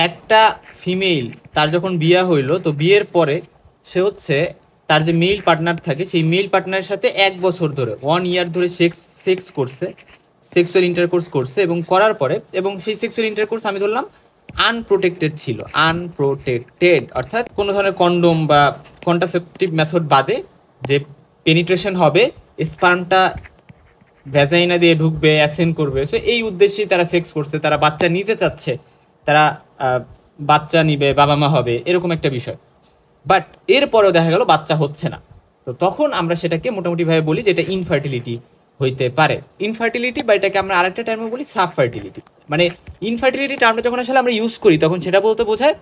একটা ফিমেল তার যখন বিয়ে হইলো, তো বিয়ের পরে সে হচ্ছে তার যে মেল পার্টনার থাকে সেই মেল পার্টনারের সাথে 1 বছর ধরে 1 ইয়ার ধরে সেক্স করছে, সেক্সুয়াল ইন্টারকোর্স করছে, এবং করার পরে এবং সেই সেক্সুয়াল ইন্টারকোর্স আমি ধরলাম আনপ্রোটেক্টেড ছিল, আনপ্রোটেক্টেড অর্থাৎ কোনো ধরনের কন্ডোম বা কন্ট্রাসেপটিভ মেথড বাদে যে পেনিট্রেশন হবে, স্পার্মটা ভ্যাজাইনা দিয়ে ঢুকবে, অ্যাসেন্ড করবে, সো এই উদ্দেশ্যেই তারা সেক্স করছে, তারা বাচ্চা নিতে চাচ্ছে, তারা বাচ্চা নিবে, বাবা মা হবে, এরকম একটা বিষয়। বাট এরপরেও দেখা গেল বাচ্চা হচ্ছে না, তো তখন আমরা সেটাকে মোটামুটিভাবে বলি যে এটা ইনফার্টিলিটি হইতে পারে। ইনফার্টিলিটি বা এটাকে আমরা আরেকটা টার্মে বলি সাবফার্টিলিটি। মানে ইনফার্টিলিটি টার্মটা যখন আসলে আমরা ইউজ করি তখন সেটা বলতে বোঝায়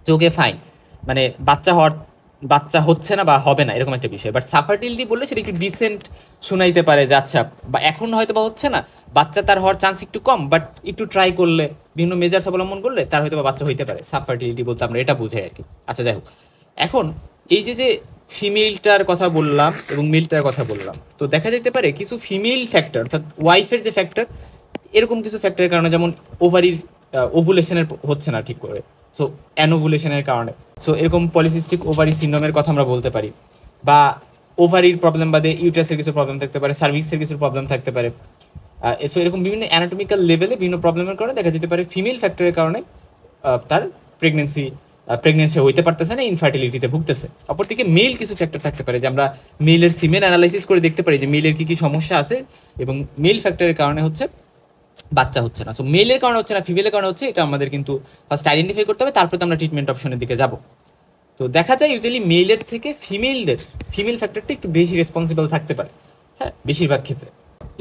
যে ওকে ফাইন, মানে বাচ্চা হচ্ছে না বা হবে না এরকম একটা বিষয়। বাট সাবফার্টিলিটি বললে সেটা একটু ডিসেন্ট শোনাইতে পারে যে আচ্ছা, বা এখন হয়তো বা হচ্ছে না, বাচ্চা তার হওয়ার চান্স একটু কম, বাট একটু ট্রাই করলে, বিভিন্ন মেজার্স অবলম্বন করলে তার হয়তো বা বাচ্চা হইতে পারে। সাবফার্টিলিটি বলতে আমরা এটা বুঝাই আর কি। আচ্ছা যাই হোক, এখন এই যে ফিমেলটার কথা বললাম এবং মেলটার কথা বললাম, তো দেখা যেতে পারে কিছু ফিমেল ফ্যাক্টর অর্থাৎ ওয়াইফের যে ফ্যাক্টর, এরকম কিছু ফ্যাক্টরের কারণে, যেমন ওভারির ওভুলেশনের হচ্ছে না ঠিক করে, সো অ্যানোভুলেশনের কারণে, সো এরকম পলিসিস্টিক ওভারি সিন্ড্রোমের কথা আমরা বলতে পারি, বা ওভারির প্রবলেম বাদে ইউটারাসের কিছু প্রবলেম থাকতে পারে, সার্ভিক্সের কিছু প্রবলেম থাকতে পারে। সো এরকম বিভিন্ন অ্যানাটমিক্যাল লেভেলে বিভিন্ন প্রবলেমের কারণে দেখা যেতে পারে ফিমেল ফ্যাক্টরের কারণে তার প্রেগনেন্সি হইতে পারতেছে না, ইনফার্টিলিটিতে ভুগতেছে। অপরদিকে মেল কিছু ফ্যাক্টর থাকতে পারে যে আমরা মেলের সিমেন অ্যানালাইসিস করে দেখতে পারি যে মেলের কী কী সমস্যা আছে, এবং মেল ফ্যাক্টরের কারণে হচ্ছে বাচ্চা হচ্ছে না। সো মেলের কারণে হচ্ছে না, ফিমেলের কারণে হচ্ছে, এটা আমাদের কিন্তু ফার্স্ট আইডেন্টিফাই করতে হবে, তারপর তো আমরা ট্রিটমেন্ট অপশনের দিকে যাব। তো দেখা যায় ইউজুয়ালি মেলের থেকে ফিমেল ফ্যাক্টরটা একটু বেশি রেসপন্সিবল থাকতে পারে, হ্যাঁ, বেশিরভাগ ক্ষেত্রে।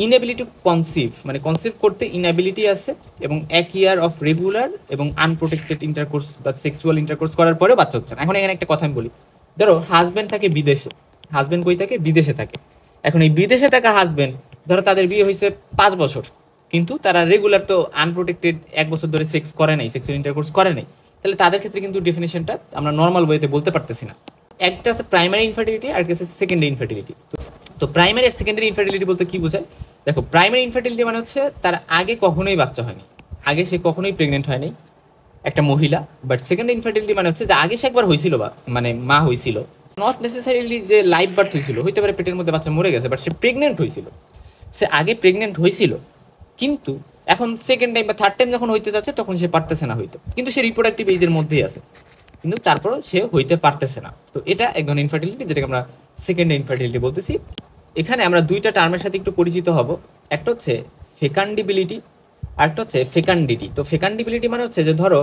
ইনএবিলিটি টু কনসিভ, মানে কনসিভ করতে ইনএবিলিটি আছে, এবং 1 ইয়ার অফ রেগুলার এবং আনপ্রোটেক্টেড ইন্টারকোর্স বা সেক্সুয়াল ইন্টারকোর্স করার পরেও বাচ্চা হচ্ছে না। এখন এখানে একটা কথা আমি বলি, ধরো হাজব্যান্ড থাকে বিদেশে, হাজব্যান্ড কই থাকে, বিদেশে থাকে। এখন এই বিদেশে থাকা হাজব্যান্ড, ধরো তাদের বিয়ে হয়েছে 5 বছর, কিন্তু তারা রেগুলার তো আনপ্রোটেক্টেড 1 বছর ধরে সেক্স করে নাই, সেক্সুয়াল ইন্টারকোর্স করে নাই, তাহলে তাদের ক্ষেত্রে কিন্তু ডেফিনেশনটা আমরা নর্মাল ওয়েতে বলতে পারতেছি না। একটা আছে প্রাইমারি ইনফার্টিলিটি, আর একটা আছে সেকেন্ডারি ইনফার্টিলিটি। তো প্রাইমারি আর সেকেন্ডারি ইনফার্টিলিটি বলতে কি বোঝায়? দেখো, প্রাইমারি ইনফার্টিলিটি মানে হচ্ছে তার আগে কখনোই বাচ্চা হয়নি, আগে সে কখনোই প্রেগনেন্ট হয়নি একটা মহিলা। বাট সেকেন্ডারি ইনফার্টিলিটি মানে হচ্ছে যে আগে সে একবার হয়েছিল, বা মানে মা হয়েছিল, নট নেসেসারিলি যে লাইফ বার্থ হয়েছিল, হইতে পারে পেটের মধ্যে বাচ্চা মরে গেছে, বাট সে প্রেগনেন্ট হয়েছিল, সে আগে প্রেগনেন্ট হয়েছিল, কিন্তু এখন সেকেন্ড টাইম বা থার্ড টাইম যখন হইতে যাচ্ছে তখন সে পারতেছে না হইতে, কিন্তু সে রিপ্রোডাক্টিভ এজের মধ্যেই আছে, কিন্তু তারপরও সে হইতে পারতেছে না। তো এটা এক ধরনের ইনফার্টিলিটি, যেটাকে আমরা সেকেন্ডারি ইনফার্টিলিটি বলতেছি। এখানে আমরা দুইটা টার্মের সাথে একটু পরিচিত হব। একটা হচ্ছে ফেকান্ডিবিলিটি, আরেকটা হচ্ছে ফেকান্ডিটি। তো ফেকান্ডিবিলিটি মানে হচ্ছে যে ধরো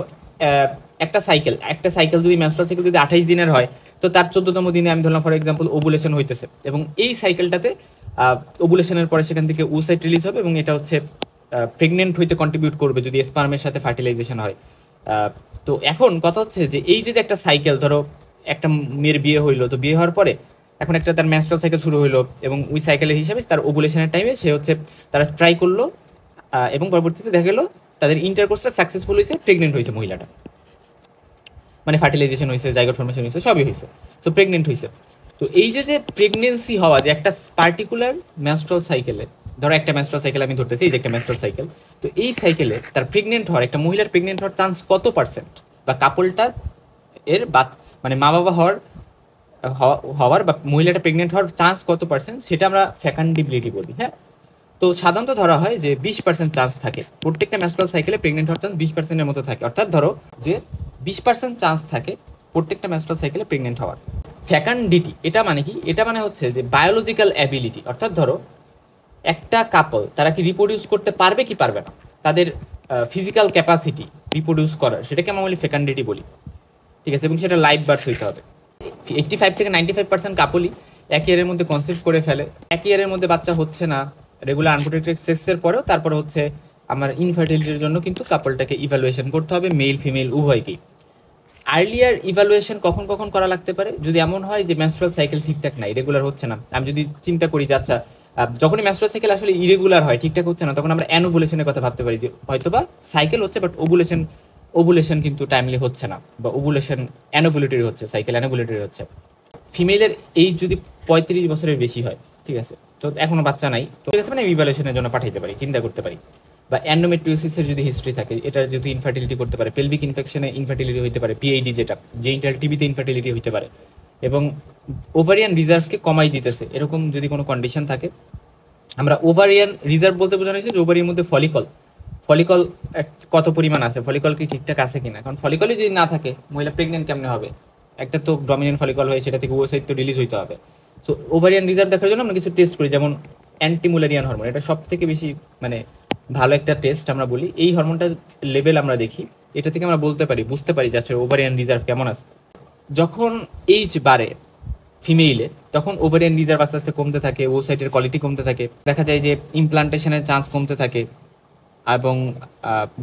একটা সাইকেল যদি মেনস্ট্রুয়াল সাইকেল যদি 28 দিনের হয়, তো তার 14তম দিনে আমি ধরলাম ফর এক্সাম্পল ওভুলেশন হইতেছে, এবং এই সাইকেলটাতে ওভুলেশনের পরে সেখান থেকে ওসাইট রিলিজ হবে, এবং এটা হচ্ছে প্রেগনেন্ট হইতে কন্ট্রিবিউট করবে যদি স্পার্মের সাথে ফার্টিলাইজেশন হয়। তো এখন কথা হচ্ছে যে এই যে একটা সাইকেল, ধরো একটা মেয়ের বিয়ে হইলো, তো বিয়ে হওয়ার পরে এখন একটা তার মেনস্ট্রুয়াল সাইকেল শুরু হইলো, এবং ওই সাইকেলের হিসাবে তার ওভুলেশনের টাইমে সে হচ্ছে তারা ট্রাই করলো, এবং পরবর্তীতে দেখা গেলো তাদের ইন্টারকোর্সটা সাকসেসফুল হয়েছে, প্রেগনেন্ট হয়েছে মহিলাটা, মানে ফার্টিলাইজেশন হয়েছে, জাইগোট ফর্মেশন হয়েছে, সবই হয়েছে, সো প্রেগনেন্ট হয়েছে। তো এই যে প্রেগনেন্সি হওয়া, যে একটা পার্টিকুলার মেনস্ট্রুয়াল সাইকেলে, ধরো একটা মেনস্ট্রুয়াল সাইকেল আমি ধরতেছি, এই যে একটা মেনস্ট্রুয়াল সাইকেল, তো এই সাইকেলে তার প্রেগনেন্ট হওয়ার, একটা মহিলার প্রেগনেন্ট হওয়ার চান্স কত পার্সেন্ট, বা কাপলটার এর মানে মা বাবা হওয়ার বা মহিলাটা প্রেগনেন্ট হওয়ার চান্স কত পার্সেন্ট, সেটা আমরা ফেকান্ডিবিলিটি বলি, হ্যাঁ। তো সাধারণত ধরা হয় যে 20% চান্স থাকে, প্রত্যেকটা মেনস্ট্রুয়াল সাইকেলে প্রেগনেন্ট হওয়ার চান্স 20%-এর মতো থাকে, অর্থাৎ ধরো যে 20% চান্স থাকে প্রত্যেকটা মেনস্ট্রুয়াল সাইকেলে প্রেগনেন্ট হওয়ার। ফ্যাকান্ডিটি এটা মানে কি? এটা মানে হচ্ছে যে বায়োলজিক্যাল অ্যাবিলিটি, অর্থাৎ ধরো একটা কাপল তারা কি রিপ্রোডিউস করতে পারবে কি পারবে না, তাদের ফিজিক্যাল ক্যাপাসিটি রিপ্রোডিউস করার, সেটাকে আমরা বলি ফেকান্ডিটি বলি, ঠিক আছে। এবং সেটা লাইভ বার্থ হইতে হবে। 85 থেকে 95% কাপলই 1 ইয়ারের মধ্যে কনসিভ করে ফেলে। 1 ইয়ারের মধ্যে বাচ্চা হচ্ছে না রেগুলার আনপ্রোটেক্টেড সেক্সের পরেও, তারপরে হচ্ছে আমার ইনফার্টিলিটির জন্য কিন্তু কাপলটাকে ইভ্যালুয়েশন করতে হবে, মেল ফিমেল উভয়কেই। আর্লিয়ার ইভ্যালুয়েশন কখন কখন করা লাগতে পারে? যদি এমন হয় যে মেনস্ট্রুয়াল সাইকেল ঠিকঠাক নাই, রেগুলার হচ্ছে না, আমি যদি চিন্তা করি যে আচ্ছা, যখনই মেনস্ট্রুয়াল সাইকেল আসলে ইরেগুলার হয়, ঠিকঠাক হচ্ছে না, তখন আমরা অ্যানোভুলেশনের কথা ভাবতে পারি, যে হয়তোবা সাইকেল হচ্ছে বাট ওভুলেশন কিন্তু টাইমলি হচ্ছে না, বা ওভুলেশন অ্যানোভুলেটরি হচ্ছে, সাইকেল অ্যানোভুলেটরি হচ্ছে। ফিমেলের এইজ যদি 35 বছরের বেশি হয়, ঠিক আছে, তো এখনো বাচ্চা নাই, তো ঠিক আছে, মানে ইভ্যালুয়েশনের জন্য পাঠাইতে পারি, চিন্তা করতে পারি। বা অ্যান্ডোমেট্রিওসিসের যদি হিস্ট্রি থাকে, এটা যদি ইনফার্টিলিটি করতে পারে, পেলভিক ইনফেকশনে ইনফার্টিলিটি হতে পারে, পিআইডি যেটা জেনিটাল টিবিতে ইনফার্টিলিটি হতে পারে, এবং ওভারিয়ান রিজার্ভকে কমাই দিতেছে, এরকম যদি কোনো কন্ডিশন থাকে, আমরা ওভারিয়ান রিজার্ভ বলতে বোঝানো হয়েছে যে ওভারির মধ্যে ফলিকল কত পরিমাণ আছে, ফলিকল কি ঠিকঠাক আছে কিনা, কারণ ফলিকলই যদি না থাকে মহিলা প্রেগনেন্ট কেমনে হবে, একটা তো ডমিনেন্ট ফলিকল হয়ে সেটা থেকে ওসাইট তো রিলিজ হইতে হবে। সো ওভারিয়ান রিজার্ভ দেখার জন্য আমরা কিছু টেস্ট করি, যেমন অ্যান্টিমুলারিয়ান হরমোন, এটা সব থেকে বেশি মানে ভালো একটা টেস্ট আমরা বলি, এই হরমোনটার লেভেল আমরা দেখি, এটা থেকে আমরা বুঝতে পারি যে আসলে ওভারিয়ান রিজার্ভ কেমন আছে। যখন এইজ বাড়ে ফিমেইলে, তখন ওভারিয়ান রিজার্ভ আস্তে আস্তে কমতে থাকে, ওসাইটের কোয়ালিটি কমতে থাকে, দেখা যায় যে ইমপ্লান্টেশনের চান্স কমতে থাকে এবং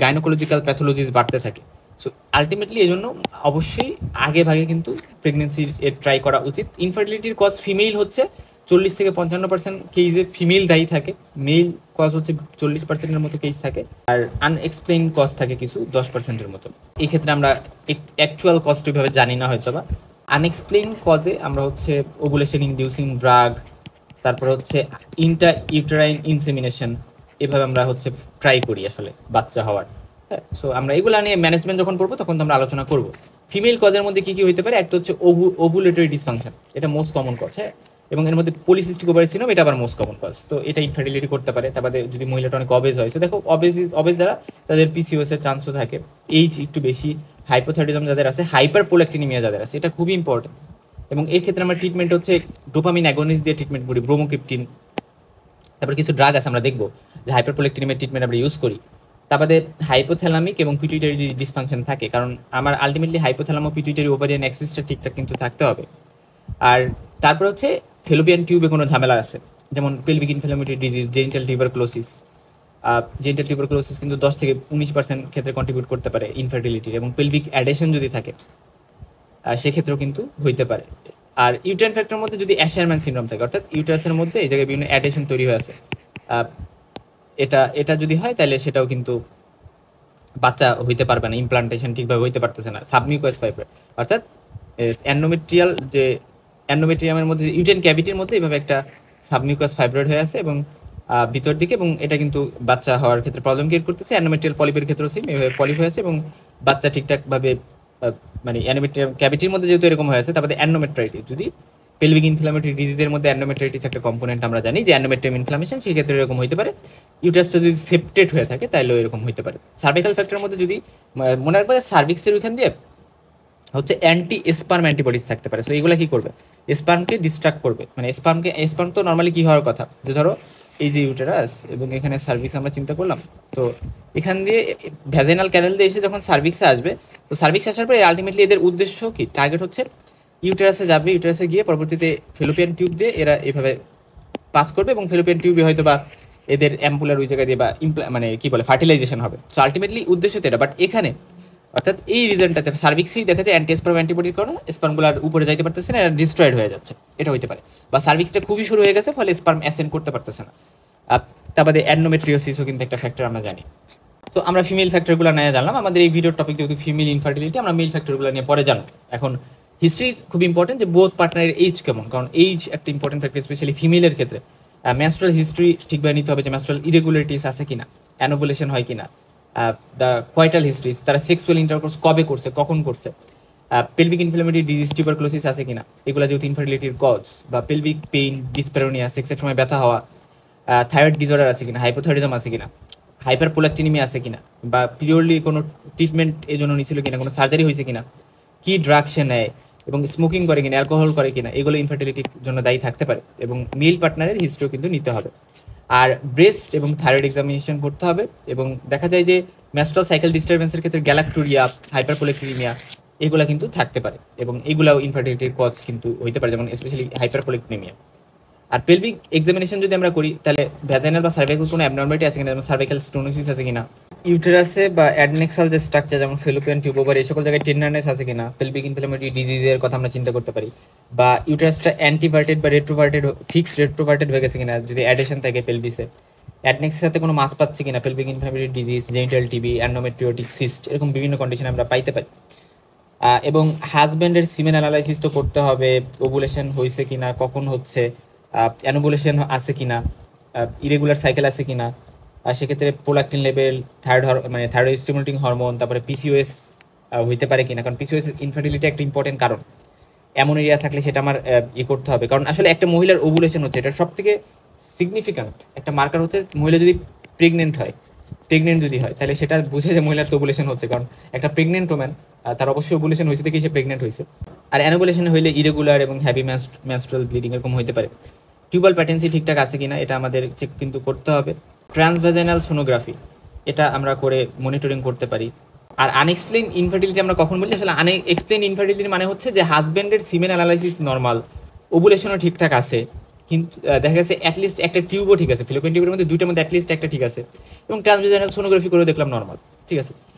গাইনোকোলজিক্যাল প্যাথোলজিস বাড়তে থাকে। সো আলটিমেটলি এই জন্য অবশ্যই আগে ভাগে কিন্তু প্রেগনেন্সির ট্রাই করা উচিত। ইনফার্টিলিটির কজ ফিমেল হচ্ছে 40-55% কেসে ফিমেল দায়ী থাকে, মেল কজ হচ্ছে 40%-এর মতো কেস থাকে, আর আনএক্সপ্লেইন কজ থাকে কিছু 10%-এর মতো। এই ক্ষেত্রে আমরা অ্যাকচুয়াল কজটা ওইভাবে জানি না হয়তো বা। আনএক্সপ্লেইন কজে আমরা হচ্ছে ওভুলেশন ইনডিউসিং ড্রাগ, তারপর হচ্ছে ইউটেরাইন ইনসেমিনেশন, এভাবে আমরা হচ্ছে ট্রাই করি আসলে বাচ্চা হওয়ার। হ্যাঁ, সো আমরা এগুলো নিয়ে ম্যানেজমেন্ট যখন পড়বো তখন তো আমরা আলোচনা করবো। ফিমেল কজের মধ্যে কী কী হতে পারে, একটা হচ্ছে ওভুলেটরি ডিসফাংশন, এটা মোস্ট কমন কজ। হ্যাঁ, এবং এর মধ্যে পলিসিস্টিক ওভারি সিনড্রোম, এটা আবার মোস্ট কমন কজ, তো এটা ইনফার্টিলিটি করতে পারে। তারপরে যদি মহিলাটা অনেক অবেজ হয়, সো দেখো অবেজ যারা, তাদের পিসিওএস এর চান্সও থাকে, এইজ একটু বেশি, হাইপোথাইরয়েডিজম যাদের আছে, হাইপার প্রোল্যাক্টিনিমিয়া যাদের আছে, এটা খুবই ইম্পর্টেন্ট। এবং এর ক্ষেত্রে আমরা ট্রিটমেন্ট হচ্ছে ডোপামিন অ্যাগনিস্ট দিয়ে ট্রিটমেন্ট করি, ব্রোমোক্রিপ্টিন, তারপর কিছু ড্রাগ আছে আমরা দেখবো যে হাইপারপ্রোলেক্টিনিমের ট্রিটমেন্ট আমরা ইউজ করি। তারপরে হাইপোথ্যালামিক এবং পিটুইটারি যদি ডিসফাংশন থাকে, কারণ আমার আলটিমেটলি হাইপোথ্যালামো পিটুইটারি ওভারিয়ান অ্যাক্সিসটা ঠিকঠাক কিন্তু থাকতে হবে। আর তারপর হচ্ছে ফেলোপিয়ান টিউবে কোনো ঝামেলা আছে, যেমন pelvic inflammatory disease, genital tuberculosis. Genital tuberculosis কিন্তু 10-19% ক্ষেত্রে কন্ট্রিবিউট করতে পারে ইনফার্টিলিটির, এবং পেলভিক অ্যাডেশন যদি থাকে সেক্ষেত্রেও কিন্তু হইতে পারে। আর ইউটেরাইন ফ্যাক্টরের মধ্যে যদি অ্যাশারম্যান সিনড্রোম থাকে, অর্থাৎ ইউটারাসের মধ্যে এই জায়গায় বিভিন্ন অ্যাডেশন তৈরি হয়ে আছে, এটা যদি হয় তাহলে সেটাও কিন্তু বাচ্চা হইতে পারবে না, ইমপ্লান্টেশন ঠিকভাবে হইতে পারতেছে না, সাবমিউকাস ফাইব্রয়েড, অর্থাৎ অ্যান্ডোমেট্রিয়ামের মধ্যে ইউটেরাইন ক্যাভিটির মধ্যে এইভাবে একটা সাবমিউকাস ফাইব্রয়েড হয়ে আছে এবং ভিতর দিকে, এবং এটা কিন্তু বাচ্চা হওয়ার ক্ষেত্রে প্রবলেম ক্রিয়েট করতেছে। অ্যান্ডোমেট্রিয়াল পলিপের ক্ষেত্রেও সেম, এভাবে পলিপ হয়ে আছে এবং বাচ্চা ঠিকঠাকভাবে মানে অ্যান্ডোমেট্রিয়াম ক্যাভিটির মধ্যে যেহেতু এরকম হয়ে আছে। তারপরে অ্যান্ডোমেট্রাইটিস, যদি পেলভিক ইনফ্লামেটরি ডিজিজের মধ্যে অ্যান্ডোমেট্রাইটিস একটা কম্পোনেন্ট আমরা জানি যে অ্যান্ডোমেট্রিয়াম ইনফ্লামেশন, সেই ক্ষেত্রে এরকম হতে পারে। ইউটারাসটা যদি সেপ্টেড হয়ে থাকে তাহলেও এরকম হতে পারে। সার্ভিক্যাল ফ্যাক্টরের মধ্যে যদি মনে রাখবে সার্ভিক্সের ওইখান দিয়ে হচ্ছে অ্যান্টি স্পার্ম অ্যান্টিবডিজ থাকতে পারে। সো এইগুলো কি করবে, স্পার্মকে ডিস্ট্রাক্ট করবে, মানে স্পার্ম তো নর্মালি কি হওয়ার কথা, যে ধরো এই যে ইউটেরাস এবং এখানে সার্ভিক্স আমরা চিন্তা করলাম, তো এখান দিয়ে ভ্যাজেনাল ক্যানেল দিয়ে এসে যখন সার্ভিক্সে আসবে, তো সার্ভিক্স আসার পরে আলটিমেটলি এদের উদ্দেশ্য কি, টার্গেট হচ্ছে ইউটেরাসে যাবে, ইউটেরাসে গিয়ে পরবর্তীতে ফেলোপিয়ান টিউব দিয়ে এরা এভাবে পাস করবে, এবং ফেলোপিয়ান টিউবে হয়তো বা এদের অ্যাম্পুলার ওই জায়গায় দিয়ে বা মানে কি বলে ফার্টিলাইজেশন হবে। সো আলটিমেটলি উদ্দেশ্য তো এটা, বাট এখানে অর্থাৎ এই রিজনটাতে সার্ভিক্সই দেখা যায় অ্যান্টি স্পার্ম অ্যান্টিবডির কারণে স্পার্মগুলার উপরে যাইতে পারতেছে না, এটা ডিস্ট্রয়েড হয়ে যাচ্ছে, এটা হতে পারে। বা সার্ভিক্সটা খুবই শুরু হয়ে গেছে, ফলে স্পার্ম অ্যাসেন্ড করতে পারতেছে না। তারপরে অ্যান্ডোমেট্রিওসিসও কিন্তু একটা ফ্যাক্টর আমরা জানি। তো আমরা ফিমেল ফ্যাক্টরগুলো নিয়ে জানলাম, আমাদের এই ভিডিওর টপিক যেহেতু ফিমেল ইনফার্টিলিটি, আমরা মেল ফ্যাক্টরগুলো নিয়ে পরে জানবো। এখন হিস্ট্রি খুব ইম্পর্টেন্ট, যে বোথ পার্টনারের এইজ কেমন, কারণ এইজ একটা ইম্পর্টেন্ট ফ্যাক্টর, স্পেশালি ফিমেলের ক্ষেত্রে। মেনস্ট্রুয়াল হিস্ট্রি ঠিকভাবে নিতে হবে, যে মেনস্ট্রুয়াল ইরেগুলারিটিস আছে কিনা, অ্যানোভুলেশন হয় কিনা, দ্য কোয়াইটাল হিস্ট্রিজ, তারা সেক্সুয়াল ইন্টারকোর্স কবে করছে, কখন করছে, পেলভিক ইনফ্লামেটরি ডিজিজ টিউবারক্লোসিস আছে কিনা, এগুলো যেহেতু ইনফার্টিলিটির কজ, বা পেলভিক পেইন, ডিসপ্যারোনিয়া, সেক্সের সময় ব্যথা হওয়া, থাইরয়েড ডিসঅর্ডার আছে কিনা, হাইপোথাইরয়েডিজম আছে কিনা, হাইপার প্রোল্যাক্টিনিমিয়া আছে কিনা, বা পিরিয়ডলি কোনো ট্রিটমেন্ট এই জন্য নিয়েছিল কিনা, কোনো সার্জারি হয়েছে কিনা, কি ড্রাগ সে নেয়, এবং স্মোকিং করে কিনা, অ্যালকোহল করে কিনা, এগুলো ইনফার্টিলিটির জন্য দায়ী থাকতে পারে। এবং মেল পার্টনারের হিস্ট্রিও কিন্তু নিতে হবে। আর ব্রেস্ট এবং থাইরয়েড এক্সামিনেশন করতে হবে, এবং দেখা যায় যে মেনস্ট্রুয়াল সাইকেল ডিস্টারবেন্সের ক্ষেত্রে গ্যালাক্টোরিয়া, হাইপারপ্রোলেক্টিনিমিয়া এগুলো কিন্তু থাকতে পারে, এবং এগুলাও ইনফার্টিলিটির কজ কিন্তু হইতে পারে, যেমন স্পেশালি হাইপারপ্রোলেক্টিনিমিয়া। আর পেলভিক এক্সামিনেশন যদি আমরা করি, তাহলে ভ্যাজাইনাল বা সার্ভাইকাল কোনো অ্যাবনর্মালিটি আছে কিনা, যেমন সার্ভাইকাল স্টোনোসিস আছে কিনা, ইউটেরাসে বা অ্যাডনেক্সাল যে স্ট্রাকচার যেমন ফেলোপিয়ান টিউব ওভার, এই সকল জায়গায় টেন্ডারনেস আছে কিনা, পেলভিক ইনফ্লামেটরি ডিজিজের কথা আমরা চিন্তা করতে পারি, বা ইউটেরাসটা অ্যান্টিভার্টেড বা রেট্রোভার্টেড, ফিক্সড রেট্রোভার্টেড হয়ে গেছে কিনা, যদি অ্যাডেশন থাকে পেলভিসে, অ্যাডনেক্সের সাথে কোনো মাস পাচ্ছে কিনা, pelvic inflammatory disease, genital TB, endometriotic cyst, এরকম বিভিন্ন কন্ডিশন আমরা পাইতে পারি। এবং হাজব্যান্ডের সিমেন অ্যানালাইসিস তো করতে হবে, ওভুলেশন হয়েছে কিনা, কখন হচ্ছে, অ্যানোভুলেশন আছে কিনা, ইরেগুলার সাইকেল আছে কিনা, সেক্ষেত্রে প্রোল্যাক্টিন লেভেল, মানে থাইরয়েড স্টিমুলেটিং হরমোন, তারপরে পিসিওএস হইতে পারে কিনা, কারণ পিসিওএস ইনফার্টিলিটি একটা ইম্পর্টেন্ট কারণ। অ্যামোনিয়া থাকলে সেটা আমার করতে হবে, কারণ আসলে একটা মহিলার ওভুলেশন হচ্ছে এটা সব থেকে সিগনিফিক্যান্ট একটা মার্কার হচ্ছে। মহিলা যদি প্রেগনেন্ট যদি হয় তাহলে সেটা বুঝে যে মহিলার তো ওভুলেশন হচ্ছে, কারণ একটা ওম্যান তার অবশ্যই ওভুলেশন হয়েছে দেখেই সে প্রেগনেন্ট হয়েছে। আর অ্যানোভুলেশন হইলে ইরেগুলার এবং হ্যাভি মেনস্ট্রুয়াল ব্লিডিং এরকম হতে পারে। টিউবাল প্যাটেন্সি ঠিকঠাক আছে কিনা এটা আমাদের চেক কিন্তু করতে হবে। ট্রান্সভেজাইনাল সোনোগ্রাফি এটা আমরা করে মনিটরিং করতে পারি। আর আনএক্সপ্লেইন ইনফার্টিলিটি আমরা কখন বলি, আসলে আনএক্সপ্লেইন ইনফার্টিলিটি মানে হচ্ছে যে হাজব্যান্ডের সিমেন অ্যানালাইসিস নর্মাল, ওভুলেশনও ঠিকঠাক আছে, কিন্তু দেখা গেছে অ্যাটলিস্ট একটা টিউবও ঠিক আছে, ফিলোপিয়ান টিউবের মধ্যে দুইটার মধ্যে অ্যাটলিস্ট একটা ঠিক আছে, এবং ট্রান্সভেজাইনাল সোনোগ্রাফি করে দেখলাম নর্মাল, ঠিক আছে।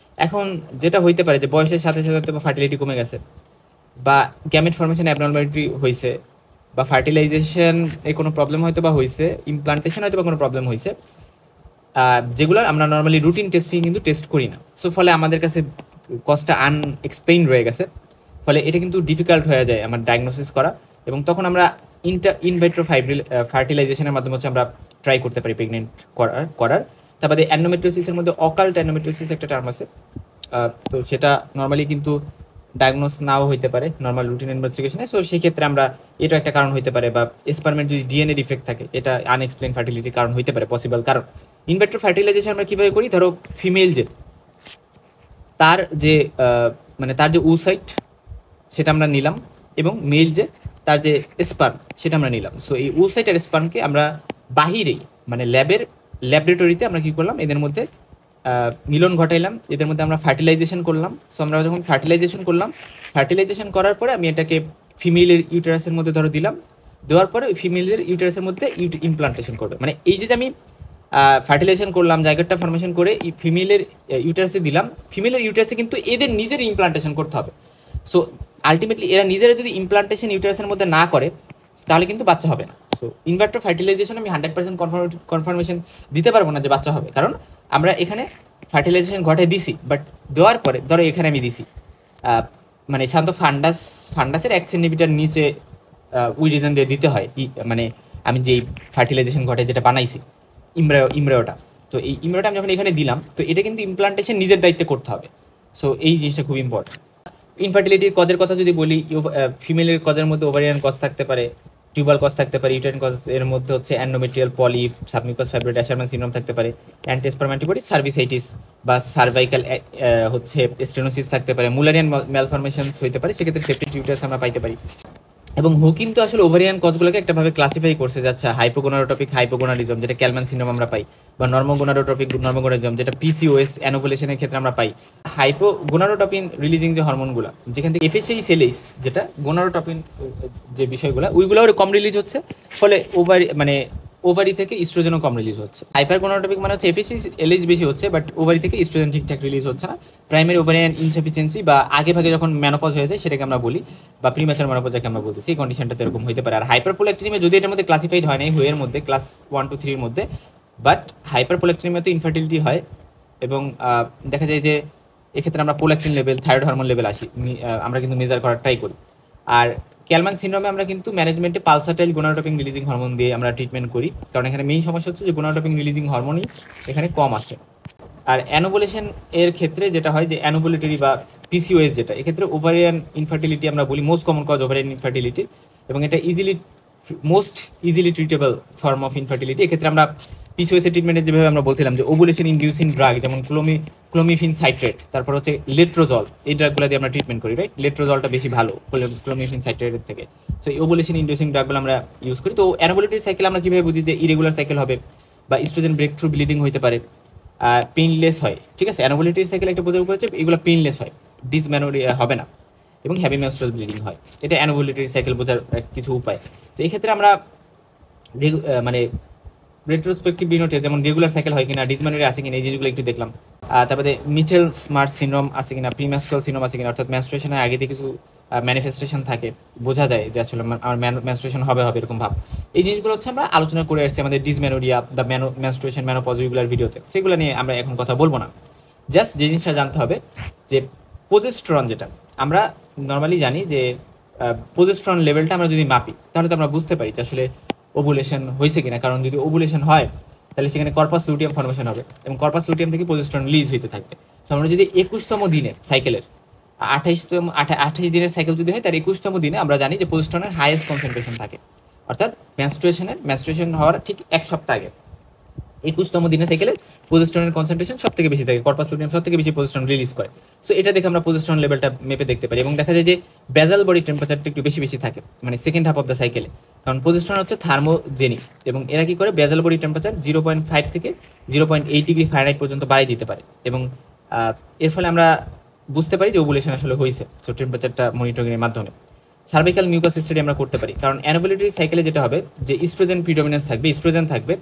এখন যেটা হইতে পারে যে বয়সের সাথে সাথে হয়তো ফার্টিলিটি কমে গেছে, বা গ্যামেট ফর্মেশন অ্যাবনর্মালিটি হয়েছে, বা ফার্টিলাইজেশন এ কোনো প্রবলেম হয়তো বা হয়েছে, ইমপ্লান্টেশন হয়তো বা কোনো প্রবলেম হয়েছে, যেগুলো আমরা নর্মালি রুটিন টেস্টিং কিন্তু টেস্ট করি না। সো ফলে আমাদের কাছে কজটা আনএক্সপ্লেইন রয়ে গেছে, ফলে এটা কিন্তু ডিফিকাল্ট হয়ে যায় আমার ডায়াগনোসিস করা, এবং তখন আমরা ইনভাইট্রো ফার্টিলাইজেশনের মাধ্যমে হচ্ছে আমরা ট্রাই করতে পারি প্রেগনেন্ট করার। তারপরে অ্যান্ডোমেট্রিওসিসের মধ্যে অকাল্ট অ্যান্ডোমেট্রিওসিস একটা টার্ম আছে, তো সেটা নর্মালি কিন্তু ডায়াগনোস নাও হইতে পারে নর্মাল রুটিন ইনভেস্টিগেশনে। সো সেক্ষেত্রে আমরা এটা একটা কারণ হইতে পারে, বা স্পার্মের যদি ডিএনএ ডিফেক্ট থাকে এটা আনএক্সপ্লেইন ফার্টিলিটির কারণ হইতে পারে, পসিবল কারণ। ইনভাইট্রো ফার্টিলাইজেশন আমরা কীভাবে করি, ধরো ফিমেল যে তার যে মানে তার যে ওসাইট সেটা আমরা নিলাম, এবং মেল যে তার যে স্পার্ম সেটা আমরা নিলাম। সো এই ওসাইট আর স্পার্মকে আমরা বাহিরেই মানে ল্যাবরেটরিতে আমরা কী করলাম, এদের মধ্যে মিলন ঘটাইলাম, এদের মধ্যে আমরা ফার্টিলাইজেশন করলাম। সো আমরা যখন ফার্টিলাইজেশন করার পরে আমি এটাকে ফিমেলের ইউটেরাসের মধ্যে ধরো দিলাম, দেওয়ার পরে ওই ফিমেলের ইউটেরাসের মধ্যে ইমপ্লান্টেশন করবে। মানে এই যে আমি ফার্টিলাইজেশন করলাম, জায়গাটা ফর্মেশন করে ফিমেলের ইউটেরাসে দিলাম, ফিমেলের ইউটেরাসে কিন্তু এদের নিজের ইমপ্লান্টেশন করতে হবে। সো আলটিমেটলি এরা নিজেরা যদি ইমপ্লান্টেশন ইউটেরাসের মধ্যে না করে তাহলে কিন্তু বাচ্চা হবে না। সো ইনভাইট্রো ফার্টিলাইজেশন আমি 100% কনফার্মেশন দিতে পারবো না যে বাচ্চা হবে, কারণ আমরা এখানে ফার্টিলাইজেশন ঘটায় দিছি, বাট দেওয়ার পরে ধরো এখানে আমি দিছি মানে সাধারণত ফান্ডাসের 1 সেন্টিমিটার নিচে ওই রিজন দিয়ে দিতে হয়, মানে আমি যেই ফার্টিলাইজেশন ঘটায় যেটা বানাইছি ইমব্রায়োটা, তো এই ইমব্রায়োটা আমি যখন এখানে দিলাম তো এটা কিন্তু ইমপ্লান্টেশন নিজের দায়িত্বে করতে হবে। সো এই জিনিসটা খুব ইম্পর্টেন্ট। ইনফার্টিলিটির কজের কথা যদি বলি, ফিমেলের কজের মধ্যে ওভারিয়ান কজ থাকতে পারে, টিউবাল কজ থাকতে পারে, ইউটেরাইন কজ এর মধ্যে হচ্ছে endometrial polyp, submucous fibroid, অ্যাশারম্যান syndrome থাকতে পারে, অ্যান্টিস্পার্ম অ্যান্টিবডি, সার্ভিসাইটিস বা সার্ভাইকাল হচ্ছে স্টেনোসিস থাকতে পারে, মুলারিয়ান ম্যালফরমেশনস হইতে পারে, সেক্ষেত্রে সেপ্টিক টিউটার্স আমরা পাইতে পারি। এবং হুকিম তো আসলে ওভারিয়ান কজগুলোকে একটাভাবে ক্লাসিফাই করছে, যাচ্ছে হাইপোগোনাডোটপিক হাইপোগোনাডিজম যেটা ক্যালমান সিনড্রোম আমরা পাই, বা নর্মোগোনাডোটপিক নর্মোগোনাডিজম যেটা পিসিওএস অ্যানোভুলেশনের ক্ষেত্রে আমরা পাই। হাইপোগোনাডোটপিন রিলিজিং যে হরমোনগুলো, যেখান থেকে এফএসএই সেলেইস যেটা গোনাডোটপিন যে বিষয়গুলো ওইগুলো কম রিলিজ হচ্ছে, ফলে ওভারি থেকে ইস্ট্রোজেনও কম রিলিজ হচ্ছে। হাইপারগোনাডোটপিক মানে হচ্ছে এফএসএই এলএইচ বেশি হচ্ছে, বাট ওভারি থেকে ইস্ট্রোজেন ঠিকঠাক রিলিজ হচ্ছে না। প্রাইমারি ওভারিয়ান ইনসাফিসিয়েন্সি বা আগে ভাগে যখন ম্যানোপজ হয়ে যায় সেটাকে আমরা বলি, বা প্রিম্যাচার ম্যানোপজ যাকে আমরা বলতেছি, এই কন্ডিশনটাতে এরকম হতে পারে। আর হাইপারপ্রোল্যাক্টিনিমিয়া যদি এটার মধ্যে ক্লাসিফাইড হয় না হুয়ের মধ্যে ক্লাস 1 to 3 এর মধ্যে, বাট হাইপারপ্রোল্যাক্টিনিমিয়াতে ইনফার্টিলিটি হয়, এবং দেখা যায় যে এক্ষেত্রে আমরা prolactin level, thyroid hormone level আমরা কিন্তু মেজার করার ট্রাই করি। আর ক্যালমান সিনড্রোমে আমরা কিন্তু ম্যানেজমেন্টে পালসাটাইল গোনাডোটপিন রিলিজিং হরমোন দিয়ে আমরা ট্রিটমেন্ট করি, কারণ এখানে মেইন সমস্যা হচ্ছে যে গোনাডোটপিন রিলিজিং হরমোনই এখানে কম আসে। আর অ্যানোভুলেশন এর ক্ষেত্রে যেটা হয় যে অ্যানোভুলেটরি বা পিসিওএস যেটা, এক্ষেত্রে ওভারিয়ান ইনফার্টিলিটি আমরা বলি most common cause ovarian infertility, এবং এটা most easily treatable form of infertility. এক্ষেত্রে আমরা পিসিওএস এর ট্রিটমেন্টের যেভাবে আমরা বলছিলাম যে ওভুলেশন ইনডিউসিং ড্রাগ যেমন ক্লোমিফিন সাইট্রেট, তারপর হচ্ছে লেট্রোজল, এই ড্রাগগুলো দিয়ে আমরা ট্রিটমেন্ট করি, রাইট? লেট্রোজলটা বেশি ভালো ক্লোমিফিন সাইট্রেটের থেকে। সো এই ওভুলেশন ইনডিউসিং ড্রাগগুলো আমরা ইউজ করি। তো অ্যানোভুলেটরি সাইকেল আমরা কীভাবে বুঝি যে ইরেগুলার সাইকেল হবে, বা ইস্ট্রোজেন ব্রেক থ্রু ব্লিডিং হইতে পারে, পেইনলেস হয়, ঠিক আছে? অ্যানোভুলেটরি সাইকেল একটা বোঝার উপর হচ্ছে এগুলো পেইনলেস হয়, ডিসম্যানোরিয়া হবে না, এবং হ্যাভি মেনস্ট্রুয়াল ব্লিডিং হয়। এটা অ্যানোভুলেটরি সাইকেল বোঝার কিছু উপায়। তো এই ক্ষেত্রে আমরা মানে রেট্রোস্পেক্টিভ বিনোটে যেমন রেগুলার সাইকেল হয় কিনা, ডিসম্যানোরিয়া আছে কিনা, এই জিনিসগুলো একটু দেখলাম। তারপরে মিটেল স্মার্ট সিনড্রোম আছে কিনা, প্রিমেনস্ট্রুয়াল সিনড্রোম আছে কিনা, অর্থাৎ মেনস্ট্রুয়েশনের আগে থেকে কিছু ম্যানিফেস্টেশন থাকে, বোঝা যায় যে আসলে আমার মেনস্ট্রুয়েশন হবে এরকম ভাব। এই জিনিসগুলো হচ্ছে আমরা আলোচনা করে আসছি আমাদের ডিসমেনোরিয়া, দ্য মেনস্ট্রুয়েশন, মেনোপজ, ওইগুলোর ভিডিওতে। সেগুলো নিয়ে আমরা এখন কথা বলবো না। জাস্ট যে জিনিসটা জানতে হবে যে প্রোজেস্টেরন, যেটা আমরা নর্মালি জানি যে প্রোজেস্টেরন লেভেলটা আমরা যদি মাপি তাহলে তো আমরা বুঝতে পারি যে আসলে ওভুলেশন হয়েছে কিনা। কারণ যদি ওভুলেশন হয় তাহলে সেখানে কর্পাস লুটিয়াম ফর্মেশন হবে এবং কর্পাস লুটিয়াম থেকে প্রজেস্টেরন রিলিজ হতে থাকবে। সো আমরা যদি 21তম দিনে সাইকেলের 28 দিনের সাইকেল যদি হয় তার 21তম দিনে আমরা জানি যে প্রজেস্টেরনের হাইয়েস্ট কনসেন্ট্রেশন থাকে, অর্থাৎ মেনস্ট্রুয়েশন হওয়ার ঠিক 1 সপ্তাহ আগে 21তম দিনে সাইকেলের প্রজেস্টেরনের কনসেন্ট্রেশন সব থেকে বেশি থাকে, কর্পাস লুটিয়াম সব থেকে বেশি প্রজেস্টেরন রিলিজ করে। সো এটা দেখে আমরা প্রজেস্টেরন লেভেলটা মেপে দেখতে পারি এবং দেখা যায় যে বেজাল বডি টেম্পারেচারটা একটু বেশি বেশি থাকে, মানে সেকেন্ড হাফ অফ দ্য সাইকেলে, কারণ প্রজেস্টেরন হচ্ছে থার্মোজেনিক এবং এরা কি করে বেজাল বডি টেম্পারেচার 0.5 থেকে 0.8 ডিগ্রি ফারেনহাইট পর্যন্ত বাড়িয়ে দিতে পারে এবং এর ফলে আমরা বুঝতে পারি যে ওভুলেশন আসলে হয়েছে, সো টেম্পারেচারটা মনিটরিংয়ের মাধ্যমে। সার্ভাইকাল মিউকাস স্টাডি আমরা করতে পারি, কারণ অ্যানোভুলেটরি সাইকেলে যেটা হবে যে ইস্ট্রোজেন প্রিডমিনেন্স থাকবে, ইস্ট্রোজেন থাকবে,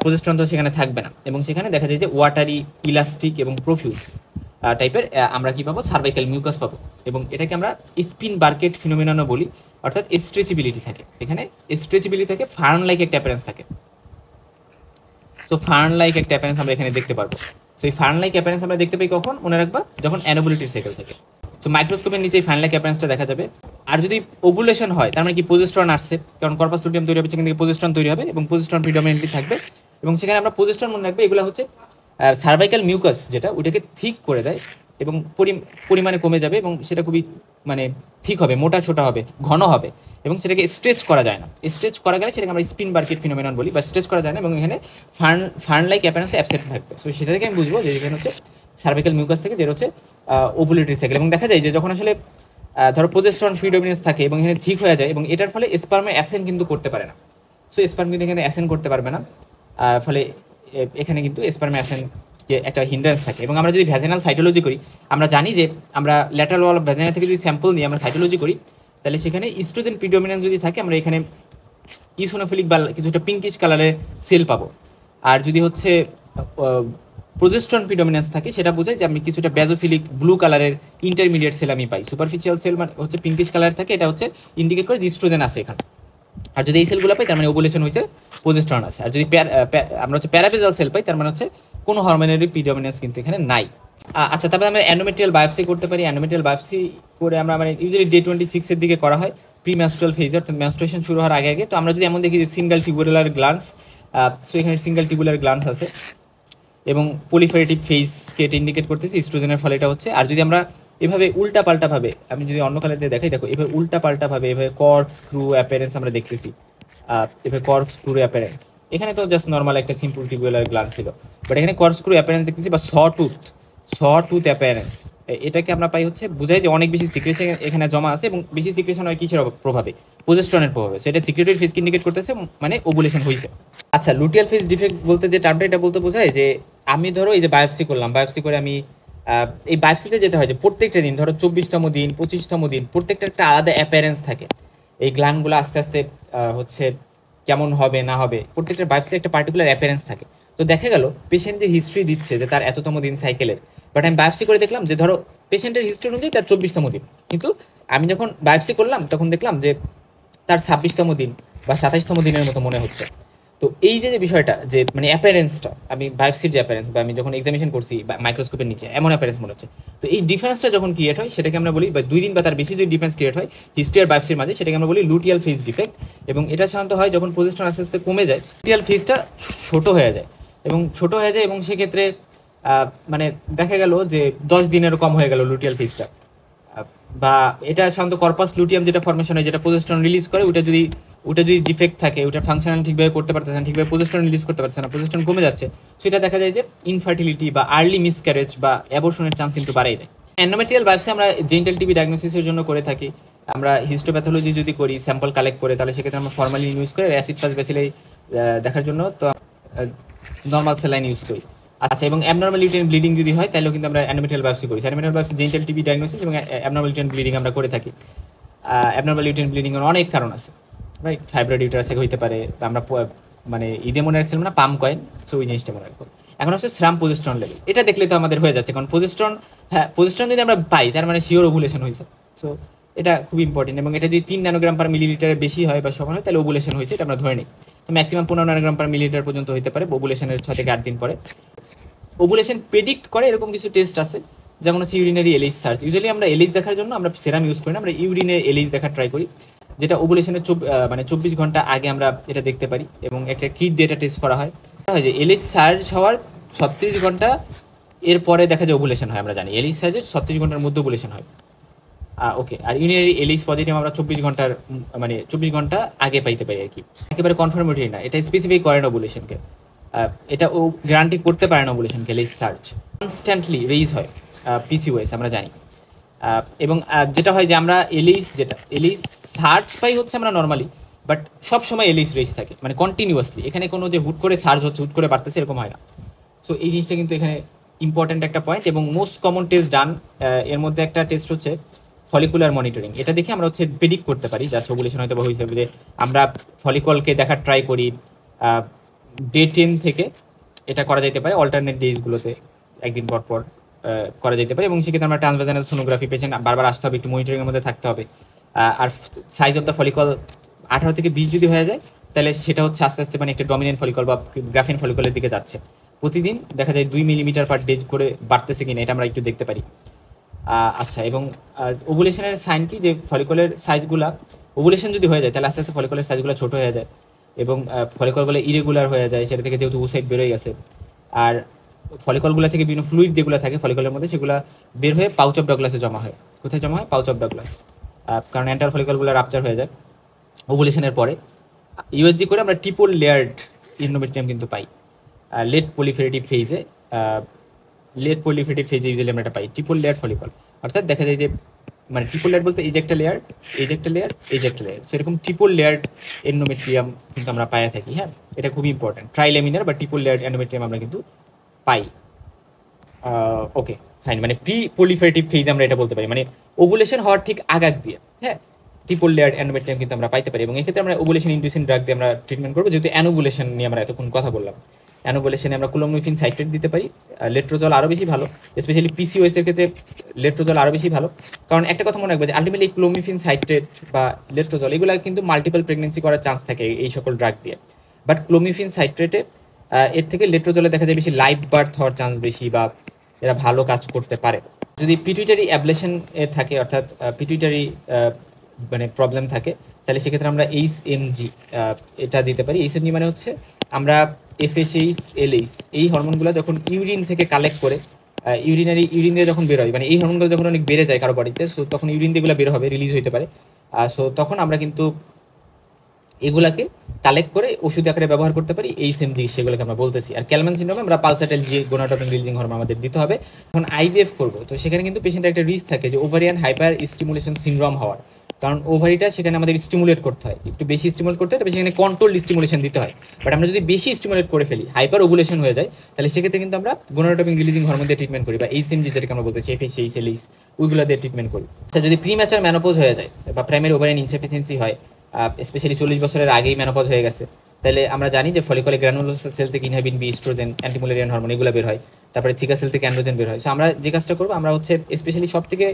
প্রজেস্টেরন তো সেখানে থাকবে না এবং সেখানে দেখা যায় যে ওয়াটারি, ইলাস্টিক এবং প্রফিউজ টাইপের আমরা কি পাবো, সার্ভাইকাল মিউকাস পাবো এবং এটাকে আমরা স্পিন বার্কেট ফিনোমিননও বলি, অর্থাৎ স্ট্রেচেবিলিটি থাকে, এখানে স্ট্রেচেবিলিটি থাকে, ফার্ন লাইক একটা অ্যাপিয়ারেন্স থাকে। সো ফার্ন লাইক একটা অ্যাপিয়ারেন্স আমরা এখানে দেখতে পারবো। সো এই ফার্ন লাইক অ্যাপিয়ারেন্স আমরা দেখতে পাই কখন, মনে রাখবা, যখন অ্যানোভুলেটরি সাইকেল থাকে। সো মাইক্রোস্কোপের নিচে এই ফার্ন লাইক অ্যাপিয়ারেন্সটা দেখা যাবে। আর যদি ওভুলেশন হয় তার মানে কি প্রজেস্টেরন আসছে, কারণ কর্পাস লুটিয়াম তৈরি হবে, সেখান থেকে প্রজেস্টেরন তৈরি হবে এবং প্রজেস্টেরন প্রিডমিনেন্টলি থাকবে এবং সেখানে আমরা প্রজেস্টেরন মনে রাখবে এগুলো হচ্ছে সার্ভাইকাল মিউকাস, যেটা ওইটাকে থিক করে দেয় এবং পরিমাণে কমে যাবে এবং সেটা খুবই মানে ঠিক হবে, মোটা ছোটা হবে, ঘন হবে এবং সেটাকে স্ট্রেচ করা যায় না। স্ট্রেচ করা গেলে সেটাকে আমরা স্পিন বার্কেট ফিনোমিনন বলি, বা স্ট্রেচ করা যায় না এবং এখানে ফার্ন লাইক অ্যাপিয়ারেন্স অ্যাবসেন্ট থাকবে। সো সেটা থেকে আমি বুঝবো যে এখানে হচ্ছে সার্ভাইকাল মিউকাস থেকে, যেটা হচ্ছে ওভুলেটরি সাইকেল। এবং দেখা যায় যে যখন আসলে ধরো প্রজেস্টেরন প্রিডমিনেন্স থাকে এবং এখানে ঠিক হয়ে যায় এবং এটার ফলে স্পার্মে অ্যাসেন্ট কিন্তু করতে পারে না। সো স্পার্ম কিন্তু এখানে অ্যাসেন্ট করতে পারবে না, ফলে এখানে কিন্তু স্পার্মে অ্যাসেন্ট যে একটা হিন্ড্রেন্স থাকে। এবং আমরা যদি ভ্যাজিনাল সাইটোলজি করি, আমরা জানি যে আমরা ল্যাটারাল ওয়াল অফ ভ্যাজিনা থেকে যদি স্যাম্পল নিয়ে আমরা সাইটোলজি করি, তাহলে সেখানে ইস্ট্রোজেন প্রিডমিনেন্স যদি থাকে আমরা এখানে ইসোনোফিলিক বা কিছুটা পিঙ্কিশ কালারের সেল পাবো। আর যদি হচ্ছে প্রজেস্টেরন প্রিডমিনেন্স থাকে, সেটা বোঝায় যে আমি কিছুটা বেজোফিলিক ব্লু কালারের ইন্টারমিডিয়েট সেল আমি পাই। সুপারফিশিয়াল সেল মানে হচ্ছে পিঙ্কিশ কালার থাকে, এটা হচ্ছে ইন্ডিকেট করে যে ইস্ট্রোজেন আছে এখানে। আর যদি এই সেলগুলো পাই তার মানে ওভুলেশন হয়েছে, প্রজেস্টেরন আছে। আর যদি আমরা হচ্ছে প্যারাফেজাল সেল পাই তার মানে হচ্ছে কোনো হরমোনারি প্রিডমিনেন্স কিন্তু এখানে নাই। আচ্ছা, তারপরে আমরা অ্যান্ডোমেট্রিয়াল বায়োপসি করতে পারি। অ্যান্ডোমেট্রিয়াল বায়োপসি করে আমরা মানে ইউজুয়ালি ডে 26 দিকে করা হয়, প্রি মেনস্ট্রুয়াল ফেজ, অর্থাৎ মেনস্ট্রুয়েশন শুরু হওয়ার আগে আগে। তো আমরা যদি এমন দেখি যে সিঙ্গেল টিউবুলার গ্ল্যান্ডস, সো এখানে সিঙ্গেল টিউবুলার গ্ল্যান্ডস আছে এবং পলিফেরেটিভ ফেজকে এটা ইন্ডিকেট করতেছি, ইস্ট্রোজেনের ফলে এটা হচ্ছে। আর যদি আমরা এভাবে উল্টা পাল্টাভাবে, আমি যদি অন্য কালার দিয়ে দেখাই, দেখো এভাবে উল্টা পাল্টাভাবে এভাবে কর্ক স্ক্রু অ্যাপিয়ারেন্স আমরা দেখতেছি, এভাবে কর্ক স্ক্রু অ্যাপিয়ারেন্স। এখানে তো জাস্ট নর্মাল একটা সিম্পল টিউবুলার গ্ল্যান্ড ছিল, বাট এখানে কর্ক স্ক্রু অ্যাপিয়ারেন্স দেখতেছি, বা শ টুথ অ্যাপিয়ারেন্স। এটাকে আমরা পাই হচ্ছে বোঝাই যে অনেক বেশি সিক্রেশন এখানে জমা আছে এবং বেশি সিক্রেশন হয় কিসের প্রভাবে, প্রজেস্টেরনের প্রভাবে। সেটা সিক্রেটরি ফেজকে ইন্ডিকেট করতেছে, মানে ওভুলেশন হয়েছে। আচ্ছা, লুটিয়াল ফেজ ডিফেক্ট বলতে যে টার্মটা, এটা বলতে বোঝায় যে আমি ধরো এই যে বায়োপসি করলাম, বায়োপসি করে আমি এই বায়োপসিতে যেতে হয় যে প্রত্যেকটা দিন, ধরো 24তম দিন, 25তম দিন, প্রত্যেকটা একটা আলাদা অ্যাপিয়ারেন্স থাকে। এই গ্ল্যান্ডগুলো আস্তে আস্তে হচ্ছে কেমন হবে না হবে, প্রত্যেকটা বায়োপসির একটা পার্টিকুলার অ্যাপিয়ারেন্স থাকে। তো দেখা গেল পেশেন্ট যে হিস্ট্রি দিচ্ছে যে তার এততম দিন সাইকেলের, বাট আমি বায়োপসি করে দেখলাম যে ধরো পেশেন্টের হিস্ট্রি অনুযায়ী তার 24তম দিন, কিন্তু আমি যখন বায়োপসি করলাম তখন দেখলাম যে তার 26তম দিন বা 27তম দিনের মতো মনে হচ্ছে। তো এই যে বিষয়টা যে মানে অ্যাপিয়ারেন্সটা, আমি বায়োপসির যে অ্যাপিয়ারেন্স বা আমি যখন এক্সামিনেশন করছি বা মাইক্রোস্কোপের নিচে এমন অ্যাপিয়ারেন্স মনে হচ্ছে, তো এই ডিফারেন্সটা যখন ক্রিয়েট হয় সেটাকে আমরা বলি, বা 2 দিন বা তার বেশি যদি ডিফারেন্স ক্রিয়েট হয় হিস্ট্রি আর বায়োপসির মাঝে, সেটাকে আমরা বলি লুটিয়াল ফেজ ডিফেক্ট। এবং এটা সাধারণত হয় যখন প্রজেস্টেরন আস্তে আস্তে কমে যায়, লুটিয়াল ফেজটা ছোট হয়ে যায় এবং সেক্ষেত্রে মানে দেখা গেল যে 10 দিনেরও কম হয়ে গেল লুটিয়াল ফেজটা। বা এটা সাধারণত কর্পাস লুটিয়াম যেটা ফর্মেশন হয়, যেটা প্রজেস্টেরন রিলিজ করে, ওটা যদি ডিফেক্ট থাকে, ওটা ফাংশনাল ঠিকভাবে করতে পারতেছে না, ঠিকভাবে প্রজেস্টেরন রিলিজ করতে পারছে না, প্রজেস্টেরন কমে যাচ্ছে, সেটা দেখা যায় যে ইনফার্টিলিটি বা আর্লি মিসক্যারেজ বা অ্যাবর্শনের চান্স কিন্তু বাড়াই দেয়। এন্ডোমেট্রিয়াল বায়োপসি আমরা জেনিটাল টিবি ডায়াগনোসিসের জন্য করে থাকি। আমরা হিস্টোপ্যাথোলজি যদি করি, স্যাম্পল কালেক্ট করে, তাহলে সেক্ষেত্রে আমরা ফর্মালিন ইউজ করে অ্যাসিড ফাস ব্যাসিলাই দেখার জন্য তো নর্মাল স্যালাইন ইউজ করি। আচ্ছা, এবং অ্যাবনর্মাল ইউটেরাইন ব্লিডিং যদি হয় তাহলে কিন্তু আমরা অ্যান্ডোমেট্রিয়াল বায়োপসি করি। Endometrial biopsy genital TB diagnosis এবং অ্যাবনর্মাল ইউটেরাইন ব্লিডিং আমরা করে থাকি। অ্যাবনর্মাল ইউটেরাইন ব্লিডিং এর অনেক কারণ আছে, রাইট? ফাইব্রয়েড ইউটেরাস হইতে পারে, আমরা মানে ঈদে মনে রাখছিলাম না পাম কয়েন, সো ওই জিনিসটা মনে রাখবো। এখন হচ্ছে শ্রাম প্রজেস্টেরন লেভেল, এটা দেখলে তো আমাদের হয়ে যাচ্ছে, কারণ প্রজেস্টেরন যদি আমরা পাই তার মানে শিওর ওভুলেশন হয়েছে। সো এটা খুব ইম্পর্টেন্ট, এবং এটা যদি 3 ন্যানোগ্রাম পার মিলিলিটারের বেশি হয় বা সমান হয় তাহলে ওভুলেশন হয়েছে, এটা আমরা ধরে নিই। তো ম্যাক্সিমাম 15 ন্যানোগ্রাম পার মিলিলিটার পর্যন্ত হতে পারে ওভুলেশনের 6 থেকে 8 দিন পরে। ওভুলেশন প্রেডিক্ট করে এরকম কিছু টেস্ট আছে, যেমন হচ্ছে ইউরিনারি এলএইচ সার্চ। ইউজুয়ালি আমরা এলএইচ দেখার জন্য আমরা সেরাম ইউজ করি না, আমরা ইউরিনে এলএইচ দেখার ট্রাই করি, যেটা ওভুলেশনের 24 ঘন্টা আগে আমরা এটা দেখতে পারি, এবং একটা কিট দিয়ে এটা টেস্ট করা হয়। হয় যে এলিস সার্জ হওয়ার 36 ঘন্টা এরপরে দেখা যায় ওভুলেশন হয়। আমরা জানি এলিস সার্জের 36 ঘন্টার মধ্যে ওভুলেশন হয়। ওকে, আর ইউরিনারি এলিস পজিটিভ আমরা 24 ঘন্টার মানে 24 ঘন্টা আগে পাইতে পারি আর কি। একেবারে কনফার্মেটরি না, এটা স্পেসিফাই করে না ওভুলেশনকে, এটা ও গ্যারান্টি করতে পারে না ওভুলেশনকে। এলিস সার্চ কনস্ট্যান্টলি রেইজ হয় পিসিওএস আমরা জানি। এবং যেটা হয় যে আমরা এলিস সার্চ পাই হচ্ছে আমরা নর্মালি, বাট সব সময় এলিস রেস থাকে মানে কন্টিনিউয়াসলি। এখানে কোনো যে হুট করে সার্চ হচ্ছে হুট করে বাড়তেছে এরকম হয় না। সো এই জিনিসটা কিন্তু এখানে ইম্পর্ট্যান্ট একটা পয়েন্ট। এবং মোস্ট কমন টেস্ট ডান এর মধ্যে একটা টেস্ট হচ্ছে ফলিকুলার মনিটরিং। এটা দেখে আমরা হচ্ছে প্রেডিক্ট করতে পারি যা ওভুলেশন হয়তো বা হয়েছে, যে আমরা ফলিকলকে দেখার ট্রাই করি ডে 10 থেকে। এটা করা যেতে পারে অল্টারনেট ডেজগুলোতে, একদিন পর পর করা যেতে পারে। এবং সেক্ষেত্রে আমরা ট্রান্সভাজানাল সোনোগ্রাফি পেশেন্ট বারবার আসতে হবে, একটু মনিটরিংয়ের মধ্যে থাকতে হবে। আর সাইজ অফ দ্য ফলিকল 18 থেকে 20 যদি হয়ে যায় তাহলে সেটা হচ্ছে আস্তে আস্তে মানে একটা ডমিনেন্ট ফলিকল বা গ্রাফিন ফলিকলের দিকে যাচ্ছে। প্রতিদিন দেখা যায় 2 মিলিমিটার পার ডে করে বাড়তেছে কিনা এটা আমরা একটু দেখতে পারি। আচ্ছা, এবং ওভুলেশনের সাইন কি, যে ফলিকলের সাইজগুলা ওভুলেশন যদি হয়ে যায় তাহলে আস্তে আস্তে ফলিকলের সাইজগুলো ছোট হয়ে যায় এবং ফলিকলগুলো ইরেগুলার হয়ে যায়, সেটা থেকে যেহেতু ওসাইড বেরোয় গেছে। আর ফলিকলগুলো থেকে বিভিন্ন ফ্লুইড যেগুলো থাকে ফলিকলের মধ্যে সেগুলো বের হয়ে পাউচ অফ ডগলাসে জমা হয়। কোথায় জমা হয়? Pouch of Douglas. কারণ এন্টার ফলিকলগুলো রাপচার হয়ে যায় ওভুলেশনের পরে। ইউএসজি করে আমরা ট্রিপল লেয়ার্ড এন্ডোমেট্রিয়াম কিন্তু পাই লেট প্রলিফারেটিভ ফেজে। ইউজুয়ালি আমরা এটা পাই ট্রিপল লেয়ার ফলিকল। অর্থাৎ দেখা যায় যে মানে ট্রিপল লেয়ার বলতে এজেক্টা লেয়ার, সেরকম ট্রিপল লেয়ার্ড এন্ডোমেট্রিয়াম কিন্তু আমরা পাইয়া থাকি। হ্যাঁ, এটা খুবই ইম্পর্টেন্ট। ট্রাইলেমিনার বা ট্রিপল লেয়ার্ড এন্ডোমেট্রিয়াম আমরা কিন্তু পাই। ওকে ফাইন, মানে প্রি প্রলিফারেটিভ ফেজ আমরা এটা বলতে পারি, মানে ওভুলেশন হওয়ার ঠিক আগাগ দিয়ে। হ্যাঁ, ট্রিপল লেয়ার্ড এন্ডোমেট্রিয়াম কিন্তু আমরা পাইতে পারি। এবং এক্ষেত্রে আমরা ওভুলেশন ইনডিউসিং ড্রাগ দিয়ে আমরা ট্রিটমেন্ট করবো। যেহেতু অ্যানোভুলেশন নিয়ে আমরা এতক্ষণ কথা বললাম, অ্যানোভুলেশনে আমরা ক্লোমিফেন সাইট্রেট দিতে পারি। লেট্রোজল আরও বেশি ভালো, স্পেশালি পিসিওএস এর ক্ষেত্রে লেট্রোজল আরও বেশি ভালো। কারণ একটা কথা মনে রাখবে যে আলটিমেটলি ক্লোমিফেন সাইট্রেট বা লেট্রোজল এগুলো কিন্তু মাল্টিপল প্রেগনেন্সি করার চান্স থাকে এই সকল ড্রাগ দিয়ে। বাট ক্লোমিফেন সাইট্রেটে এর থেকে লেট্রোজলে দেখা যায় বেশি লাইভ বার্থ হওয়ার চান্স বেশি, বা এরা ভালো কাজ করতে পারে। যদি পিটুইটারি অ্যাবলেশন এর থাকে, অর্থাৎ পিটুইটারি মানে প্রবলেম থাকে, তাহলে সেক্ষেত্রে আমরা এইচএমজি এটা দিতে পারি। এইচএমজি মানে হচ্ছে আমরা এফএসএইচ এলএইচ এই হরমোনগুলো যখন ইউরিন থেকে কালেক্ট করে ইউরিন দিয়ে যখন বের হয়, মানে এই হরমোনগুলো যখন অনেক বেড়ে যায় কারো বডিতে, সো তখন ইউরিন দিয়ে এগুলো বের হবে, রিলিজ হতে পারে। সো তখন আমরা কিন্তু এগুলাকে কালেক্ট করে ওষুধ আকারে ব্যবহার করতে পারি। এইচএমজি সেগুলোকে আমরা বলতেছি। আর ক্যালমান সিন্ড্রোমে আমরা পালসাটাইল যে গোনাডোট্রপিন রিলিজিং হরমোন আমাদের দিতে হবে। এখন আইভিএফ করবো, তো সেখানে কিন্তু পেশেন্টের একটা রিস্ক থাকে যে ওভারিয়ান হাইপার স্টিমুলেশন সিনড্রোম হওয়ার। কারণ ওভারিটা সেখানে আমাদের স্টিমুলেট করতে হয়, একটু বেশি স্টিমুলেট করতে হয়, তবে সেখানে কন্ট্রোল স্টিমুলেশন দিতে হয়। বাট আমরা যদি বেশি স্টিমুলেট করে ফেলি, হাইপার ওভুলেশন হয়ে যায়, তাহলে সেক্ষেত্রে কিন্তু আমরা গোনাডোট্রপিন রিলিজিং হরমোন দিয়ে ট্রিটমেন্ট করি, বা এইচএমজি যেটাকে আমরা বলতেছি এফএসএইচ এলএইচ ওইগুলো দিয়ে ট্রিটমেন্ট করি। আচ্ছা, যদি প্রিম্যাচার মেনোপজ হয়ে যায় বা প্রাইমারি ওভারিয়ান ইনসাফিসিয়েন্সি হয়, স্পেশালি 40 বছরের আগেই মেনোপজ হয়ে গেছে, তাহলে আমরা জানি যে ফলিকলে গ্রানুলোসাস সেল থেকে ইনহাবিন বি ইস্ট্রোজেন অ্যান্টিমুলেরিয়ান হরমোন এগুলো বের হয়, তারপরে থিকা সেল থেকে অ্যান্ড্রোজেন বের হয়। সো আমরা যে কাজটা করবো, আমরা হচ্ছে স্পেশালি সব থেকে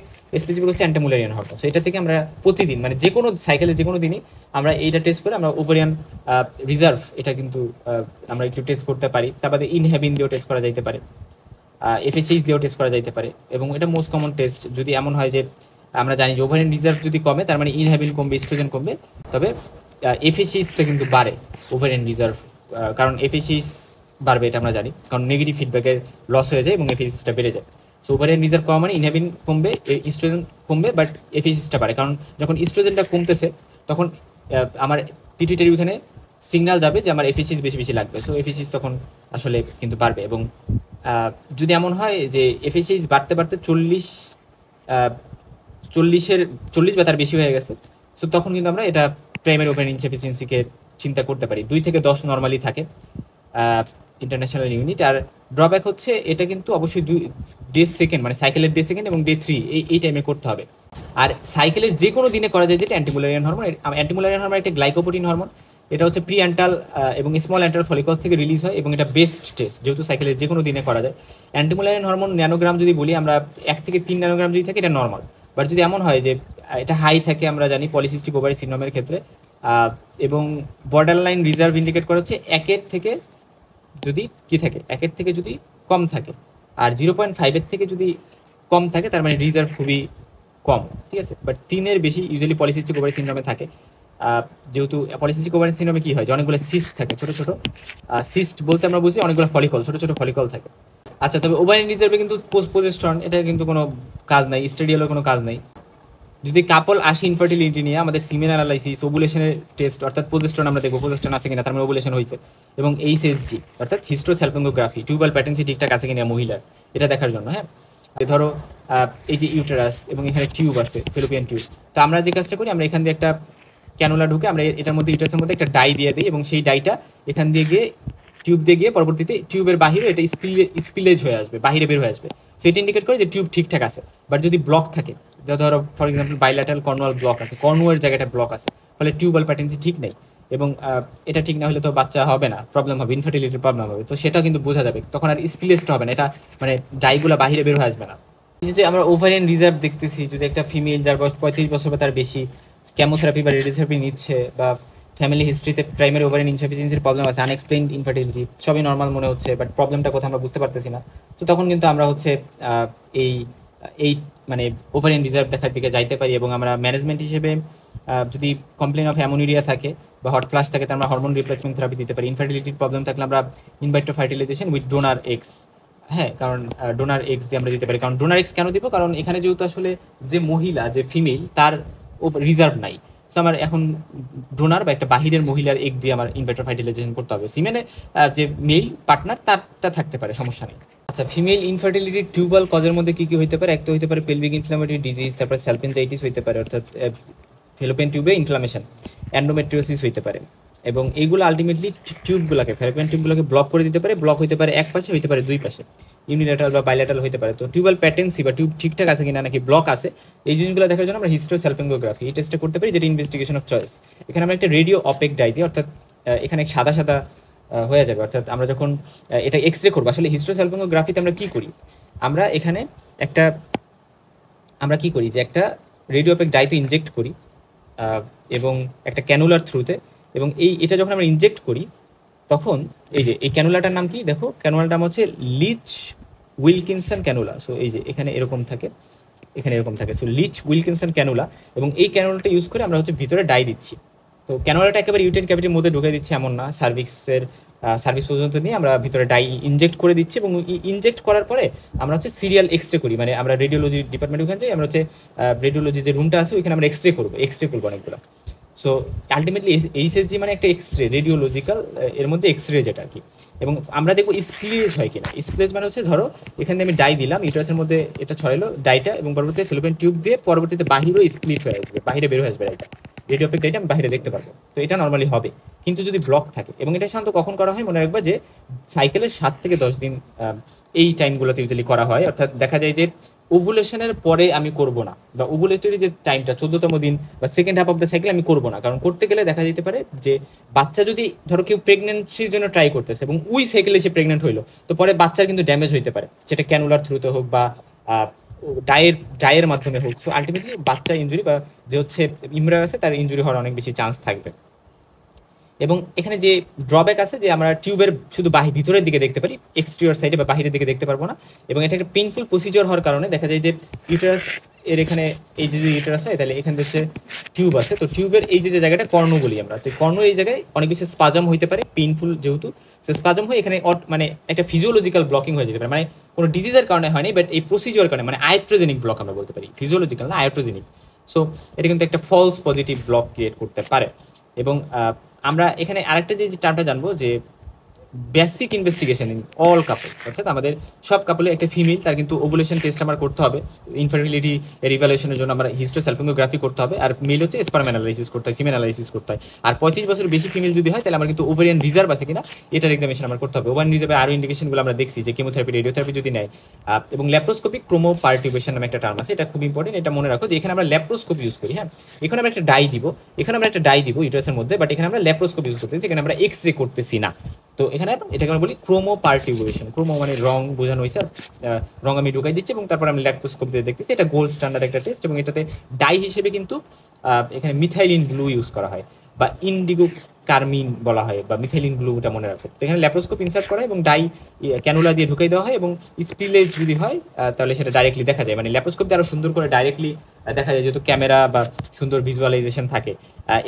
স্পেসিফিক হচ্ছে অ্যান্টিমুলেরিয়ান হরমোন। সো এটা থেকে আমরা প্রতিদিন মানে যে কোনো সাইকেলে যে কোনো দিনই আমরা এইটা টেস্ট করে আমরা ওভারিয়ান রিজার্ভ এটা কিন্তু আমরা একটু টেস্ট করতে পারি। তারপরে ইনহাবিন দিয়েও টেস্ট করা যাইতে পারে, এফএসএইচ দিয়েও টেস্ট করা যাইতে পারে। এবং এটা মোস্ট কমন টেস্ট। যদি এমন হয় যে আমরা জানি যে ওভারিয়ান রিজার্ভ যদি কমে, তার মানে ইনহাবিন কমবে, ইস্ট্রোজেন কমবে, তবে এফএসএইচটা কিন্তু বাড়ে ওভারিয়ান রিজার্ভ। কারণ এফএসএইচ বাড়বে এটা আমরা জানি, কারণ নেগেটিভ ফিডব্যাকের লস হয়ে যায় এবং এফএসএইচটা বেড়ে যায়। সো ওভারিয়ান রিজার্ভ কমা মানে ইনহাবিন কমবে, ইস্ট্রোজেন কমবে, বাট এফএসএইচটা বাড়ে। কারণ যখন ইস্ট্রোজেনটা কমতেছে তখন আমার পিটুইটারি ওখানে সিগন্যাল যাবে যে আমার এফএসএইচ বেশি বেশি লাগবে। সো এফএসএইচ তখন আসলে কিন্তু বাড়বে। এবং যদি এমন হয় যে এফএসএইচ বাড়তে বাড়তে 40 বা তার বেশি হয়ে গেছে, সো তখন কিন্তু আমরা এটা প্রাইমারি ওভারিয়ান ইনসাফিসিয়েন্সিকে চিন্তা করতে পারি। 2 থেকে 10 নর্মালি থাকে ইন্টারন্যাশনাল ইউনিট। আর ড্রব্যাক হচ্ছে এটা কিন্তু অবশ্যই ডে সেকেন্ড মানে সাইকেলের ডে সেকেন্ড এবং ডে 3 এই টাইমে করতে হবে। আর সাইকেলের যে কোনো দিনে করা যায় যেটা অ্যান্টিমুলারিয়ান হরমোন। অ্যান্টিমুলারিয়ান হরমোন একটা গ্লাইকোপ্রোটিন হরমোন, এটা হচ্ছে প্রি অ্যান্টাল এবং স্মল অ্যান্টাল ফলিকলস থেকে রিলিজ হয় এবং এটা বেস্ট টেস্ট, যেহেতু সাইকেলের যে কোনো দিনে করা যায়। অ্যান্টিমুলারিয়ান হরমোন ন্যানোগ্রাম যদি বলি আমরা 1 থেকে 3 ন্যানোগ্রাম যদি থাকে এটা নর্মাল। বাট যদি এমন হয় যে এটা হাই থাকে, আমরা জানি পলিসিস্টিক ওভারি সিনড্রোমের ক্ষেত্রে, এবং বর্ডার লাইন রিজার্ভ ইন্ডিকেট করা হচ্ছে 1 থেকে যদি কি থাকে 1 থেকে যদি কম থাকে, আর 0.5 থেকে যদি কম থাকে তার মানে রিজার্ভ খুবই কম, ঠিক আছে। বাট 3 বেশি ইউজুয়ালি পলিসিস্টিক ওভারি সিনড্রোমে থাকে। যেহেতু পলিসিস্টিক ওভারিয়ান সিনড্রোমে কি হয় যে অনেকগুলো সিস্ট থাকে, ছোট ছোট সিস্ট বলতে আমরা বুঝি অনেকগুলো ফলিকল, ছোট ছোট ফলিকল থাকে। আচ্ছা, তবে ওভারিয়ান রিজার্ভে কিন্তু প্রোজেস্টেরন এটা কিন্তু কোনো কাজ নাই, স্টেডিয়ালের কোনো কাজ নাই। যদি কাপল আসে ইনফার্টিলিটি নিয়ে, আমাদের সিমেন অ্যানালাইসিস, ওভুলেশনের টেস্ট অর্থাৎ প্রোজেস্টেরন আমরা দেখবো প্রোজেস্টেরন আছে কিনা, তার মানে ওভুলেশন হয়েছে, এবং এইচএসজি অর্থাৎ হিস্ট্রোস্যালপিঙ্গোগ্রাফি, টিউবাল প্যাটেন্সি ঠিকঠাক আছে কিনা মহিলার, এটা দেখার জন্য। হ্যাঁ, ধরো এই যে ইউটেরাস এবং এখানে টিউব আছে, ফেলোপিয়ান টিউব, তো আমরা যে কাজটা করি, আমরা এখান দিয়ে একটা ক্যানুলা ঢুকে আমরা এটার মধ্যে ইউটেরাসের মধ্যে একটা ডাই দিয়ে দিই, এবং সেই ডাইটা এখান দিয়ে গিয়ে টিউব দিয়ে গিয়ে পরবর্তীতে টিউবের বাহিরে এটা স্পিলেজ হয়ে আসবে, বাহিরে বের হয়ে আসবে। সো এটা ইন্ডিকেট করে যে টিউব ঠিকঠাক আছে। বাট যদি ব্লক থাকে, ধরো ফর এক্সাম্পল বাইল্যাটারাল কর্নুয়াল ব্লক আছে, কর্নুয়ের জায়গাটা ব্লক আছে, ফলে টিউবাল প্যাটেন্সি ঠিক নেই, এবং এটা ঠিক না হলে তো বাচ্চা হবে না, প্রবলেম হবে, ইনফার্টিলিটির প্রবলেম হবে। তো সেটা কিন্তু বোঝা যাবে, তখন আর স্পিলেজটা হবে না, এটা মানে ডাইগুলো বাহিরে বের হয়ে আসবে না। যে আমরা ওভারিয়ান রিজার্ভ দেখতেছি, যদি একটা ফিমেল যার বয়স 35 বছর বা তার বেশি কেমোথেরাপি বা রেডিওথেরাপি নিচ্ছে, বা ফ্যামিলি হিস্ট্রিতে প্রাইমারি ওভারিয়ান ইনসাফিসিয়েন্সির প্রবলেম আছে, আনএক্সপ্লেইনড ইনফার্টিলিটি, সবই নর্মাল মনে হচ্ছে, বাট প্রবলেমটা কোথাও আমরা বুঝতে পারতেছি না, তো তখন কিন্তু আমরা হচ্ছে এই এই মানে ওভারিয়ান রিজার্ভ দেখার দিকে যাইতে পারি। এবং আমরা ম্যানেজমেন্ট হিসেবে যদি কমপ্লেন অফ অ্যামোনিরিয়া থাকে বা হট ফ্লাশ থাকে, তাহলে আমরা হরমোন রিপ্লেসমেন্ট থেরাপি দিতে পারি। ইনফার্টিলিটির প্রবলেম থাকলে আমরা ইনভাইট্রো ফার্টিলাইজেশন উইথ ডোনার এক্স, হ্যাঁ, কারণ ডোনার এক্স দিয়ে আমরা দিতে পারি। কারণ ডোনার এক্স কেন দিব, কারণ এখানে যেহেতু আসলে যে মহিলা, যে ফিমেল, তার রিজার্ভ নাই, সো আমার এখন ডোনার বা একটা বাহিরের মহিলার এগ দিয়ে আমার ইনভাইট্রো ফার্টিলাইজেশন করতে হবে। সিমেনে যে মেল পার্টনার তারটা থাকতে পারে, সমস্যা নেই। আচ্ছা, ফিমেল ইনফার্টিলিটি টিউবাল কজের মধ্যে কি কি হইতে পারে? একটা হইতে পারে পেলভিক ইনফ্লামেটরি ডিজিজ, তারপর স্যালপিনজাইটিস হইতে পারে, অর্থাৎ ফেলোপিয়ান টিউবে ইনফ্লামেশন, এন্ডোমেট্রিওসিস হইতে পারে, এবং এইগুলো আলটিমেটলি টিউবগুলোকে, ফেলোপিয়ান টিউবগুলোকে ব্লক করে দিতে পারে। ব্লক হইতে পারে এক পাশে, হইতে পারে দুই পাশে, ইউনিল্যাটারাল বা বাইল্যাটারাল হইতে পারে। তো টিউবাল প্যাটেন্সি বা টিউব ঠিকঠাক আছে কিনা, নাকি ব্লক আছে, এই জিনিসগুলো দেখার জন্য আমরা হিস্ট্রোস্যালপিঙ্গোগ্রাফি এই টেস্টটা করতে পারি, যেটা ইনভেস্টিগেশন অফ চয়েস। এখানে আমরা একটা রেডিও অপেক ডাই দিই, অর্থাৎ এখানে সাদা সাদা হয়ে যাবে, অর্থাৎ আমরা যখন এটা এক্স রে করবো, আসলে হিস্ট্রোস্যালপিঙ্গোগ্রাফিতে আমরা কি করি, আমরা এখানে একটা আমরা কি করি যে একটা রেডিও অপেক ডাইতে ইনজেক্ট করি, এবং একটা ক্যানুলার থ্রুতে, এবং এটা যখন আমরা ইনজেক্ট করি, তখন এই যে এই ক্যানুলাটার নাম কি দেখো, ক্যানুলাটার নাম হচ্ছে লিচ উইলকিনসন ক্যানুলা। সো এই যে এখানে এরকম থাকে, এখানে এরকম থাকে, সো লিচ উইলকিনসন ক্যানুলা, এবং এই ক্যানুলাটা ইউজ করে আমরা হচ্ছে ভিতরে ডাই দিচ্ছি। তো ক্যানুলাটা একেবারে ইউটেন ক্যাভিটির মধ্যে ঢুকে দিচ্ছি এমন না, সার্ভিস পর্যন্ত নিয়ে আমরা ভিতরে ডাই ইনজেক্ট করে দিচ্ছি, এবং ইনজেক্ট করার পরে আমরা হচ্ছে সিরিয়াল এক্স রে করি, মানে আমরা রেডিওলজি ডিপার্টমেন্ট ওখানে যাই, আমরা হচ্ছে রেডিওলজি যে রুমটা আছে ওইখানে আমরা এক্স রে করবো অনেকগুলো। সো আলটিমেটলি এইচএসজি মানে একটা এক্স রে, রেডিওলজিক্যাল এর মধ্যে এক্স রে যেটা আর কি। এবং আমরা দেখবো স্প্লিজ হয় কিনা। স্প্লিজ মানে হচ্ছে ধরো এখানে আমি ডাই দিলাম, ইউটারাসের মধ্যে এটা ছড়াইলো ডাইটা, এবং পরবর্তীতে ফেলোপিয়ান টিউব দিয়ে পরবর্তীতে বাহিরেও স্প্লিট হয়ে আসবে, বাহিরে বের হয়ে আসবে ডাইটা, রেডিওপেক ডাইটা আমি বাইরে দেখতে পারবো। তো এটা নর্মালি হবে, কিন্তু যদি ব্লক থাকে, এবং এটা সাধারণত কখন করা হয় মনে রাখবা যে সাইকেলের 7 থেকে 10 দিন এই টাইমগুলোতে ইউজুয়ালি করা হয়। অর্থাৎ দেখা যায় যে ওভুলেশনের পরে আমি করব না, বা ওভুলেটরি যে টাইমটা 14তম দিন বা second half of the cycle আমি করব না, কারণ করতে গেলে দেখা যেতে পারে যে বাচ্চা যদি ধরো কেউ প্রেগনেন্সির জন্য ট্রাই করতেছে এবং ওই সাইকেলে সে প্রেগনেন্ট হইলো, তো পরে বাচ্চার কিন্তু ড্যামেজ হইতে পারে, সেটা ক্যানুলার থ্রুতে হোক বা ডায়ের মাধ্যমে হোক। সো আলটিমেটলি বাচ্চা ইনজুরি বা যে হচ্ছে ইমরা আছে তার ইনজুরি হওয়ার অনেক বেশি চান্স থাকবে। এবং এখানে যে ড্রব্যাক আছে যে আমরা টিউবের শুধু ভিতরের দিকে দেখতে পারি, এক্সটেরিয়র সাইডে বা বাহিরের দিকে দেখতে পারবো না। এবং এটা একটা পেইনফুল প্রসিজার হওয়ার কারণে দেখা যায় যে ইউটেরাস এর এখানে এই যে ইউটেরাস হয়, তাহলে এখানে হচ্ছে টিউব আছে, তো টিউবের এই যে জায়গাটা কর্ণ বলি আমরা, তো কর্ণ এই জায়গায় অনেক বেশি স্পাজম হইতে পারে, পেইনফুল যেহেতু, সে স্পাজম হয়ে এখানে মানে একটা ফিজিওলজিক্যাল ব্লকিং হয়ে যেতে পারে, মানে কোনো ডিজিজের কারণে হয়নি, বাট এই প্রসিজার কারণে, মানে আয়োট্রোজেনিক ব্লক আমরা বলতে পারি, ফিজিওলজিক্যাল না আয়োট্রোজেনিক। সো এটা কিন্তু একটা ফলস পজিটিভ ব্লক ক্রিয়েট করতে পারে। এবং আমরা এখানে আরেকটা যে টার্মটা জানবো যে basic investigation in all couples, অর্থাৎ আমাদের সব কাপলে একটা ফিমেল, তার কিন্তু ওভুলেশন টেস্ট আমার করতে হবে, ইনফার্টিলিটি এর ইভ্যালুয়েশনের জন্য আমরা হিস্ট্রোস্যালপিঙ্গোগ্রাফি করতে হবে, আর মেল হচ্ছে স্পার্ম অ্যানালাইসিস করতে হয়, সিমেন অ্যানালাইসিস করতে হয়। আর 35 বছরের বেশি ফিমেল যদি হয় তাহলে আমার কিন্তু ওভারিয়ান রিজার্ভ আছে কিনা এটার এক্সামিনেশন আমার করতে হবে। ওভারিয়ান রিজার্ভে আরও ইন্ডিকেশনগুলো আমরা দেখছি যে কেমোথেরাপি, রেডিওথেরাপি যদি নেয়, এবং ল্যাপ্রোস্কোপিক ক্রোমোপার্টিউবেশন নামে একটা টার্ম আছে, এটা খুব ইম্পর্টেন্ট, এটা মনে রাখো যে এখানে আমরা ল্যাপ্রোস্কোপি ইউজ করি। হ্যাঁ, এখানে আমরা একটা ডাই দিব, ইউটারাসের মধ্যে, বাট এখানে আমরা ল্যাপ্রোস্কোপি ইউজ করতেছি, এখানে আমরা এক্স রে করতেছি না। তো এখানে এটাকে আমরা বলি ক্রোমোপার্টিউবেশন, ক্রোমো মানে রং বোঝানো হয়েছে, রং আমি ঢুকাই দিচ্ছি এবং তারপর আমি ল্যাপ্রোস্কোপ দিয়ে দেখতেছি। এটা গোল্ড স্ট্যান্ডার্ড একটা টেস্ট, এবং এটাতে ডাই হিসেবে কিন্তু এখানে মিথাইলিন ব্লু ইউজ করা হয়, বা ইন্ডিগো কার্মিন বলা হয়, বা মিথাইলিন ব্লুটা মনে রাখো। তো এখানে ল্যাপ্রোস্কোপ ইনসার্ট করা হয় এবং ডাই ক্যানুলা দিয়ে ঢুকাই দেওয়া হয়, এবং স্পিলেজ যদি হয় তাহলে সেটা ডাইরেক্টলি দেখা যায়, মানে ল্যাপ্রোস্কোপ দিয়ে আরও সুন্দর করে ডাইরেক্টলি দেখা যায় যেহেতু ক্যামেরা বা সুন্দর ভিজুয়ালাইজেশন থাকে,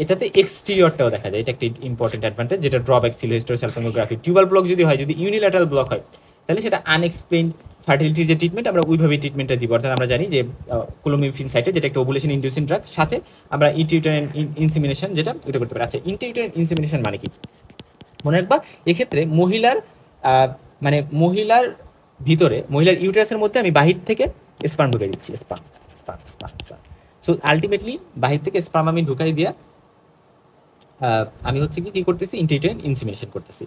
এটাতে এক্সটেরিয়রটাও দেখা যায়। এটা একটা ইম্পর্টেন্ট অ্যাডভান্টেজ, যেটা ড্রব্যাক ছিল হিস্টোসালপিঙ্গোগ্রাফি। টিউবাল ব্লক যদি হয়, যদি ইউনিল্যাটারাল ব্লক হয়, তাহলে সেটা আনএক্সপ্লেইন ফার্টিলিটির যে ট্রিটমেন্ট আমরা ওইভাবেই ট্রিটমেন্টটা দিব। অর্থাৎ আমরা জানি যে ক্লোমিফিন সাইটে, যেটা একটা ওভুলেশন ইনডিউসিং ড্রাগ, সাথে আমরা ইন্ট্রাইউটেরাইন ইনসেমিনেশন যেটা ওইটা করতে পারি। আচ্ছা, ইন্ট্রাইউটেরাইন ইনসেমিনেশন মানে কি মনে রাখবা, এক্ষেত্রে মহিলার মানে মহিলার ভিতরে, মহিলার ইউটেরাসের মধ্যে আমি বাহির থেকে স্পার্ম ঢুকাই দিচ্ছি, sperm sperm sperm sperm. So ultimately বাহির থেকে স্পার্ম আমি ঢুকাই দিয়া আমি হচ্ছে কি করতেছি, ইন্ট্রাইউটেরাইন ইনসেমিনেশন করতেছি।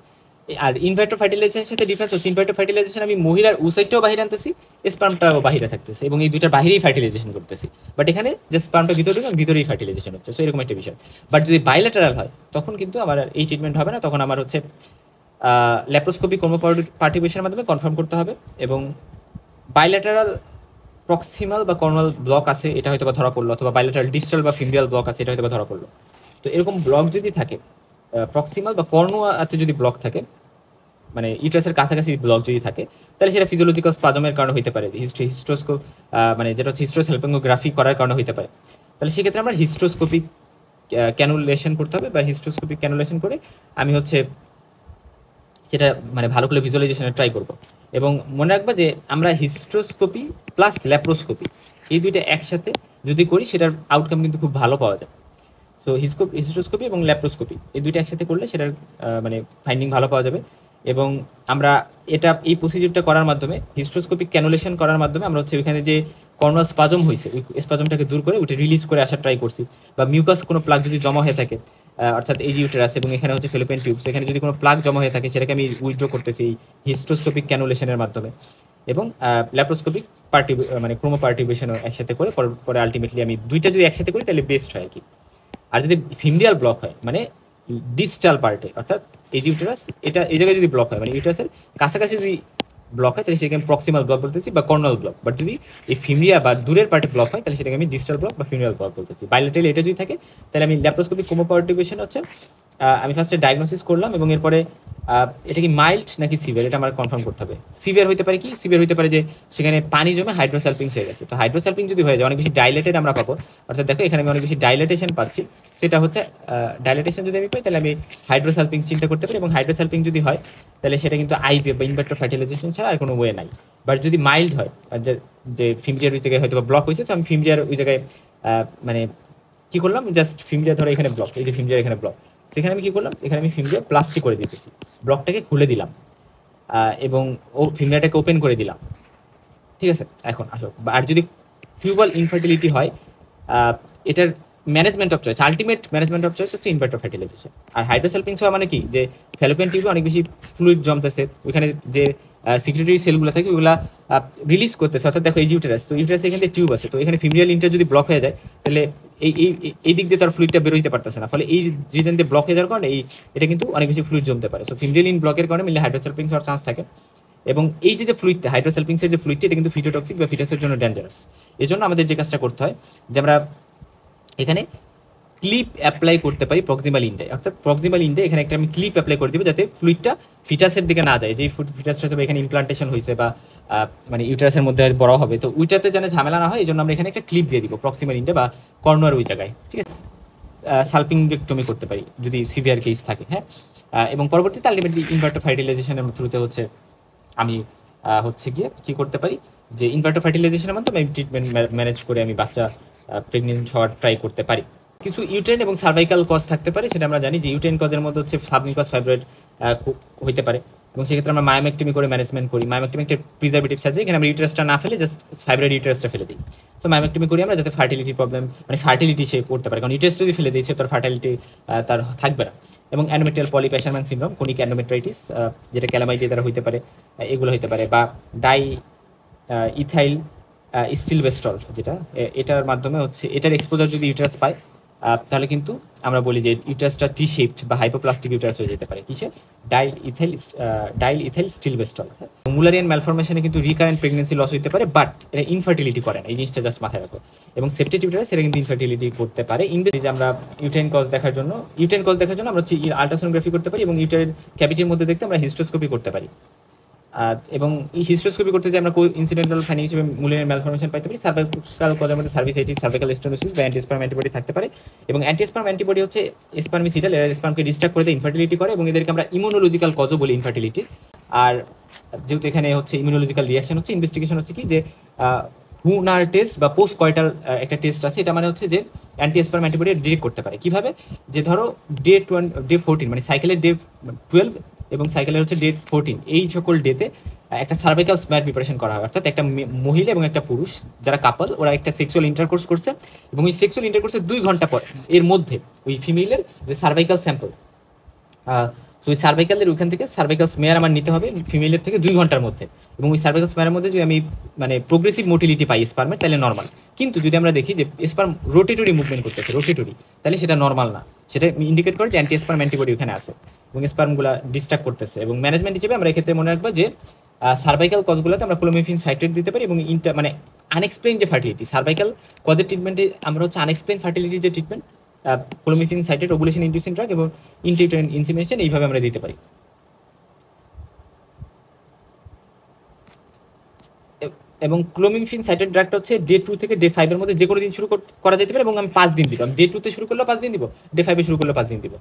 আর ইনভাইট্রো ফার্টিলাইজেশনের সাথে ডিফারেন্স হচ্ছে, ইনভাইট্রো ফার্টিলাইজেশন আমি মহিলার উসাইডটাও বাহিরে আনতেছি, স্পার্মটাও বাহিরে থাকতেছে, এবং এই দুইটার বাহিরেই ফার্টিলাইজেশন করতেছি। বাট এখানে যে স্পার্মটা ভিতরে ঢুকে ভিতরেই ফার্টিলাইজেশন হচ্ছে। সো এরকম একটা বিষয়। বাট যদি বাইল্যাটারাল হয়, তখন কিন্তু আমার আর এই ট্রিটমেন্ট হবে না, তখন আমার হচ্ছে ল্যাপ্রোস্কোপি কোনো পার্টিকুলেশনের মাধ্যমে কনফার্ম করতে হবে। এবং বাইল্যাটারাল প্রক্সিমাল বা কর্নাল ব্লক আছে, এটা হয়তো বা ধরা পড়লো, অথবা বাইল্যাটারাল ডিস্টাল বা ফিমরিয়াল ব্লক আছে, এটা হয়তো বা ধরা পড়লো। তো এরকম ব্লক যদি থাকে, প্রক্সিমাল বা কর্নুয়াতে যদি ব্লক থাকে, মানে ইউট্রাসের কাছাকাছি ব্লক যদি থাকে, তাহলে সেটা ফিজিওলজিক্যাল স্পাজমের কারণে হতে পারে, হিস্ট্রোস্কোপ মানে যেটা হচ্ছে হিস্টোসালপিঙ্গোগ্রাফি করার কারণে হতে পারে। তাহলে সেক্ষেত্রে আমরা হিস্ট্রোস্কোপিক ক্যানুলেশন করতে হবে, বা হিস্ট্রোস্কোপিক ক্যানুলেশন করে আমি হচ্ছে সেটা মানে ভালো করে ভিজুয়ালাইজেশনে ট্রাই করব। এবং মনে রাখবা যে আমরা হিস্ট্রোস্কোপি প্লাস ল্যাপ্রোস্কোপি এই দুইটা একসাথে যদি করি, সেটার আউটকাম কিন্তু খুব ভালো পাওয়া যায়। সো হিস্ট্রোস্কোপি এবং ল্যাপ্রোস্কোপি এই দুইটা একসাথে করলে সেটার মানে ফাইন্ডিং ভালো পাওয়া যাবে। এবং আমরা এই প্রসিডিউরটা করার মাধ্যমে, হিস্ট্রোস্কোপিক ক্যানুলেশন করার মাধ্যমে আমরা হচ্ছে ওইখানে যে কর্নাল স্পাজম হয়েছে, ওই স্পাজমটাকে দূর করে ওইটা রিলিজ করে আসার ট্রাই করছি। বা মিউকাস কোনো প্লাগ যদি জমা হয়ে থাকে, অর্থাৎ এই যে ইউটেরাস এবং এখানে হচ্ছে ফেলোপিয়ান টিউবস, এখানে যদি কোনো প্লাগ জমা হয়ে থাকে, সেটাকে আমি উইথড্র করতেছি এই হিস্ট্রোস্কোপিক ক্যানুলেশনের মাধ্যমে। এবং ল্যাপ্রোস্কোপিক মানে ক্রোমোপার্টিবেশন একসাথে করে পরে আলটিমেটলি আমি দুইটা যদি একসাথে করি, তাহলে বেস্ট হয় আর কি। আর যদি ফিমরিয়াল ব্লক হয়, মানে ডিস্টাল পার্টে, অর্থাৎ এই যে ইউটেরাস, এটা এই জায়গায় যদি ব্লক হয়, মানে ইউটেরাসের কাছাকাছি যদি ব্লক হয়, তাহলে সেটাকে আমি প্রক্সিমাল ব্লক বলতেছি বা কর্নাল ব্লক। বাট যদি এই ফিমরিয়া বা দূরের পার্টে ব্লক হয়, তাহলে সেটাকে আমি ডিস্টাল ব্লক বা ফিমরিয়াল ব্লক বলতেছি। বাইলেটারাল এটা যদি থাকে, তাহলে আমি ল্যাপ্রোস্কোপিক ক্রোমোপার্টিবেশন হচ্ছে আমি ফার্স্টে ডায়াগনোসিস করলাম, এবং এরপরে এটা কি মাইল্ড নাকি সিভিয়ার, এটা আমার কনফার্ম করতে হবে। সিভিয়ার হইতে পারে কি, সিভিয়ার হইতে পারে যে সেখানে পানি জমে হাইড্রোসালপিংস হয়ে গেছে। তো হাইড্রোসালপিং যদি হয়ে যায়, অনেক বেশি ডাইলেটেড আমরা পাবো, অর্থাৎ দেখো এখানে আমি অনেক বেশি ডাইলেটেশন পাচ্ছি, সেটা হচ্ছে ডাইলেটেশন যদি আমি পাই, তাহলে আমি হাইড্রোসালপিং চিন্তা করতে পারি। এবং হাইড্রোসালপিং যদি হয়, তাহলে সেটা কিন্তু আইভি বা ইনভাইট্রো ফার্টিলাইজেশন ছাড়া আর কোনো ওয়ে নাই। বাট যদি মাইল্ড হয়, আর যে ফিমরিয়ার ওই জায়গায় হয়তো ব্লক হয়েছে, তো আমি ফিমরিয়ার ওই জায়গায় মানে কি করলাম, জাস্ট ফিমরিয়া ধরো এখানে ব্লক, এই যে ফিমরিয়ার এখানে ব্লক, সেখানে আমি কি করলাম, এখানে আমি ফিমরিয়া প্লাস্টিক করে দিতেছি, ব্লকটাকে খুলে দিলাম, এবং ও ফিমরিয়াটাকে ওপেন করে দিলাম। ঠিক আছে, এখন আসো। আর যদি টিউবাল ইনফার্টিলিটি হয়, এটার management of choice, ultimate management of choice হচ্ছে ইনভাইট্রো ফার্টিলাইজেশন। আর হাইড্রোসালপিংস হওয়া মানে কি, যে ফ্যালোপিয়ান টিউবে অনেক বেশি ফ্লুইড জমতেছে, ওইখানে যে সিক্রেটরি সেলগুলো থাকে ওগুলা রিলিজ করতেছে। অর্থাৎ দেখো এই ইউটেরাস, তো ইউটেরাস এখানে টিউব আছে, তো এখানে ফিমরিয়াল ইন্টার যদি ব্লক হয়ে যায়, তাহলে এই দিক দিয়ে তার ফ্লুইডটা বেরোতে পারতেছে না, ফলে এই রিজন দিয়ে ব্লক হয়ে যাওয়ার কারণে এটা কিন্তু অনেক বেশি ফ্লুইড জমতে পারে। সো ফিমরিয়াল ইন ব্লকের কারণে মিলে হাইড্রোসালপিংস হওয়ার চান্স থাকে। এবং এই যে ফ্লুইডটা, হাইড্রোসালপিংসের যে ফ্লুইডটা, এটা কিন্তু ফিটোটক্সিক বা ফিটাসের জন্য ডেঞ্জারাস। এই জন্য আমাদের যে কাজটা করতে হয়, যে আমরা এখানে ক্লিপ অ্যাপ্লাই করতে পারি প্রক্সিমাল ইন্ডে, অর্থাৎ প্রক্সিমাল ইন্ডে এখানে একটা আমি ক্লিপ অ্যাপ্লাই করে দিব, যাতে ফ্লুইডটা ফিটাসের দিকে না যায়। যে ফিটাসটা হবে এখানে ইমপ্লান্টেশন হয়েছে বা মানে ইউটারাসের মধ্যে বড় হবে, তো ওইটাতে যেন ঝামেলা না হয়, এই জন্য আমরা এখানে একটা ক্লিপ দিয়ে দিব প্রক্সিমাল ইন্ডে বা কর্নার ওই জায়গায়। ঠিক আছে, সালপিংডেক্টমি করতে পারি যদি সিভিয়ার কেস থাকে। হ্যাঁ, এবং পরবর্তীতে আলটিমেটলি ইনভার্টার ফার্টিলাইজেশনের থ্রুতে হচ্ছে আমি হচ্ছে গিয়ে কী করতে পারি, যে ইনভার্টার ফার্টিলাইজেশনের মাধ্যমে আমি ট্রিটমেন্ট ম্যানেজ করে আমি বাচ্চা প্রেগনেন্ট হওয়ার ট্রাই করতে পারি। কিছু ইউটেরাইন এবং সার্ভাইকাল কজ থাকতে পারে, সেটা আমরা জানি যে ইউটেরাইন কজের মধ্যে হচ্ছে সাবমিউকাস ফাইব্রয়েড হইতে পারে, এবং সেক্ষেত্রে আমরা মায়োমেক্টমি করে ম্যানেজমেন্ট করি। মায়োমেক্টমি একটা প্রিজারভেটিভ সার্জারি, এখানে আমরা ইউটেরাসটা না ফেলে জাস্ট ফাইব্রয়েড ইউটেরাসটা ফেলে দিই। সো মায়োমেক্টমি করি আমরা, যাতে ফার্টিলিটি প্রবলেম, মানে ফার্টিলিটি সে করতে পারে, কারণ ইউটেরাস যদি ফেলে দিয়েছে তার ফার্টিলিটি তার থাকবে না। এবং অ্যান্ডোমেট্রিয়াল পলিপ্যাশারম্যান সিনড্রোম, কোনিক অ্যান্ডোমেট্রাইটিস, যেটা ক্যালামাইটিস দ্বারা হইতে পারে, এগুলো হইতে পারে। বা ডাই ইথাইল স্টিলবেস্টল, যেটা এটার মাধ্যমে হচ্ছে এটার এক্সপোজার যদি ইউটেরাস পায়, তাহলে কিন্তু আমরা বলি যে ইউটেরাসটা টি শেপড বা হাইপোপ্লাস্টিক ইউটেরাস হয়ে যেতে পারে। কিসে? ডাইল ইথাইল স্টিলবেস্টল। মুলারিয়ান ম্যালফরমেশনে কিন্তু রিকারেন্ট প্রেগনেন্সি লস হতে পারে, বাট এটা ইনফার্টিলিটি করে না, এই জিনিসটা জাস্ট মাথায় রাখো। এবং সেপ্টেড ইউটেরাস, এটা কিন্তু ইনফার্টিলিটি করতে পারে। যে আমরা ইউটেরাইন কজ দেখার জন্য আমরা হচ্ছে আলট্রাসোনোগ্রাফি করতে পারি, এবং ইউটেরাইন ক্যাভিটির মধ্যে দেখতে আমরা হিস্টোস্কোপি করতে পারি। এবং এই হিস্ট্রোস্কোপি করতে যে আমরা ইনসিডেন্টাল ফাইন্ডিং হিসেবে মুলিনের ম্যালফরমেশন পাইতে পারি। সার্ভাইকাল কজের মধ্যে সার্ভিসাইটিস, সার্ভাইকাল স্টেনোসিস বা অ্যান্টিস্পার্ম অ্যান্টিবডি থাকতে পারে। এবং অ্যান্টিস্পার্ম অ্যান্টিবডি হচ্ছে স্পার্মিসিডাল, এরা স্পার্মকে ডিস্ট্রাক্ট করে দেয়, ইনফার্টিলিটি করে, এবং এদেরকে আমরা ইমিউনোলজিক্যাল কজও বলি ইনফার্টিলিটির। আর যেহেতু এখানে হচ্ছে ইমিউনোলজিক্যাল রিয়াকশন হচ্ছে, ইনভেস্টিগেশন হচ্ছে কি যে হুনার টেস্ট বা পোস্ট কয়টাল একটা টেস্ট আছে, এটা মানে হচ্ছে যে অ্যান্টিস্পার্ম অ্যান্টিবডি ডিটেক্ট করতে পারে। কিভাবে? যে ধরো ডে 14 মানে সাইকেলের ডে 12 এবং সাইকেলের হচ্ছে ডে 14, এই সকল ডেতে একটা সার্ভাইকাল স্মেয়ার প্রিপারেশন করা হয়, অর্থাৎ একটা মহিলা এবং একটা পুরুষ যারা কাপল, ওরা একটা সেক্সুয়াল ইন্টারকোর্স করছে, এবং ওই সেক্সুয়াল ইন্টারকোর্সের 2 ঘন্টা পর এর মধ্যে ওই ফিমেলের যে সার্ভাইকাল স্যাম্পল, সো ওই সার্ভাইকালের ওইখান থেকে সার্ভাইকাল স্মেয়ার আমার নিতে হবে ফিমেলের থেকে 2 ঘন্টার মধ্যে, এবং ওই সার্ভাইকাল স্মেয়ারের মধ্যে যদি আমি মানে প্রোগ্রেসিভ মোটিলিটি পাই স্পার্মের, তাহলে নর্মাল। কিন্তু যদি আমরা দেখি যে স্পার্ম রোটেটরি মুভমেন্ট করতেছে, রোটেটরি, তাহলে সেটা নর্মাল না, সেটা ইন্ডিকেট করে যে অ্যান্টিস্পার্ম অ্যান্টিবডি ওখানে আছে এবং স্পার্মগুলো ডিস্ট্রাক্ট করতেছে। এবং ম্যানেজমেন্ট হিসেবে আমরা এক্ষেত্রে মনে রাখবো যে সার্ভাইকাল কজগুলোতে আমরা ক্লোমিফেন সাইট্রেট দিতে পারি, এবং মানে আনএক্সপ্লেইন যে ফার্টিলিটি, সার্ভাইকাল কজের ট্রিটমেন্টে আমরা হচ্ছে আনএক্সপ্লেইন ফার্টিলিটির যে treatment, clomiphene citrate, ovulation inducing drug এবং ইন্টিউটেরিন ইনসিমিনেশন, এইভাবে আমরা দিতে পারি। এবং ক্লোমিফেন সাইট্রেট ড্রাগটা হচ্ছে ডে 2 থেকে ডে 5 এর মধ্যে যে কোনো দিন শুরু করা যেতে পারে, এবং আমি 5 দিন দিব। আমি ডে 2 তে শুরু করলেও 5 দিন দিব, ডে 5 এ শুরু করলেও 5 দিন দিব।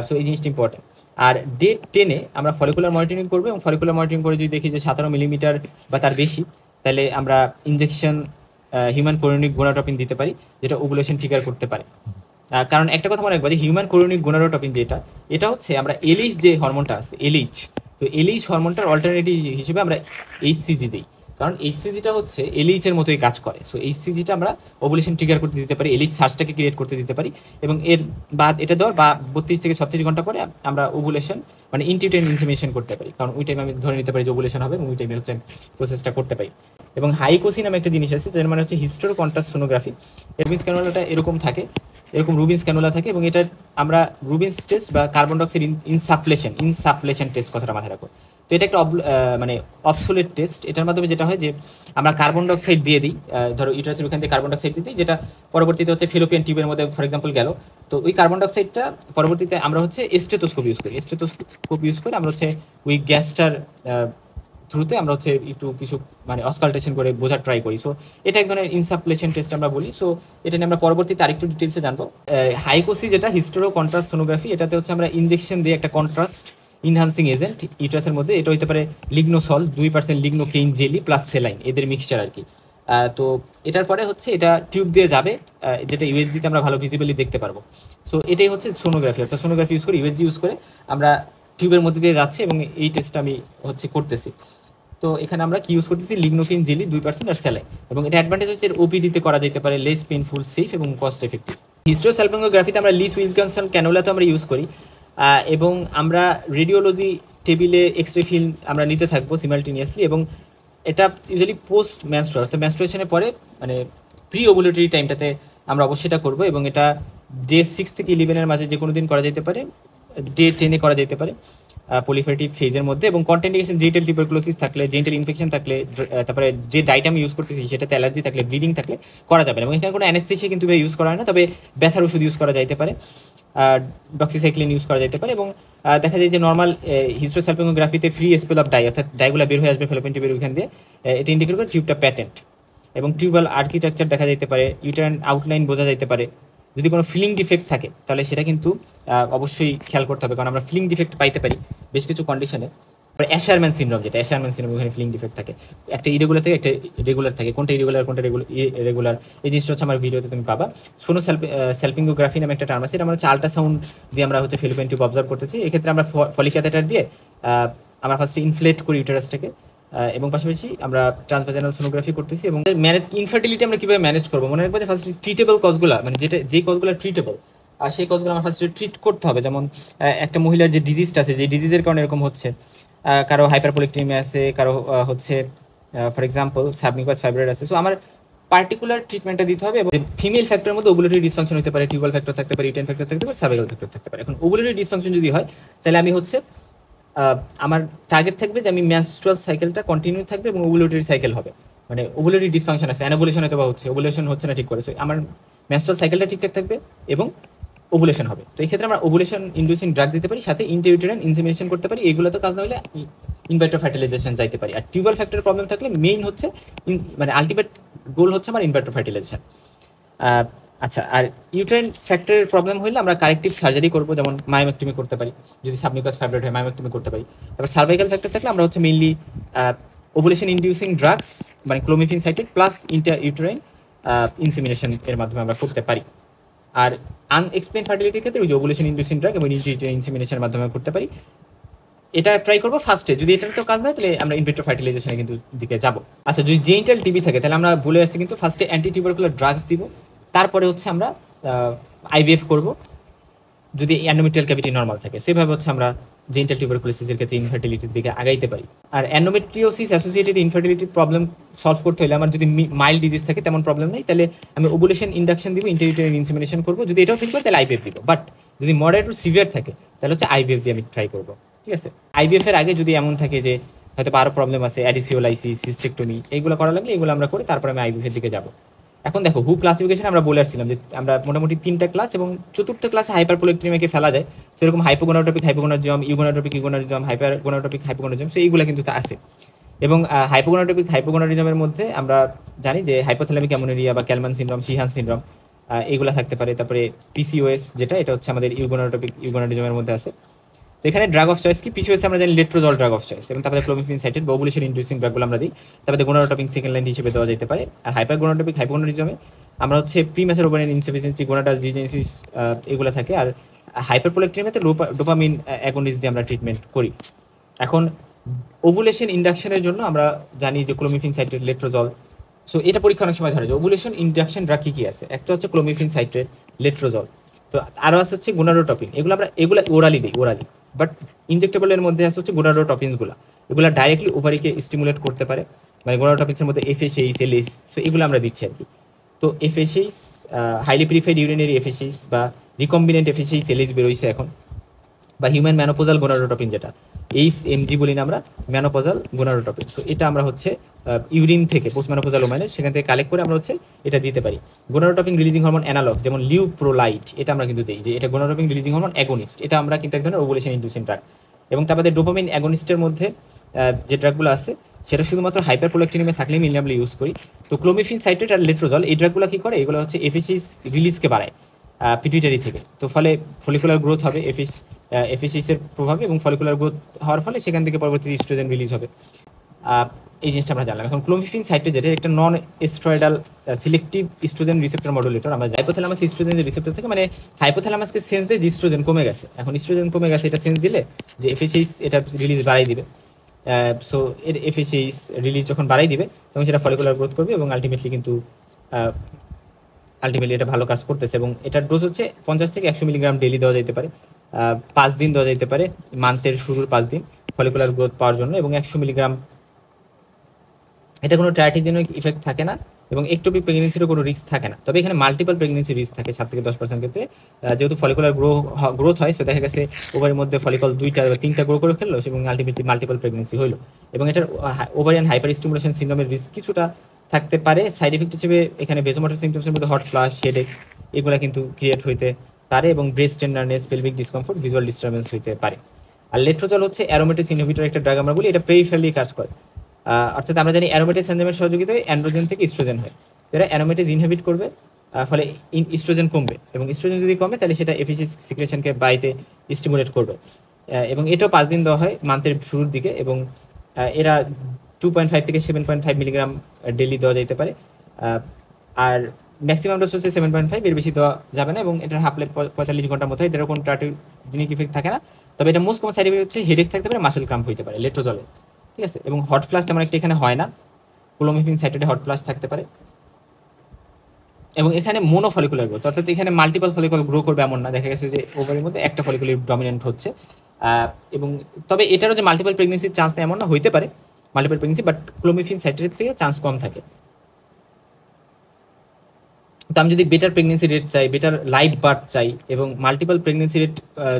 সো এই জিনিসটা ইম্পর্টেন্ট। আর ডে 10 এ আমরা ফলিকুলার মনিটরিং করবো, এবং ফলিকুলার মনিটরিং করে যদি দেখি যে 17 মিলিমিটার বা তার বেশি, তাহলে আমরা ইনজেকশন হিউম্যান কোরিয়নিক গোনাডোট্রপিন দিতে পারি, যেটা ওভুলেশন ট্রিগার করতে পারে। কারণ একটা কথা মনে রাখবো যে হিউম্যান কোরিয়নিক গোনাডোট্রপিন যেটা, এটা হচ্ছে আমরা এলএইচ যে হরমোনটা আছে, এলএইচ, তো এলএইচ হরমোনটার অল্টারনেটিভ হিসেবে আমরা এইচসিজি দিই, কারণ এইচসিজিটা হচ্ছে এলএইচ এর মতোই কাজ করে। সো এইচসিজিটা আমরা ওভুলেশন ট্রিগার করতে দিতে পারি, এলএইচ সার্চটাকে ক্রিয়েট করতে দিতে পারি, এবং এর বাদ এটা দেওয়ার বা 32 থেকে 36 ঘন্টা পরে আমরা ওভুলেশন মানে ইন্টিউটেরিন ইনসিমিনেশন করতে পারি, কারণ ওই টাইমে আমি ধরে নিতে পারি যে ওভুলেশন হবে, এবং ওই টাইমে হচ্ছে প্রসেসটা করতে পারি। এবং হাইকোসি নামে একটা জিনিস আছে, যার মানে হচ্ছে হিস্টো কন্ট্রাস্ট সোনোগ্রাফি। রুবিন্স ক্যানুলাটা এরকম থাকে, এরকম রুবিন্স ক্যানুলা থাকে, এবং এটার আমরা রুবিন্স টেস্ট বা কার্বন ডাইঅক্সাইড ইনসাফলেশন টেস্ট কথাটা মাথায় রাখো। তো এটা একটা মানে অবসোলেট টেস্ট। এটার মাধ্যমে যেটা হয় যে আমরা কার্বন ডাইঅক্সাইড দিয়ে দিই, ধরো ইউটারাসের ওখান থেকে কার্বন ডাইঅক্সাইড দিয়ে দিই, যেটা পরবর্তীতে হচ্ছে ফেলোপিয়ান টিউবের মধ্যে ফর এক্সাম্পল গেল। তো ওই কার্বন ডাইঅক্সাইডটা পরবর্তীতে আমরা হচ্ছে স্টেথোস্কোপ ইউজ করি, স্টেথোস্কোপ ইউজ করে আমরা হচ্ছে ওই গ্যাসটার থ্রুতে আমরা হচ্ছে একটু কিছু মানে অসকালটেশন করে বোঝার ট্রাই করি। সো এটা এক ধরনের ইনসাফলেশন টেস্ট আমরা বলি। সো এটা নিয়ে আমরা পরবর্তীতে আরেকটু ডিটেলসে জানবো। হাইকোসি যেটা হিস্টেরো কন্ট্রাস্ট সোনোগ্রাফি, এটাতে হচ্ছে আমরা ইনজেকশন দিয়ে একটা কন্ট্রাস্ট ইনহান্সিং এজেন্ট ইউটারাসের মধ্যে, এটা হতে পারে লিগনোসল 2% লিগনোকেইন জেলি প্লাস সেলাইন, এদের মিক্সচার আর কি। তো এটার পরে হচ্ছে এটা টিউব দিয়ে যাবে, যেটা ইউএসজিতে আমরা ভালো ভিজিবলি দেখতে পারবো। সো এটাই হচ্ছে সোনোগ্রাফি, অর্থাৎ সোনোগ্রাফি ইউজ করে ইউএসজি ইউজ করে আমরা টিউবের মধ্যে দিয়ে যাচ্ছে, এবং এই টেস্টটা আমি হচ্ছে করতেছি। তো এখানে আমরা কি ইউজ করতেছি, লিগনোকেইন জেলি 2% আর স্যালাইন, এবং এটা অ্যাডভান্টেজ হচ্ছে ওপিডিতে করা যেতে পারে, লেস পেইনফুল, সেফ এবং কস্ট এফেক্টিভ। হিস্টোস্যালপিঙ্গোগ্রাফিতে আমরা লিস উইলকিনসন ক্যানুলা তো আমরা ইউজ করি, এবং আমরা রেডিওলজি টেবিলে এক্সরে ফিল্ম আমরা নিতে থাকবো সিমালটেনিয়াসলি, এবং এটা ইউজুয়ালি পোস্ট ম্যানস্ট্রুয়াল, অর্থাৎ ম্যানস্ট্রুয়েশনের পরে মানে প্রি ওভুলেটরি টাইমটাতে আমরা অবশ্যই এটা করবো, এবং এটা ডে 6 থেকে 11 মাঝে যে কোনো দিন করা যেতে পারে, ডে 10 করা যেতে পারে পলিফেটিভ ফেজের মধ্যে। এবং কন্টেন্ডিকেশন জেনিটাল টিউবারকুলোসিস থাকলে, জেনিটাল ইনফেকশন থাকলে, তারপরে যে ডায়েট আমি ইউজ করতেছি সেটাতে অ্যালার্জি থাকলে, ব্লিডিং থাকলে করা যাবে না, এবং এখানে কোনো অ্যানেস্থেসিয়া কিন্তু ইউজ করা হয় না, তবে ব্যথার ওষুধ ইউজ করা যাইতে পারে, ডক্সিসাইক্লিন ইউজ করা যেতে পারে। এবং দেখা যায় যে normal হিস্টোস্যালপিঙ্গোগ্রাফিতে free spell of die, অর্থাৎ ডাইগুলা বের হয়ে আসবে ফেলোপিয়ান টিউবের ওইখান দিয়ে, এটা ইন্ডিকেট করে টিউবটা প্যাটেন্ট। এবং টিউবাল আর্কিটেকচার দেখা যেতে পারে, ইউটারাইন আউটলাইন বোঝা যেতে পারে। যদি কোনো ফিলিং ডিফেক্ট থাকে তাহলে সেটা কিন্তু অবশ্যই খেয়াল করতে হবে, কারণ আমরা ফিলিং ডিফেক্ট পাইতে পারি বেশ কিছু কন্ডিশনে। অ্যাশারম্যান সিনড্রোম, যেটা অ্যাশারম্যান সিনড্রোম, ওখানে ফিলিং ডিফেক্ট থাকে, একটা ইরেগুলার থেকে একটা রেগুলার থাকে, কোনটা ইরেগুলার কোনটা রেগুলার, এই জিনিসটা হচ্ছে আমার ভিডিওতে তুমি পাবা। সোনো স্যালপিঙ্গোগ্রাফি নামে একটা টার্ম আছে, এটা আমরা হচ্ছে আল্ট্রাসাউন্ড দিয়ে আমরা হচ্ছে ফেলোপিয়ান টিউব অবজার্ভ করতেছি। এক্ষেত্রে আমরা ফলিক ক্যাথেটার দিয়ে আমরা ফার্স্টে ইনফ্লেট করি ইউটারাসটাকে, এবং পাশাপাশি আমরা ট্রান্সভাজানাল সোনোগ্রাফি করতেছি। এবং ম্যানেজ ইনফার্টিলিটি আমরা কীভাবে ম্যানেজ করবো, মনে রাখবো যে ফার্স্ট ট্রিটেবল কজগুলো, মানে যেই কজগুলো ট্রিটেবল, আর সেই কজগুলো আমার ফার্স্টে ট্রিট করতে হবে। যেমন একটা মহিলার যে ডিজিজটা আছে, যে ডিজিজের কারণে এরকম হচ্ছে, কারো হাইপারপোলেকটেমিয়া আছে, কারো হচ্ছে ফর এক্সাম্পল সাবমিউকাস ফাইব্রয়েড আছে। সো আমার পার্টিকুলার ট্রিটমেন্টটা দিতে হবে। এবং ফিমেল ফ্যাক্টরের মধ্যে ওভুলেটরি ডিসফাংশন হতে পারে, টিউবাল ফ্যাক্টর থাকতে পারে, ইউটেন ফ্যাক্টর থাকতে পারে, সার্ভাইকাল ফ্যাক্টর থাকতে পারে। এখন ওভুলেটরি ডিসফাংশন যদি হয়, তাহলে আমি হচ্ছে আমার টার্গেট থাকবে যে আমি মেনস্ট্রুয়াল সাইকেলটা কন্টিনিউ থাকবে এবং ওভুলেটরি সাইকেল হবে, মানে ওভুলেটরি ডিসফাংশন আছে, অ্যানোভুলেশন হয়তো বা হচ্ছে, ওভুলেশন হচ্ছে না ঠিক করে, আমার মেনস্ট্রুয়াল সাইকেলটা ঠিকঠাক থাকবে এবং ওভুলেশন হবে। তো এই ক্ষেত্রে আমরা ওভুলেশন ইন্ডিউসিং ড্রাগ দিতে পারি, সাথে ইন্ট্রাইউটেরাইন ইনসেমিনেশন করতে পারি। এগুলো তো কাজ না হলে ইনভাইট্রো ফার্টিলাইজেশন যাইতে পারি। আর টিউবাল ফ্যাক্টরের প্রবলেম থাকলে মেইন হচ্ছে মানে আলটিমেট গোল হচ্ছে আমার ইনভাইট্রো ফার্টিলাইজেশন। আচ্ছা, আর ইউট্রাইন ফ্যাক্টরের প্রবলেম হলে আমরা কারেক্টিভ সার্জারি করবো, যেমন মায়োমেক্টমি করতে পারি, যদি সাবমিউকাস ফাইব্রয়েড হয় মায়োমেক্টমি করতে পারি। তারপর সার্ভাইকাল ফ্যাক্টর থাকলে আমরা হচ্ছে মেইনলি ওভুলেশন ইনডিউসিং ড্রাগস মানে clomiphene citrate plus intrauterine insemination এর মাধ্যমে আমরা করতে পারি। আর আনএক্সপ্লেইন ফার্টিলিটির ক্ষেত্রে ওই যে ওভুলেশন ইনডিউসিং ড্রাগ এবং ইন্টার ইনসেমিনেশনের মাধ্যমে করতে পারি। এটা ট্রাই করবো ফার্স্টে, যদি এটার তো কাজ নয় তাহলে আমরা ইনভিট্রো ফার্টিলাইজেশনে কিন্তু দিকে যাবো। আচ্ছা, যদি জেনিটাল টিবি থাকে তাহলে আমরা বলে আসছি কিন্তু ফার্স্টে অ্যান্টি টিউবারকুলার ড্রাগস দিব, তারপরে হচ্ছে আমরা আইভিএফ করব যদি অ্যান্ডোমেট্রিয়াল ক্যাভিটি নর্মাল থাকে। সেভাবে হচ্ছে আমরা জেনিটাল টিউবারকুলোসিসের ক্ষেত্রে ইনফার্টিলিটির দিকে আগাইতে পারি। আর endometriosis associated infertility problem solve করতে হলে আমার যদি মাইল্ড ডিজিজ থাকে তেমন প্রবলেম নেই, তাহলে আমি ওভুলেশন ইন্ডাকশন দিব, ইন্টারইউটেরাইন ইনসেমিনেশন করবো। যদি এটাও ফিল করে তাহলে আইভিএফ দিব, বাট যদি মডারেট টু সিভিয়ার থাকে তাহলে হচ্ছে আইভিএফ দিয়ে আমি ট্রাই করবো। ঠিক আছে, আইভিএফ এর আগে যদি এমন থাকে যে হয়তো আরও প্রবলেম আছে, অ্যাডিসিওলাইসিস, সিস্টেকটমি, এইগুলো করা লাগলে এগুলো আমরা করি, তারপরে আমি আইভিএফ এর দিকে যাবো। এখন দেখো হু ক্লাসিফিকেশন আমরা বলে আসছিলাম যে আমরা মোটামুটি 3টা ক্লাস এবং 4র্থ ক্লাসে হাইপারপ্রোলেক্টিমিয়াকে ফেলা যায়, সেরকম হাইপোগোনাটোপিক হাইপোগোনাজম, ইউগোনাটোপিক ইউগোনাজম, হাইপারগোনাটোপিক হাইপোগোনাজম, সো এইগুলো কিন্তু আছে। এবং হাইপোগোনাটোপিক হাইপোগোনারিজমের মধ্যে আমরা জানি যে হাইপোথ্যালামিক অ্যামোনেরিয়া বা ক্যালমান সিনড্রোম, শিহান সিনড্রোম, এগুলো থাকতে পারে। তারপরে পিসিওএস যেটা, এটা হচ্ছে আমাদের ইউগোনাটোপিক ইউগোনারিজমের মধ্যে আছে। তো এখানে ড্রাগ অফ চয়েস কি, পিসিওএস আমরা জানি লেট্রোজল ড্রাগ অফ চয়েস, এবং তারপরে ক্লোমিফিন সাইটেড বা ওভুলেশন ইনডিউসিং ড্রাগগুলো আমরা দিই। তারপরে গোনাডোটপিক সেকেন্ড লাইন হিসেবে দেওয়া যেতে পারে। আর হাইপারগোনাটোপিক হাইপোগোনারিজমে আমরা হচ্ছে প্রিম্যাচার ওভারিয়ান ইনসাফিসিয়েন্সি, গোনাডাল ডিজেনেসিস, এগুলো থাকে। আর হাইপারপ্রোলেক্টিমিয়াতে ডোপামিন অ্যাগনিস্ট দিয়ে আমরা ট্রিটমেন্ট করি। এখন ওভুলেশন ইন্ডাকশনের জন্য আমরা জানি যে ক্লোমিফিন সাইটেড, লেট্রোজল। সো এটা পরীক্ষা অনেক সময় ধরে যে ওভুলেশন ইন্ডাকশন ড্রাগ কী আছে, একটা হচ্ছে ক্লোমিফিন সাইটেড, লেট্রোজল, তো আরও আছে হচ্ছে গোনাডোটপিন। এগুলো ওরালি দিই, ওরালি। বাট ইনজেক্টেবলের মধ্যে আছে হচ্ছে গোনাডোটপিনসগুলো, এগুলো ডাইরেক্টলি ওভারিকে স্টিমুলেট করতে পারে, মানে গোনাডোটপিনসের মধ্যে এফএসএইচ, এলএইচ, সো এগুলো আমরা দিচ্ছি আর কি। তো FSH, highly purified urinary FSH বা রিকম্বিনেন্ট এফএসএইচ, এলএইচ বেরোইছে এখন, বা হিউম্যান ম্যানোপোজাল গোনাডোটপিন যেটা এইচএমজি বলি না আমরা, ম্যানোপোজাল গোনাডোটপিন। সো এটা আমরা হচ্ছে ইউরিন থেকে, পোস্ট ম্যানোপোজাল ওম্যানের সেখান থেকে কালেক্ট করে আমরা হচ্ছে এটা দিতে পারি। গোনাডোটপিন রিলিজিং হরমোন অ্যানালগ যেমন লিউপ্রোলাইট, এটা আমরা কিন্তু দিই, যে এটা গোনাডোটপিন রিলিজিং হরমোন অ্যাগনিস্ট, এটা আমরা কিন্তু এক ধরনের ওভুলেশন ইনডিউসিং ড্রাগ। এবং তারপরে ডোপামিন অ্যাগনিস্টের মধ্যে যে ড্রাগগুলো আছে সেটা শুধুমাত্র হাইপারপ্রোলেক্টিনিমে থাকলেই মেইনলি আমরা ইউজ করি। তো ক্লোমিফিন সাইটেট আর লেট্রোজল, এই ড্রাগগুলো কী করে, এগুলো হচ্ছে এফএসএইচ রিলিজকে বাড়ায় পিটুইটারি থেকে, তো ফলে ফলিকুলার গ্রোথ হবে এফএসএইচের প্রভাবে, এবং ফলিকুলার গ্রোথ হওয়ার ফলে সেখান থেকে পরবর্তীতে ইস্ট্রোজেন রিলিজ হবে। এই জিনিসটা আমরা জানলাম। এখন ক্লোমিফিন সাইটেট যেটা একটা non steroidal selective oestrogen receptor modulator, আমরা হাইপোথ্যালামাস ইস্ট্রোজেন যে রিসেপ্টর থেকে, মানে হাইপোথ্যালামাসকে সেন্স দেয় যে ইস্ট্রোজেন কমে গেছে, এখন ইস্ট্রোজেন কমে গেছে, এটা সেন্স দিলে যে এফএসএইচ এটা রিলিজ বাড়াই দিবে। সো এর এফএসএইচ রিলিজ যখন বাড়াই দিবে তখন সেটা ফলিকুলার গ্রোথ করবে, এবং আলটিমেটলি এটা ভালো কাজ করতেছে। এবং এটার ডোজ হচ্ছে 50 থেকে 100 মিলিগ্রাম ডেইলি দেওয়া যেতে পারে, 5 দিন দেওয়া যেতে পারে, মান্থের শুরুর 5 দিন ফলিকুলার গ্রোথ পাওয়ার জন্য। এবং 100 মিলিগ্রাম, এটা কোনো ট্রাইটিজেনিক ইফেক্ট থাকে না, এবং একটোপিক প্রেগনেন্সিরও কোনো রিস্ক থাকে না। তবে এখানে মাল্টিপল প্রেগনেন্সি রিস্ক থাকে 7 থেকে 10% ক্ষেত্রে, যেহেতু ফলিকুলার গ্রোথ হয়, সে দেখা গেছে ওভারের মধ্যে ফলিকল 2টা বা 3টা গ্রো করে ফেললো, এবং আলটিমেটলি মাল্টিপল প্রেগনেন্সি হইলো। এবং এটার ওভারিয়ান হাইপার স্টিমুলেশন সিন্ড্রোমের রিস্ক কিছুটা থাকতে পারে। সাইড এফেক্ট হিসেবে এখানে ভেসোমোটর সিমটমসের মধ্যে হট ফ্লাশ, হেডেক, এগুলো কিন্তু ক্রিয়েট হইতে পারে, এবং breast tenderness, pelvic discomfort, visual disturbance হইতে পারে। আর লেট্রোজল হচ্ছে অ্যারোমেটিস ইনহিবিটর একটা ড্রাগ আমরা বলি, এটা পেরিফেরালি কাজ করে। অর্থাৎ আমরা জানি অ্যারোমেটিস এনজাইমের সহযোগিতায় অ্যান্ড্রোজেন থেকে ইস্ট্রোজেন হয়, এরা অ্যারোমেটিস ইনহিবিট করবে, ফলে ইস্ট্রোজেন কমবে, এবং ইস্ট্রোজেন যদি কমে তাহলে সেটা এফএসএইচ সিক্রেশনকে বাড়িতে স্টিমুলেট করবে। এবং এটাও 5 দিন দেওয়া হয় মান্থের শুরুর দিকে, এবং এরা 2.5 থেকে 7.5 মিলিগ্রাম ডেইলি দেওয়া যেতে পারে। আর ম্যাক্সিমাম ডোজ হচ্ছে 7.5, এর বেশি দেওয়া যাবে না, এবং এটার হাফ লাইফ 45 ঘন্টার মতো হয়, এটার কোনো ট্রাটিজেনিক ইফেক্ট থাকে না। তবে এটা মোস্ট কমন সাইড এফেক্ট হচ্ছে হেডেক থাকতে পারে, মাসেল ক্রাম্প হইতে পারে লেট্রোজলে, ঠিক আছে। এবং হট ফ্লাশ তেমন একটা এখানে হয় না, ক্লোমিফিন সাইটেটে হট ফ্লাশ থাকতে পারে। এবং এখানে মোনোফলিকুলার গ্রোথ, অর্থাৎ এখানে মাল্টিপল ফলিকুল গ্রো করবে এমন না, দেখা গেছে যে ওভারের মধ্যে একটা ফলিকুলার ডমিনেন্ট হচ্ছে। এবং তবে এটারও যে মাল্টিপল প্রেগনেন্সির চান্স এমন না, হইতে পারে মাল্টিপল প্রেগনেন্সি, বাট ক্লোমিফিন সাইটেটের থেকে চান্স কম থাকে। তো আমি যদি বেটার প্রেগনেন্সি রেট চাই, বেটার লাইফ বার্থ চাই, এবং মাল্টিপল প্রেগনেন্সি রেট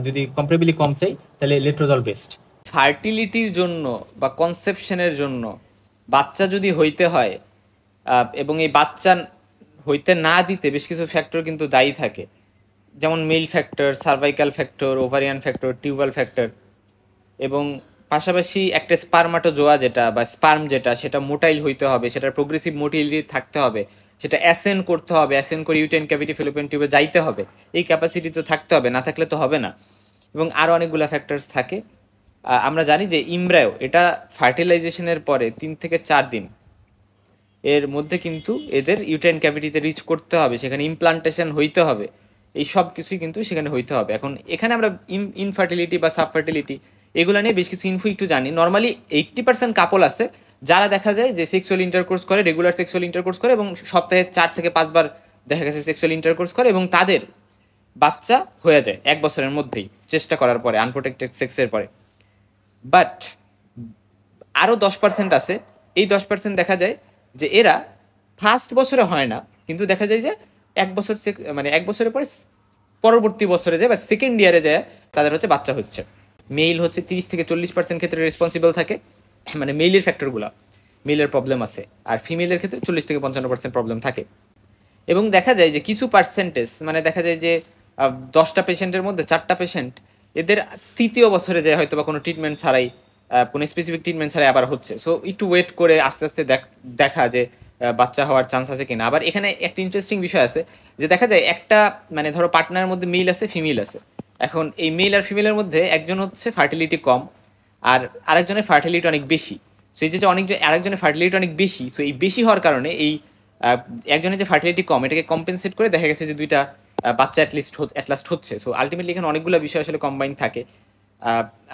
যদি কম্পারেবলি কম চাই, তাহলে লেট্রোজল বেস্ট। ফার্টিলিটির জন্য বা কনসেপশনের জন্য বাচ্চা যদি হইতে হয়, এবং এই বাচ্চা হইতে না দিতে বেশ কিছু ফ্যাক্টর কিন্তু দায়ী থাকে, যেমন male factor, cervical factor, ovarian factor, tubal factor, এবং পাশাপাশি একটা স্পার্মাটোজোয়া যেটা বা স্পার্ম যেটা, সেটা মোটাইল হইতে হবে, সেটার প্রোগ্রেসিভ মোটিলিটি থাকতে হবে, সেটা অ্যাসেন্ড করতে হবে, অ্যাসেন্ড করে ইউটেন ক্যাভিটি ফেলোপিয়ান টিউবে যাইতে হবে, এই ক্যাপাসিটি তো থাকতে হবে, না থাকলে তো হবে না। এবং আরও অনেকগুলো ফ্যাক্টরস থাকে। আমরা জানি যে ইমব্রায়ো এটা ফার্টিলাইজেশনের পরে 3 থেকে 4 দিন এর মধ্যে কিন্তু এদের ইউটেন ক্যাভিটিতে রিচ করতে হবে, সেখানে ইমপ্লান্টেশন হইতে হবে, এই সব কিছুই কিন্তু সেখানে হইতে হবে। এখন এখানে আমরা ইনফার্টিলিটি বা সাবফার্টিলিটি এগুলো নিয়ে বেশ কিছু ইনফো একটু জানি। নর্মালি 80% কাপল আছে যারা দেখা যায় যে সেক্সুয়াল ইন্টারকোর্স করে, রেগুলার সেক্সুয়াল ইন্টারকোর্স করে এবং সপ্তাহে 4 থেকে 5 বার দেখা গেছে সেক্সুয়াল ইন্টারকোর্স করে এবং তাদের বাচ্চা হয়ে যায় 1 বছরের মধ্যেই চেষ্টা করার পরে, আনপ্রোটেক্টেড সেক্সের পরে। বাট আরও 10% আছে, এই 10% দেখা যায় যে এরা ফার্স্ট বছরে হয় না, কিন্তু দেখা যায় যে 1 বছর মানে 1 বছরের পরে পরবর্তী বছরে যায় বা সেকেন্ড ইয়ারে যায় তাদের হচ্ছে বাচ্চা হচ্ছে। মেইল হচ্ছে 30 থেকে 40% ক্ষেত্রে রেসপন্সিবল থাকে, মানে মেইলের ফ্যাক্টরগুলো, মেইলের প্রবলেম আছে, আর ফিমেলের ক্ষেত্রে 40 থেকে 55% প্রবলেম থাকে। এবং দেখা যায় যে কিছু পার্সেন্টেজ, মানে দেখা যায় যে 10টা পেশেন্টের মধ্যে 4টা পেশেন্ট এদের তৃতীয় বছরে যায় হয়তো বা কোনো ট্রিটমেন্ট ছাড়াই, কোনো স্পেসিফিক ট্রিটমেন্ট ছাড়াই আবার হচ্ছে। সো একটু ওয়েট করে আস্তে আস্তে দেখা যে বাচ্চা হওয়ার চান্স আছে কিনা। আবার এখানে একটা ইন্টারেস্টিং বিষয় আছে যে দেখা যায় একটা, মানে ধরো পার্টনারের মধ্যে মেল আছে ফিমেল আছে, এখন এই মেল আর ফিমেলের মধ্যে একজন হচ্ছে ফার্টিলিটি কম আর আরেকজনের ফার্টিলিটি অনেক বেশি। সো এই যে অনেকজন আরেকজনের ফার্টিলিটি অনেক বেশি, সো এই বেশি হওয়ার কারণে এই একজনের যে ফার্টিলিটি কম এটাকে কম্পেনসেট করে দেখা গেছে যে দুইটা বাচ্চা অ্যাটলাস্ট হচ্ছে। সো আলটিমেটলি এখানে অনেকগুলো বিষয় আসলে কম্বাইন থাকে।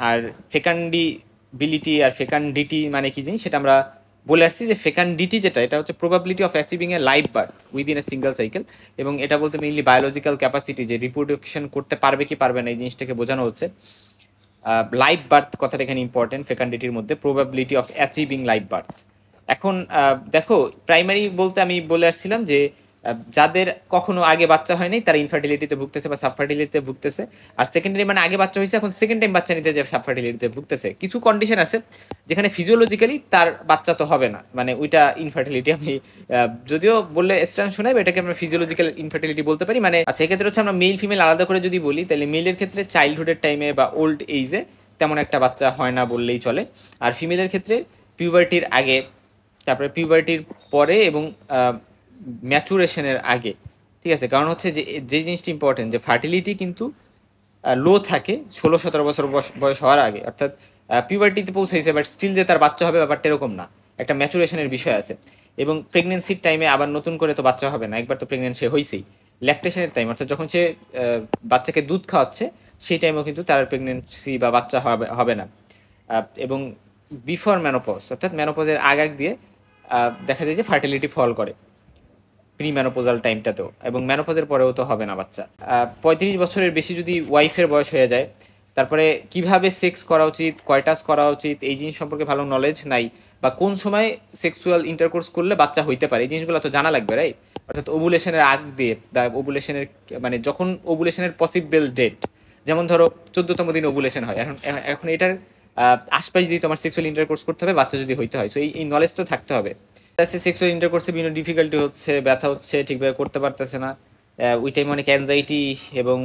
আর ফেকান্ডিবিলিটি আর ফেকান্ডিটি মানে কি জিনিস সেটা আমরা বলে আসছি, যে ফেকান্ডিটি যেটা, এটা হচ্ছে probability of achieving A life birth within a single cycle, এবং এটা বলতে মেইনলি বায়োলজিক্যাল ক্যাপাসিটি, যে রিপ্রোডাকশন করতে পারবে কি পারবে না এই জিনিসটাকে বোঝানো হচ্ছে। লাইফ বার্থ কথাটা এখানে ইম্পর্টেন্ট ফেকান্ডিটির মধ্যে, probability of achieving life birth. এখন দেখো প্রাইমারি বলতে আমি বলে আসছিলাম যে যাদের কখনো আগে বাচ্চা হয় নাই তারা ইনফার্টিলিটিতে ভুগতেছে বা সাবফার্টিলিটিতে ভুগতেছে, আর সেকেন্ডারি মানে আগে বাচ্চা হয়েছে এখন সেকেন্ড টাইম বাচ্চা নিতে যে সাবফার্টিলিটিতে ভুগতেছে। কিছু কন্ডিশন আছে যেখানে ফিজিওলজিক্যালি তার বাচ্চা তো হবে না, মানে ওইটা ইনফার্টিলিটি, আমি যদিও বললে স্ট্যান্ড শোনাই, এটাকে আমরা ফিজিওলজিক্যাল ইনফার্টিলিটি বলতে পারি। মানে আচ্ছা, এক্ষেত্রে হচ্ছে আমরা মেল ফিমেল আলাদা করে যদি বলি, তাহলে মেলের ক্ষেত্রে চাইল্ডহুডের টাইমে বা ওল্ড এইজে তেমন একটা বাচ্চা হয় না বললেই চলে, আর ফিমেলের ক্ষেত্রে পিউবার্টির আগে, তারপরে পিউবার্টির পরে এবং ম্যাচুরেশনের আগে। ঠিক আছে, কারণ হচ্ছে যে যে জিনিসটা ইম্পর্টেন্ট যে ফার্টিলিটি কিন্তু লো থাকে 16-17 বছর বয়স হওয়ার আগে, অর্থাৎ পিউবার্টিতে পৌঁছাইছে বাট স্টিল যে তার বাচ্চা হবে ব্যাপারটা এরকম না, একটা ম্যাচুরেশনের বিষয় আছে। এবং প্রেগনেন্সির টাইমে আবার নতুন করে তো বাচ্চা হবে না, একবার তো প্রেগনেন্ট সে হয়েছেই। ল্যাকটেশনের টাইম, অর্থাৎ যখন সে বাচ্চাকে দুধ খাওয়াচ্ছে সেই টাইমেও কিন্তু তার প্রেগনেন্সি বা বাচ্চা হবে না। এবং বিফোর ম্যানোপজ, অর্থাৎ ম্যানোপজের আগ দিয়ে দেখা যায় যে ফার্টিলিটি ফল করে প্রি ম্যানোপোজাল টাইমটাতেও, এবং ম্যানোপজের পরেও তো হবে না বাচ্চা। 35 বছরের বেশি যদি ওয়াইফের বয়স হয়ে যায়, তারপরে কিভাবে সেক্স করা উচিত, কয়টাস করা উচিত এই জিনিস সম্পর্কে ভালো নলেজ নাই, বা কোন সময় সেক্সুয়াল ইন্টারকোর্স করলে বাচ্চা হইতে পারে এই জিনিসগুলো তো জানা লাগবে, রাইট? অর্থাৎ ওভুলেশনের আগ দিয়ে, ওভুলেশনের মানে যখন ওভুলেশনের পসিবল ডেট, যেমন ধরো 14তম দিন ওভুলেশন হয়, এখন এটার আশপাশ দিয়ে তোমার সেক্সুয়াল ইন্টারকোর্স করতে হবে বাচ্চা যদি হইতে হয়। সো এই নলেজ তো থাকতে হবে। সেক্সুয়াল ইন্টারকোর্সে বিভিন্ন ডিফিকাল্টি হচ্ছে, ব্যথা হচ্ছে, ঠিকভাবে করতে পারতেছে না, ওই টাইম অনেক অ্যাংজাইটি এবং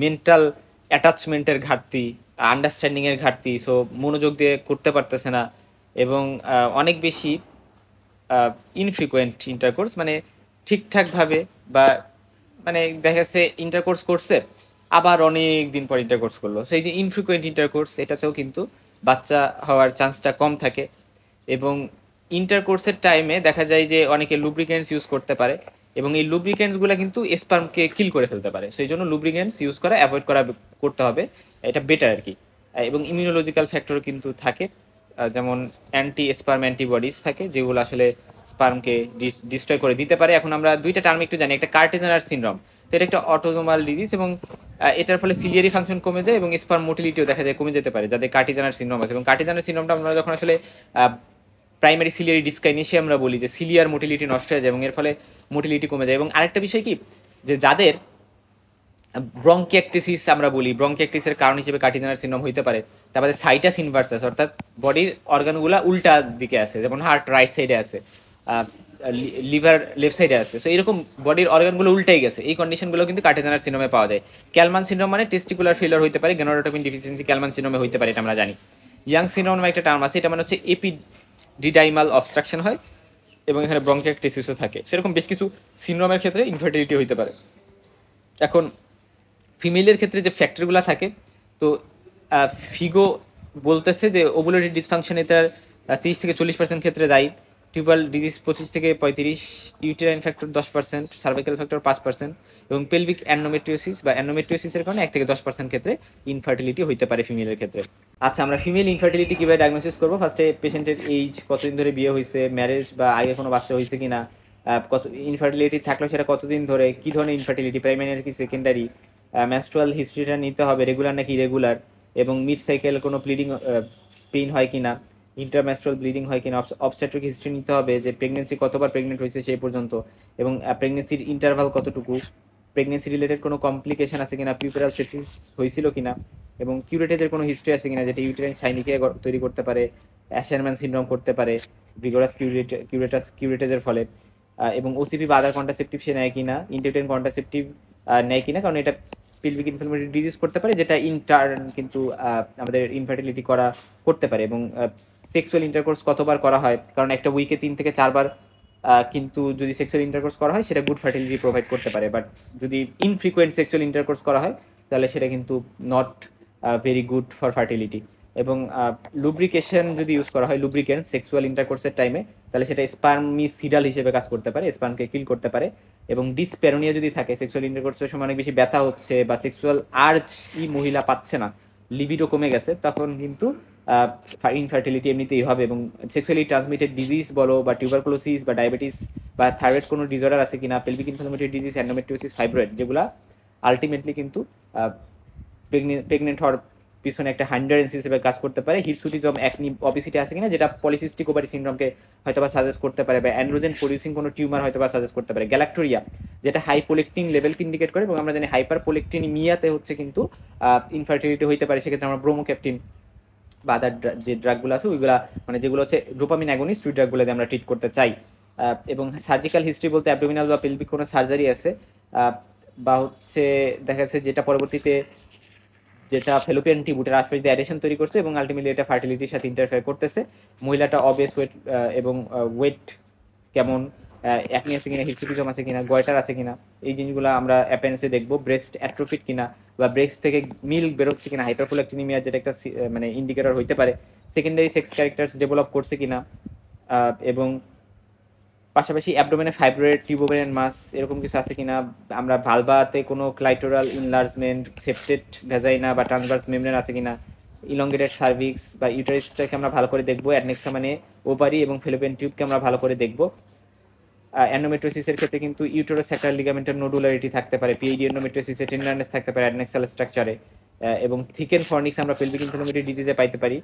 মেন্টাল অ্যাটাচমেন্টের ঘাটতি, আন্ডারস্ট্যান্ডিংয়ের ঘাটতি, সো মনোযোগ দিয়ে করতে পারতেছে না, এবং অনেক বেশি ইনফ্রিকুয়েন্ট ইন্টারকোর্স, মানে ঠিকঠাকভাবে বা মানে দেখা যাচ্ছে ইন্টারকোর্স করছে আবার অনেক দিন পর ইন্টারকোর্স করলো, সেই যে ইনফ্রিকুয়েন্ট ইন্টারকোর্স এটাতেও কিন্তু বাচ্চা হওয়ার চান্সটা কম থাকে। এবং ইন্টারকোর্সের টাইমে দেখা যায় যে অনেকে লুব্রিকেন্টস ইউজ করতে পারে, এবং এই লুব্রিকেন্টসগুলো কিন্তু স্পার্মকে কিল করে ফেলতে পারে, সেই জন্য লুব্রিকেন্টস ইউজ করা অ্যাভয়েড করতে হবে, এটা বেটার আর কি। এবং ইমিউনোলজিক্যাল ফ্যাক্টরও কিন্তু থাকে, যেমন অ্যান্টি স্পার্ম অ্যান্টিবডিজ থাকে যেগুলো আসলে স্পার্মকে ডিস্ট্রয় করে দিতে পারে। এখন আমরা দুইটা টার্ম একটু জানি, একটা কার্টিজানার সিনড্রোম, তো এটা একটা অটোজোমাল ডিজিজ, এবং এটার ফলে সিলিয়ারি ফাংশন কমে যায় এবং স্পার্ম মোটিলিটিও দেখা যায় কমে যেতে পারে যাদের কার্টিজানার সিনড্রোম আছে। এবং কার্টিজানার সিনড্রোমটা আমরা যখন আসলে প্রাইমারি সিলিয়ারি ডিসকাইনেসিয়া আমরা বলি যে সিলিয়ার মোটিলিটি নষ্ট হয়ে যায় এবং এর ফলে মোটিলিটি কমে যায়। এবং আরেকটা বিষয় কি, যে যাদের ব্রঙ্কিয়াক্টিসিস আমরা বলি, ব্রঙ্কিয়াক্টিসের কারণ হিসেবে কার্টিজানার সিনড্রোম হইতে পারে। তারপরে সাইটাস ইনভার্সাস, অর্থাৎ বডির অর্গানগুলা উল্টা দিকে আছে, যেমন হার্ট রাইট সাইডে আছে, লিভার লেফট সাইডে আছে, সো এরকম বডির অর্গানগুলো উল্টাই গেছে, এই কন্ডিশনগুলো কিন্তু কার্টিজানার সিনড্রোমে পাওয়া যায়। ক্যালমান সিনড্রোম মানে টেস্টিকুলার ফেলিওর হইতে পারে, গেনোডোট্রপিন ডিফিসিয়েন্সি ক্যালমান সিনড্রোমে হইতে পারে, এটা আমরা জানি। ইয়াং সিনড্রোম নামে একটা টার্ম আছে, এটা মানে হচ্ছে এপিডিডাইমাল অবস্ট্রাকশন হয় এবং এখানে ব্রঙ্কিয়াকটিসিসও থাকে। সেরকম বেশ কিছু সিনড্রোমের ক্ষেত্রে ইনফার্টিলিটি হইতে পারে। এখন ফিমেলের ক্ষেত্রে যে ফ্যাক্টরগুলো থাকে, তো ফিগো বলতেছে যে ওভুলেটরি ডিসফাংশন এটার 30-40% ক্ষেত্রে দায়ী, tubal disease 25-35, uterine factor 10%, cervical factor 5% এবং পেলভিক অ্যানোমেট্রিওসিস বা অ্যানোমেট্রিওসিসের কারণে 1-10% ক্ষেত্রে ইনফার্টিলিটি হইতে পারে ফিমেলের ক্ষেত্রে। আচ্ছা, আমরা ফিমেল ইনফার্টিলিটি কীভাবে ডায়াগনোসিস করবো? ফার্স্টে পেশেন্টের এইজ, কতদিন ধরে বিয়ে হয়েছে, ম্যারেজ বা আগে কোনো বাচ্চা হয়েছে কিনা, কত ইনফার্টিলিটি থাকলেও সেটা কতদিন ধরে, কী ধরনের ইনফার্টিলিটি, প্রাইমারি নাকি সেকেন্ডারি, মেনস্ট্রুয়াল হিস্ট্রিটা নিতে হবে, রেগুলার নাকি ইরেগুলার, এবং মিড সাইকেল কোনো ব্লিডিং পেইন হয় কিনা, ইন্টারমেস্ট্রাল ব্লিডিং হয় কিনা, অবস্টেট্রিক হিস্ট্রি নিতে হবে যে প্রেগনেন্সি কতবার প্রেগনেন্ট হয়েছে সেই পর্যন্ত, এবং প্রেগনেন্সির ইন্টারভাল কতটুকু, প্রেগনেন্সি রিলেটেড কোনো কমপ্লিকেশন আছে কিনা, পিউপেরাল সেপসিস হয়েছিল কিনা, এবং কিউরেটেজের কোনো হিস্ট্রি আছে কিনা যেটা ইউটেরাইন সাইনিকে তৈরি করতে পারে, অ্যাশারম্যান সিনড্রোম করতে পারে ভিগোরাস কিউরেটেজের ফলে, এবং ওসিপি বা আদার কন্ট্রাসেপটিভ সে নেয় কিনা, ইনটেটেন কন্ট্রাসেপটিভ নেয় কিনা, কারণ এটা পেলভিক ইনফ্লামেটরি ডিজিজ করতে পারে যেটা ইনটার্ন কিন্তু আমাদের ইনফার্টিলিটি করতে পারে, এবং সেক্সুয়াল ইন্টারকোর্স কতবার করা হয়, কারণ একটা উইকে 3 থেকে 4 বার কিন্তু যদি সেক্সুয়াল ইন্টারকোর্স করা হয় সেটা গুড ফার্টিলিটি প্রোভাইড করতে পারে, বাট যদি ইনফ্রিকুয়েন্ট সেক্সুয়াল ইন্টারকোর্স করা হয় তাহলে সেটা কিন্তু not very good for fertility. এবং লুব্রিকেশন যদি ইউজ করা হয়, লুব্রিকেন্ট সেক্সুয়াল ইন্টারকোর্সের টাইমে, তাহলে সেটা স্পার্মিসিডাল হিসেবে কাজ করতে পারে, স্পার্মকে কিল করতে পারে। এবং ডিসপ্যারোনিয়া যদি থাকে, সেক্সুয়াল ইন্টারকোর্সের সময় অনেক বেশি ব্যথা হচ্ছে বা সেক্সুয়াল আর্জ মহিলা পাচ্ছে না, লিবিডো কমে গেছে, তখন কিন্তু ইনফার্টিলিটি এমনিতেই হবে। এবং সেক্সুয়ালি ট্রান্সমিটেড ডিজিজ বলো বা টিউবারকুলোসিস বা ডায়াবেটিস বা থাইরয়েড কোনো ডিসঅর্ডার আছে কিনা, pelvic inflammatory disease, endometriosis, fibroid, যেগুলা আলটিমেটলি কিন্তু প্রেগনেন্ট হওয়ার পিছনে একটা হাইন্ডারেন্স হিসেবে কাজ করতে পারে। হিরসুটিজম, অ্যাকনি, অবিসিটি আছে কিনা যেটা পলিসিস্টিক ওভারি সিনড্রোমকে হয়তোবা সাজেস্ট করতে পারে, বা অ্যান্ড্রোজেন প্রডিউসিং কোনো টিউমার হয়তোবা সাজেস্ট করতে পারে। গ্যালাক্টোরিয়া যেটা হাইপোলেকটিন লেভেলকে ইন্ডিকেট করে, এবং আমরা জানি হাইপার পোলেকটিনিমিয়াতে হচ্ছে কিন্তু ইনফার্টিলিটি হইতে পারে, সেক্ষেত্রে আমরা ব্রোমোক্যাপটিন বা আদার যে ড্রাগগুলো আছে ওইগুলা, মানে যেগুলো হচ্ছে ডোপামিন অ্যাগনিস্ট, ওই ড্রাগগুলো দিয়ে আমরা ট্রিট করতে চাই। এবং সার্জিক্যাল হিস্ট্রি বলতে অ্যাবডোমিনাল বা পেলভিক কোনো সার্জারি আছে, বা হচ্ছে দেখা যাচ্ছে যেটা পরবর্তীতে যেটা ফেলোপিয়ান টিউব ওটার আশপাশ দিয়ে অ্যাডিশন তৈরি করছে এবং আলটিমেটলি এটা ফার্টিলিটির সাথে ইন্টারফেয়ার করতেছে। মহিলাটা অবেস, ওয়েট এবং ওয়েট কেমন, অ্যাকনি আছে কিনা, হিরসুটিজম আছে কিনা, গয়টার আছে কিনা, এই জিনিসগুলো আমরা অ্যাপেন্ডিক্সে দেখবো। ব্রেস্ট অ্যাট্রোফিক কিনা বা ব্রেস্ট থেকে মিল্ক বেরোচ্ছে কিনা, হাইপারপ্রোল্যাকটিনিমিয়া যেটা একটা মানে ইন্ডিকেটর হইতে পারে। সেকেন্ডারি সেক্স ক্যারেক্টার্স ডেভেলপ করছে কিনা, এবং পাশাপাশি অ্যাবডোমেনে ফাইব্রয়েড, টিউবোভেরিয়ান মাস এরকম কিছু আছে কিনা, আমরা ভালভাতে কোনো ক্লাইটোরাল ইনলার্জমেন্ট, সেপ্টেড ভ্যাজাইনা বা ট্রান্সভার্স মেমব্রেন আছে কিনা, ইলঙ্গেটেড সার্ভিক্স বা ইউটারিসটাকে আমরা ভালো করে দেখবো। অ্যাডনেক্সা মানে ওভারি এবং ফেলোপিয়ান টিউবকে আমরা ভালো করে দেখবো। অ্যান্ডোমেট্রিওসিসের ক্ষেত্রে কিন্তু ইউটেরোস্যাক্রাল লিগামেন্টের নোডুলারিটি থাকতে পারে, পিএইডি অ্যান্ডোমেট্রিওসিসে টেন্ডারনেস থাকতে পারে অ্যাডনেক্সাল স্ট্রাকচারে, এবং থিকেন ফর্নিক্স আমরা পেলভিক ইনফ্লামেটরি ডিজিজে পাইতে পারি।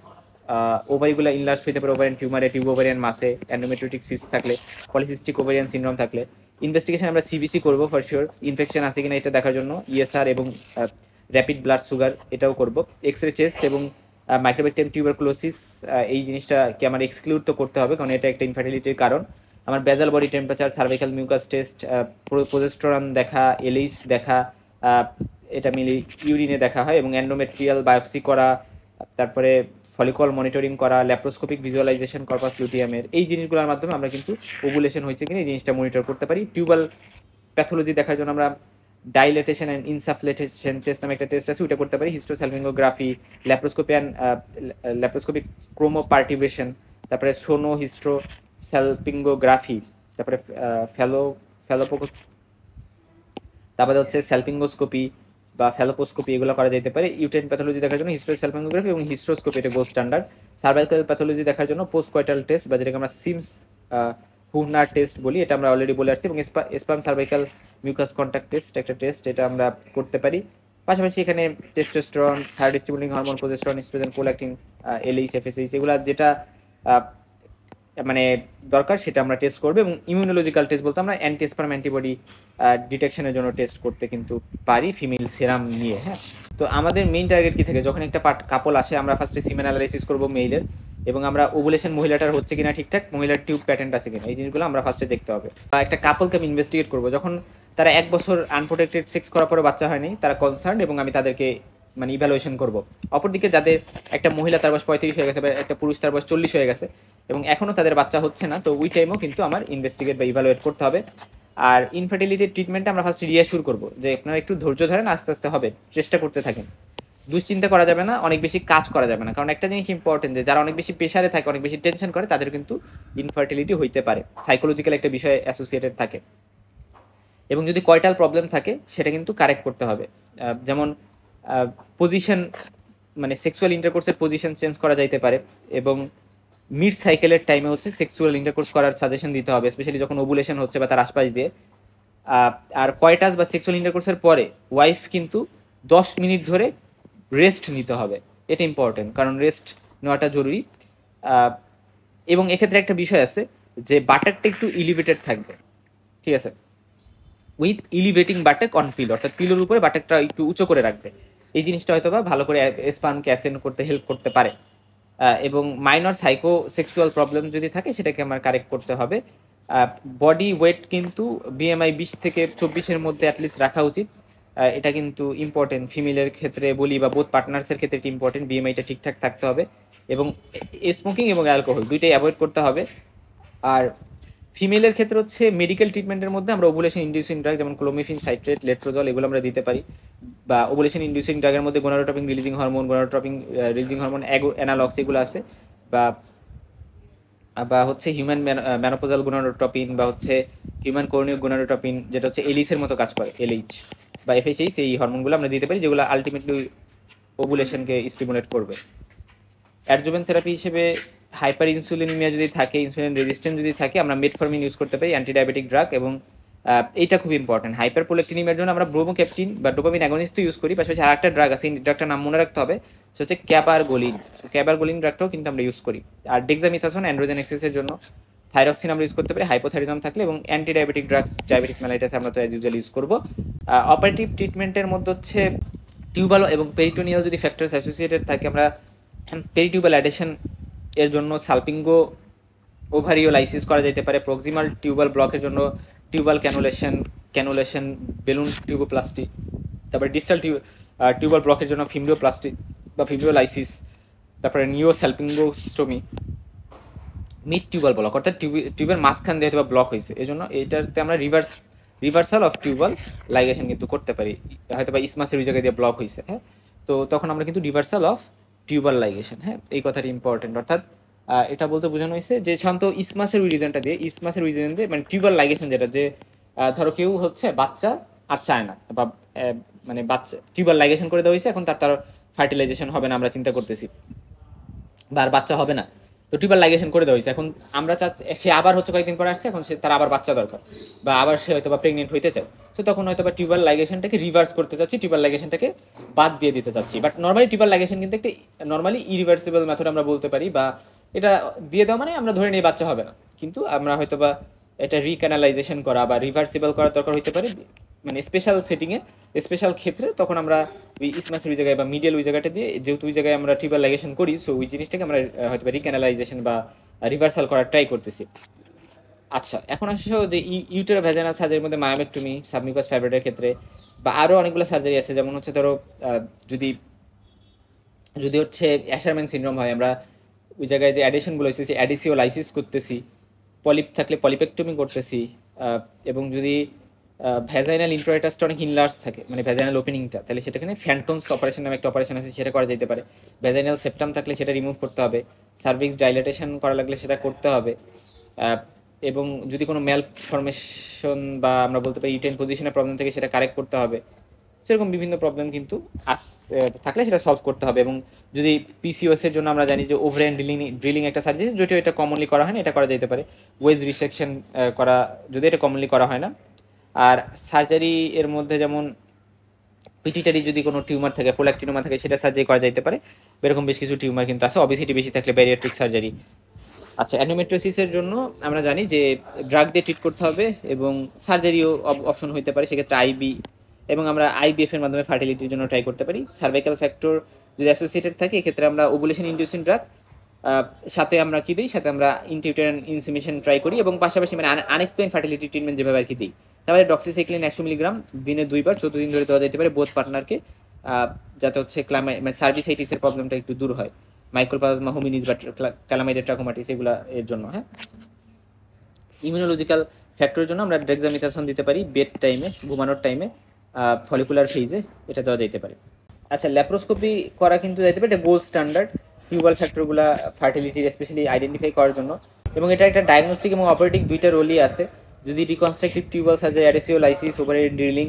ওভারিগুলো ইনলার্জ হইতে পারে ওভারিয়ান টিউমারে, টিউব ওভারিয়ান মাসে, অ্যান্ডোমেট্রিওটিক সিস্ট থাকলে, পলিসিস্টিক ওভারিয়ান সিনড্রোম থাকলে। ইনভেস্টিগেশন আমরা সিবিসি করবো ফর শিওর, ইনফেকশন আছে কিনা এটা দেখার জন্য, ইএসআর এবং র্যাপিড ব্লাড সুগার এটাও করবো। এক্সরে চেস্ট এবং মাইক্রোব্যাকটেরিয়াম টিউবারকুলোসিস এই জিনিসটাকে আমার এক্সক্লুড তো করতে হবে, কারণ এটা একটা ইনফার্টিলিটির কারণ। আমার basal body temperature, cervical mucus test, progesterone দেখা, এলিস দেখা, এটা মিলি ইউরিনে দেখা হয়, এবং এন্ডোমেট্রিয়াল বায়োপসি করা, তারপরে ফলিকল মনিটরিং করা, ল্যাপ্রোস্কোপিক ভিজুয়ালাইজেশন কর্পাস লুটিয়ামের, এই জিনিসগুলোর মাধ্যমে আমরা কিন্তু ওভুলেশন হয়েছে কিনা এই জিনিসটা মনিটর করতে পারি। টিউবাল প্যাথোলজি দেখার জন্য আমরা ডাইলেটেশন অ্যান্ড ইনসাফলেটেশন টেস্ট নামে একটা টেস্ট আছে, ওটা করতে পারি। হিস্ট্রোস্যালপিঙ্গোগ্রাফি, ল্যাপ্রোস্কোপিক ক্রোমোপার্টিভেশন, তারপরে সোনো হিস্ট্রোস্যালপিঙ্গোগ্রাফি, তারপরে তারপরে হচ্ছে স্যালপিঙ্গোস্কোপি বা ফ্যালোপোস্কোপি, এগুলো করা যেতে পারে। ইউটেরাইন প্যাথোলজি দেখার জন্য হিস্ট্রোস্যালপিঙ্গোগ্রাফি এবং হিস্ট্রোস্কোপি, এটা গোল্ড স্ট্যান্ডার্ড। সার্ভাইকাল প্যাথোলজি দেখার জন্য পোস্ট কোয়েটাল টেস্ট বা যেটাকে আমরা সিমস হুনার টেস্ট বলি, এটা আমরা অলরেডি বলে আসছি। এবং sperm cervical mucus contact test একটা টেস্ট, এটা আমরা করতে পারি। পাশাপাশি এখানে testosterone, thyroid stimulating hormone, progesterone, oestrogen, prolactin, LH, FSH, এগুলা যেটা মানে দরকার সেটা আমরা টেস্ট করবো। এবং ইমিউনোলজিক্যাল টেস্ট বলতে আমরা অ্যান্টিস্পার্ম অ্যান্টিবডি ডিটেকশনের জন্য টেস্ট করতে কিন্তু পারি ফিমেল সেরাম নিয়ে। হ্যাঁ, তো আমাদের মেইন টার্গেট কি থাকে, যখন একটা কাপল আসে আমরা ফার্স্টে সিমেন অ্যানালাইসিস করবো মেইলের, এবং আমরা ওভুলেশন মহিলাটার হচ্ছে কিনা ঠিকঠাক, মহিলার টিউব প্যাটার্ন আছে কিনা, এই জিনিসগুলো আমরা ফার্স্টে দেখতে হবে। একটা কাপলকে আমি ইনভেস্টিগেট করবো যখন তারা 1 বছর আনপ্রোটেক্টেড সেক্স করার পরে বাচ্চা হয়নি, তারা কনসার্ন, এবং আমি তাদেরকে মানে ইভ্যালুয়েশন করব। অপরদিকে যাদের একটা মহিলা তার বয়স 35 হয়ে গেছে বা একটা পুরুষ তার বয়স 40 হয়ে গেছে এবং এখনও তাদের বাচ্চা হচ্ছে না, তো ওই টাইমেও কিন্তু আমার ইনভেস্টিগেট বা ইভ্যালুয়েট করতে হবে। আর ইনফার্টিলিটির ট্রিটমেন্টে আমরা ফার্স্ট রিঅ্যাসিওর করবো যে আপনারা একটু ধৈর্য ধরেন, আস্তে আস্তে হবে, চেষ্টা করতে থাকেন। দুশ্চিন্তা করা যাবে না, অনেক বেশি কাজ করা যাবে না, কারণ একটা জিনিস ইম্পর্টেন্ট যে যারা অনেক বেশি প্রেশারে থাকে, অনেক বেশি টেনশন করে, তাদের কিন্তু ইনফার্টিলিটি হইতে পারে, সাইকোলজিক্যাল একটা বিষয় অ্যাসোসিয়েটেড থাকে। এবং যদি কয়টাল প্রবলেম থাকে সেটা কিন্তু কারেক্ট করতে হবে। যেমন পজিশন, মানে সেক্সুয়াল ইন্টারকোর্সের পজিশন চেঞ্জ করা যাইতে পারে, এবং মিড সাইকেলের টাইমে হচ্ছে সেক্সুয়াল ইন্টারকোর্স করার সাজেশন দিতে হবে, স্পেশালি যখন ওভুলেশন হচ্ছে বা তার আশপাশ দিয়ে। আর কয়টাস বা সেক্সুয়াল ইন্টারকোর্সের পরে ওয়াইফ কিন্তু 10 মিনিট ধরে রেস্ট নিতে হবে, এটা ইম্পর্টেন্ট, কারণ রেস্ট নেওয়াটা জরুরি। এবং এক্ষেত্রে একটা বিষয় আছে যে বাটারটা একটু ইলিভেটেড থাকবে, ঠিক আছে, উইথ ইলিভেটিং বাটাক অন পিল, অর্থাৎ পিলোর উপরে বাটাকটা একটু উঁচু করে রাখবে। এই জিনিসটা হয়তো বা ভালো করে স্পার্মকে অ্যাসেন্ড করতে হেল্প করতে পারে। এবং মাইনর সাইকো সেক্সুয়াল প্রবলেম যদি থাকে সেটাকে আমার কারেক্ট করতে হবে। বডি ওয়েট কিন্তু বিএমআই 20 থেকে 24-এর মধ্যে অ্যাটলিস্ট রাখা উচিত। এটা কিন্তু ইম্পর্টেন্ট, ফিমেলের ক্ষেত্রে বলি বা বোথ পার্টনার্সের ক্ষেত্রে এটা ইম্পর্টেন্ট, বিএমআইটা ঠিকঠাক থাকতে হবে। এবং স্মোকিং এবং অ্যালকোহল দুইটাই অ্যাভয়েড করতে হবে। আর ফিমেলের ক্ষেত্রে হচ্ছে মেডিকেল ট্রিটমেন্টের মধ্যে আমরা ওভুলেশন ইন্ডিউসিং ড্রাগ যেমন ক্লোমিফিন, সাইট্রেট, লেট্রোজল এগুলো আমরা দিতে পারি। বা ওভুলেশন ইন্ডিউসিং ড্রাগের মধ্যে gonadotropin releasing hormone, gonadotropin releasing hormone analogs এগুলো আছে। বা বা হচ্ছে হিউম্যান ম্যানোপোজাল গোনাডোট্রপিন বা হচ্ছে হিউম্যান কোর্নিক গোনাডোট্রপিন, যেটা হচ্ছে এলিসের মতো কাজ করে, এলএইচ বা এফএসএইচ, এই হরমোনগুলো আমরা দিতে পারি, যেগুলো আলটিমেটলি ওভুলেশনকে স্টিমুলেট করবে। অ্যাডজুভেন্ট থেরাপি হিসেবে হাইপার ইনসুলিনিমিয়া যদি থাকে, ইনসুলিন রেজিস্ট্যান্ট যদি থাকে, আমরা মেটফর্মিন ইউজ করতে পারি, অ্যান্টি ডায়াবেটিক ড্রাগ। এবং এইটা খুব ইম্পর্টেন্ট, হাইপার প্রোলেক্টিনিমিয়ার জন্য আমরা ব্রোমোক্যাপটিন বা ডোপামিন অ্যাগনিস্ট ইউজ করি, পাশাপাশি আরেকটা ড্রাগ আছে, এই ড্রাগটার নাম মনে রাখতে হবে, সেটা হচ্ছে ক্যাবারগোলিন। ক্যাবারগোলিন ড্রাগটাও কিন্তু আমরা ইউজ করি। আর ডেক্সামিথাসোন অ্যান্ড্রোজেন এক্সেসের জন্য, থাইরক্সিন আমরা ইউজ করতে পারি হাইপোথাইরিজম থাকলে, এবং anti diabetic drugs, diabetes mellitus আমরা তো অ্যাজ ইউজুয়াল ইউজ করবো। অপারেটিভ ট্রিটমেন্টের মধ্যে হচ্ছে টিউবাল এবং পেরিটোনিয়াল যদি ফ্যাক্টরস অ্যাসোসিয়েটেড থাকে, আমরা পেরিটিউবাল অ্যাডেশন এর জন্য সালপিঙ্গো ওভারিওলাইসিস করা যেতে পারে। প্রক্সিমাল টিউবাল ব্লকের জন্য টিউবাল ক্যানুলেশন বেলুন টিউবোপ্লাস্টি। তারপরে ডিস্টাল টিউবাল ব্লকের জন্য ফিমরিওপ্লাস্টি বা ফিমরিওলাইসিস। তারপরে নিও সালপিঙ্গোস্টোমি। মিড টিউবাল ব্লক অর্থাৎ টিউবের মাঝখান দিয়ে হয়তো ব্লক হয়েছে, এই জন্য এইটাতে আমরা রিভার্সাল অফ টিউবাল লাইগেশন কিন্তু করতে পারি, হয়তো বা ইসমাসের ওই জায়গায় দিয়ে ব্লক হয়েছে, হ্যাঁ, তো তখন আমরা কিন্তু রিভার্সাল অফ টিউবাল লাইগেশন, হ্যাঁ, এই কথাটি ইম্পর্টেন্ট। অর্থাৎ এটা বলতে বোঝানো হয়েছে যে শান্ত ইসমাসের ওই রিজনটা দিয়ে, ইসমাসের ওই রিজন দিয়ে, মানে টিউবাল লাইগেশন যেটা, যে ধরো কেউ হচ্ছে বাচ্চা আর চায় না, বা মানে বাচ্চা টিউবাল লাইগেশন করে দেওয়া হয়েছে, এখন তার ফার্টিলাইজেশন হবে না আমরা চিন্তা করতেছি, বা আর বাচ্চা হবে না, তো টিউবাল লাইগেশন করে দেওয়া হয়েছে, এখন আমরা সে আবার হচ্ছে কয়েকদিন পরে আসছে, এখন সে তার আবার বাচ্চা দরকার, বা আবার সে হয়তো বা প্রেগনেন্ট হইতে চায়, তো তখন হয়তো বা টিউবাল লাইগেশনটাকে রিভার্স করতে চাচ্ছি, টিউবাল লাইগেশনটাকে বাদ দিয়ে দিতে চাচ্ছি। বাট নর্মালি টিউবাল লাইগেশন কিন্তু একটা নর্মালি ইরিভার্সিবল মেথড আমরা বলতে পারি, বা এটা দিয়ে দেওয়া মানে আমরা ধরে নিই বাচ্চা হবে না, কিন্তু আমরা হয়তো বা এটা রিক্যানালাইজেশন করা বা রিভার্সিবল করার দরকার হইতে পারে, মানে স্পেশাল সেটিংয়ে, স্পেশাল ক্ষেত্রে তখন আমরা ওই ইসমাসের ওই জায়গায় বা মিডিয়াল ওই জায়গাটা দিয়ে, যেহেতু ওই জায়গায় আমরা টিউবাল লাইগেশন করি, সো ওই জিনিসটাকে আমরা হয়তো রিক্যানালাইজেশন বা রিভার্সাল করার ট্রাই করতেছি। আচ্ছা, এখন আসো যে ইউটেরো ভ্যাজাইনাল সার্জারির মধ্যে মায়োমেক্টমি, সাবমিউকাস ফাইব্রয়েডের ক্ষেত্রে, বা আরও অনেকগুলো সার্জারি আছে, যেমন হচ্ছে ধরো যদি যদি হচ্ছে অ্যাশারম্যান সিনড্রোম হয়, আমরা ওই জায়গায় যে অ্যাডিশনগুলো হয়েছে সেই অ্যাডিসিওলাইসিস করতেছি, পলিপ থাকলে পলিপেক্টমি করতেছি, এবং যদি ভ্যাজাইনাল ইন্ট্রোরাইটাসটা অনেক ইনলার্জ থাকে, মানে ভ্যাজাইনাল ওপেনিংটা, তাহলে সেটাখানে ফ্যান্টনস অপারেশন নামে একটা অপারেশন আছে, সেটা করা যেতে পারে। ভ্যাজাইনাল সেপ্টাম থাকলে সেটা রিমুভ করতে হবে, সার্ভিক্স ডাইলেটেশন করা লাগলে সেটা করতে হবে, এবং যদি কোনো ম্যাল ফরমেশন বা আমরা বলতে পারি ইউটেন পজিশনের প্রবলেম থেকে সেটা কারেক্ট করতে হবে। সেরকম বিভিন্ন প্রবলেম কিন্তু থাকলে সেটা সলভ করতে হবে। এবং যদি পিসিওএস এর জন্য আমরা জানি যে ওভারিয়ান ড্রিলিং একটা সার্জারি, যদিও এটা কমনলি করা হয় না, এটা করা যেতে পারে। ওয়েজ রিসেকশন করা, যদি এটা কমনলি করা হয় না। আর সার্জারি এর মধ্যে যেমন পিটিটারি যদি কোনো টিউমার থাকে, প্রোল্যাক্টিনোমা থাকে, সেটা সার্জারি করা যেতে পারে। এরকম বেশ কিছু টিউমার কিন্তু আছে। অবেসিটি বেশি থাকলে ব্যারিয়াট্রিক সার্জারি। আচ্ছা, অ্যানোমেট্রোসিসের জন্য আমরা জানি যে ড্রাগ দিয়ে ট্রিট করতে হবে, এবং সার্জারিও অপশন হতে পারে, সেক্ষেত্রে আইবি, এবং আমরা আইবিএফ এর মাধ্যমে ফার্টিলিটির জন্য ট্রাই করতে পারি। সার্ভাইকাল ফ্যাক্টর যদি অ্যাসোসিয়েটেড থাকে, এক্ষেত্রে আমরা ওভুলেশন ইন্ডিউসিং ড্রাগ, সাথে আমরা কি দিই, সাথে আমরা ইনটিউটেরাইন ইনসিমেশন ট্রাই করি, এবং পাশাপাশি মানে আনএক্সপ্লেইন ফার্টিলিটি ট্রিটমেন্ট যেভাবে আর কি দিই। তারপরে ডক্সিসাইক্লিন 100 মিলিগ্রাম দিনে 2 বার 14 দিন ধরে দেওয়া যেতে পারে বোথ পার্টনারকে। যাতে হচ্ছে মানে সার্ভিসাইটিসের প্রবলেমটা একটু দূর হয়, মাইক্রোপ্লাজমা হোমিনিস বা ক্যালামাইডের ট্রাকোমাটিস এগুলা এর জন্য। হ্যাঁ, ইমিউনোলজিক্যাল ফ্যাক্টরের জন্য আমরা ডেক্সামিথাসন দিতে পারি বেড টাইমে, ঘুমানোর টাইমে, ফলিকুলার ফেজে এটা দেওয়া যেতে পারে। আচ্ছা, ল্যাপ্রোস্কোপি করা কিন্তু যাইতে পারে, এটা গোল্ড স্ট্যান্ডার্ড টিউবাল ফ্যাক্টরগুলো ফার্টিলিটির স্পেশালি আইডেন্টিফাই করার জন্য, এবং এটা একটা ডায়াগনস্টিক এবং অপারেটিং দুইটা রোলই আছে। যদি reconstructive tubal surgery, adhesiolysis, ovary drilling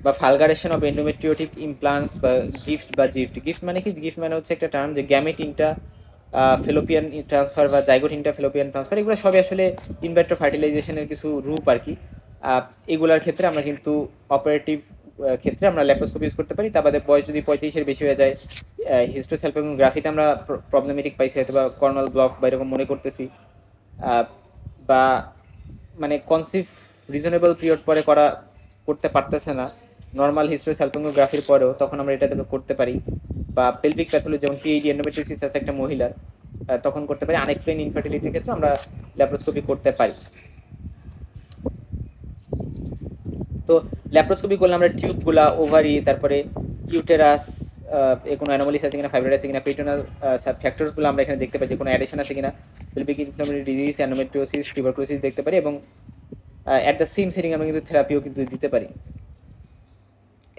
বা ফালগারেশন অফ এন্ডোমেট্রিওটিক ইমপ্লান্টস বা গিফট মানে কি? গিফট মানে হচ্ছে একটা টার্ম যে গ্যামেট ইনটা ফেলোপিয়ান ট্রান্সফার বা জাইগোট ইনটা ফেলোপিয়ান ট্রান্সফার, এগুলো সবই আসলে ইনভাইট্রো ফার্টিলাইজেশনের কিছু রূপ আর কি। এগুলার ক্ষেত্রে আমরা কিন্তু অপারেটিভ ক্ষেত্রে আমরা ল্যাপ্রোস্কোপি ইউজ করতে পারি। তার বাদে বয়স যদি 35-এর বেশি হয়ে যায়, হিস্টোস্যালপিংগ্রাফিতে আমরা প্রবলেমেটিক পাইছি হয়তো বা কর্নাল ব্লক বা এরকম মনে করতেছি, বা মানে কনসিভ রিজনেবল পিরিয়ড পরে করতে পারতেছে না নর্মাল হিস্টোস্যালপিংগ্রাফির পরেও, তখন আমরা এটা থেকে করতে পারি। বা পেলভিক প্যাথোলজি যেমন পিএইচডি এন্ডোমেট্রিওসিস আছে একটা মহিলার, তখন করতে পারি। আনএক্সপ্লেইন ইনফার্টিলিটির ক্ষেত্রে আমরা ল্যাপ্রোস্কোপি করতে পারি। তো ল্যাপ্রোস্কোপি করলে আমরা টিউবগুলা, ওভারি, তারপরে ইউটেরাস, কোনো অ্যানোমালিস আছে কিনা, ফাইব্রয়েড আছে কিনা, পেরিটোনাল ফ্যাক্টরসগুলো আমরা এখানে দেখতে পাই, যে কোনো অ্যাডিশন আছে কিনা, pelvic inflammatory disease, endometriosis, tuberculosis দেখতে পারি, এবং অ্যাট দ্য সেম সেটিং আমরা কিন্তু থেরাপিও কিন্তু দিতে পারি।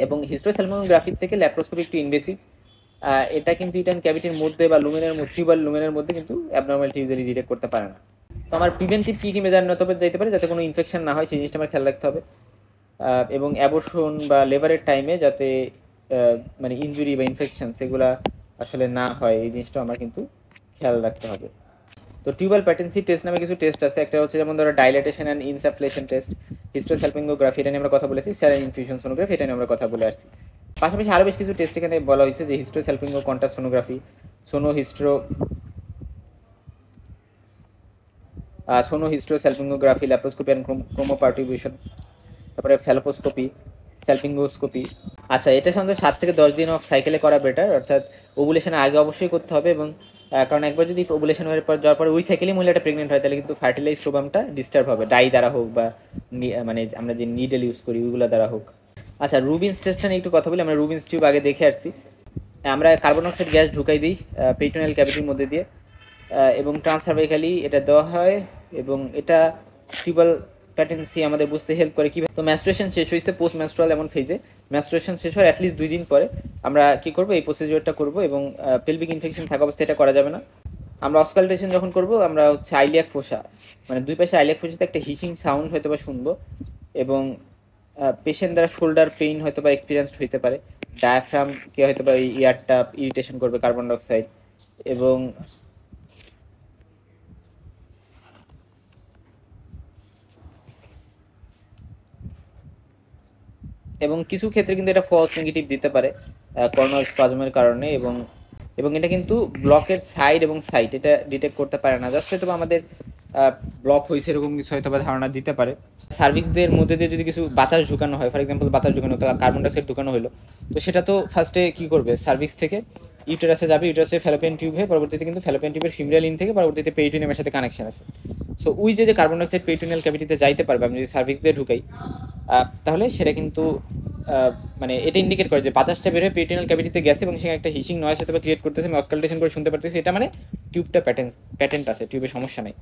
এবং হিস্টোস্যালপিংগ্রাফি থেকে ল্যাপ্রোস্কোপি একটু ইনভেসিভ, এটা কিন্তু ইটার্ন ক্যাভিটির মধ্যে বা টিউবাল লুমেনের মধ্যে কিন্তু অ্যাবনর্মালিটি ইউজুয়ালি ডিটেক্ট করতে পারে না। তো আমার প্রিভেন্টিভ কী কী মেজার নিতে যেতে পারে যাতে কোনো ইনফেকশন না হয়, সেই জিনিসটা আমার খেয়াল রাখতে হবে। এবং অ্যাবর্শন বা লেবারের টাইমে যাতে মানে ইনজুরি বা ইনফেকশন সেগুলা আসলে না হয়, এই জিনিসটা আমার কিন্তু খেয়াল রাখতে হবে। তো টিউবাল প্যাটেন্সি টেস্ট নামে কিছু টেস্ট আছে। একটা হচ্ছে যেমন ধরো ডাইলেটেশন অ্যান্ড ইনসাফ্লেশন টেস্ট, হিস্টোস্যালপিংগ্রাফি, এটা নিয়ে আমরা কথা বলেছি, স্যালাইন ইনফিউশন সোনোগ্রাফি, এটা নিয়ে আমরা কথা বলে আসছি। পাশাপাশি আরও বেশ কিছু টেস্ট এখানে বলা হয়েছে, যে হিস্টোস্যালপিঙ্গো কন্ট্রাস্ট সোনোগ্রাফি, সোনো হিস্টোস্যালপিংগ্রাফি, ল্যাপ্রোস্কোপি অ্যান্ড ক্রোমোপার্টিবিউশন, তারপরে ফ্যালোপোস্কোপি, স্যালপিঙ্গোস্কোপি। আচ্ছা, এটা সাধারণত 7 থেকে 10 দিন অফ সাইকেলে করা বেটার, অর্থাৎ ওভুলেশনের আগে অবশ্যই করতে হবে। এবং কারণ একবার যদি ওভুলেশন হয়ে যাওয়ার পরে ওই সাইকেলেই মহিলাটা প্রেগনেন্ট হয়, তাহলে কিন্তু ফার্টিলাইজড ওভামটা ডিস্টার্ব হবে, ডাই দ্বারা হোক বা মানে আমরা যে নিডেল ইউজ করি ওইগুলো দ্বারা হোক। আচ্ছা, রুবিনস টেস্টটা নিয়ে একটু কথা বলি। আমরা রুবিনস টিউব আগে দেখে আসছি। আমরা কার্বন অক্সাইড গ্যাস ঢুকাই দিই পেরিটোনিয়াল ক্যাভিটির মধ্যে দিয়ে, এবং ট্রান্সসার্ভাইকালি এটা দেওয়া হয়, এবং এটা টিউবাল প্যাটেন্সি আমাদের বুঝতে হেল্প করে। কীভাবে? তো ম্যাস্ট্রুয়েশন শেষ হয়েছে, পোস্ট ম্যাস্ট্রাল এমন ফেজে, ম্যাস্ট্রুয়েশন শেষ হয় অ্যাটলিস্ট 2 দিন পরে আমরা কী করবো, এই প্রসিডিওরটা করবো। এবং পেলভিক ইনফেকশন থাকা অবস্থায় এটা করা যাবে না। আমরা অসকালটেশন যখন করবো, আমরা হচ্ছে আইলিয়াক ফোসা, মানে দুই পাশে আইলিয়াক ফোসাতে একটা হিসিং সাউন্ড হয়তো বা শুনবো, এবং পেশেন্ট দ্বারা শোল্ডার পেইন হয়তো বা এক্সপিরিয়েন্সড হইতে পারে, ডায়াফ্রামকে হয়তো বা ইয়ারটা ইরিটেশন করবে কার্বন ডাইঅক্সাইড, এবং কিছু ক্ষেত্রে কিন্তু এটা ফলস নেগেটিভ দিতে পারে কর্নাল স্পাজমের কারণে, এবং এটা কিন্তু ব্লকের সাইড এবং সাইড এটা ডিটেক্ট করতে পারে না, জাস্ট হয়তো আমাদের ব্লক হয়েছে এরকম কিছু হয়তো বা ধারণা দিতে পারে। সার্ভিক্সদের মধ্যে দিয়ে যদি কিছু বাতাস ঢুকানো হয়, ফর এক্সাম্পল বাতাস ঢুকানো, কার্বন ডাইঅক্সাইড ঢুকানো হলো, তো সেটা তো ফার্স্টে কী করবে, সার্ভিক্স থেকে ইউটেরাসে যাবে, ইউটেরাসে ফ্যালোপিয়ান টিউব হয়ে পরবর্তীতে কিন্তু ফ্যালোপিয়ান টিউবের ফিমেল ইন থেকে পরবর্তীতে পেরিটোনিয়ামের সাথে কানেকশন আছে। সো ওই যে কার্বন ডাইঅক্সাইড পেরিটোনিয়াল ক্যাভিটিতে যাইতে পারবে, আমি যদি সার্ভিক্স দিয়ে ঢুকাই, তাহলে সেটা কিন্তু মানে এটা ইন্ডিকেট করে যে বাতাসটা বের হয়ে পেরিটোনিয়াল ক্যাভিটিতে গেছে, এবং সেখানে একটা হিসিং নয়েজ হয়তো ক্রিয়েট করতেছে, আমি অসকালটেশন করে শুনতে পারতেছি, এটা মানে টিউবটা প্যাটেন্ট আছে, টিউবের সমস্যা নাই।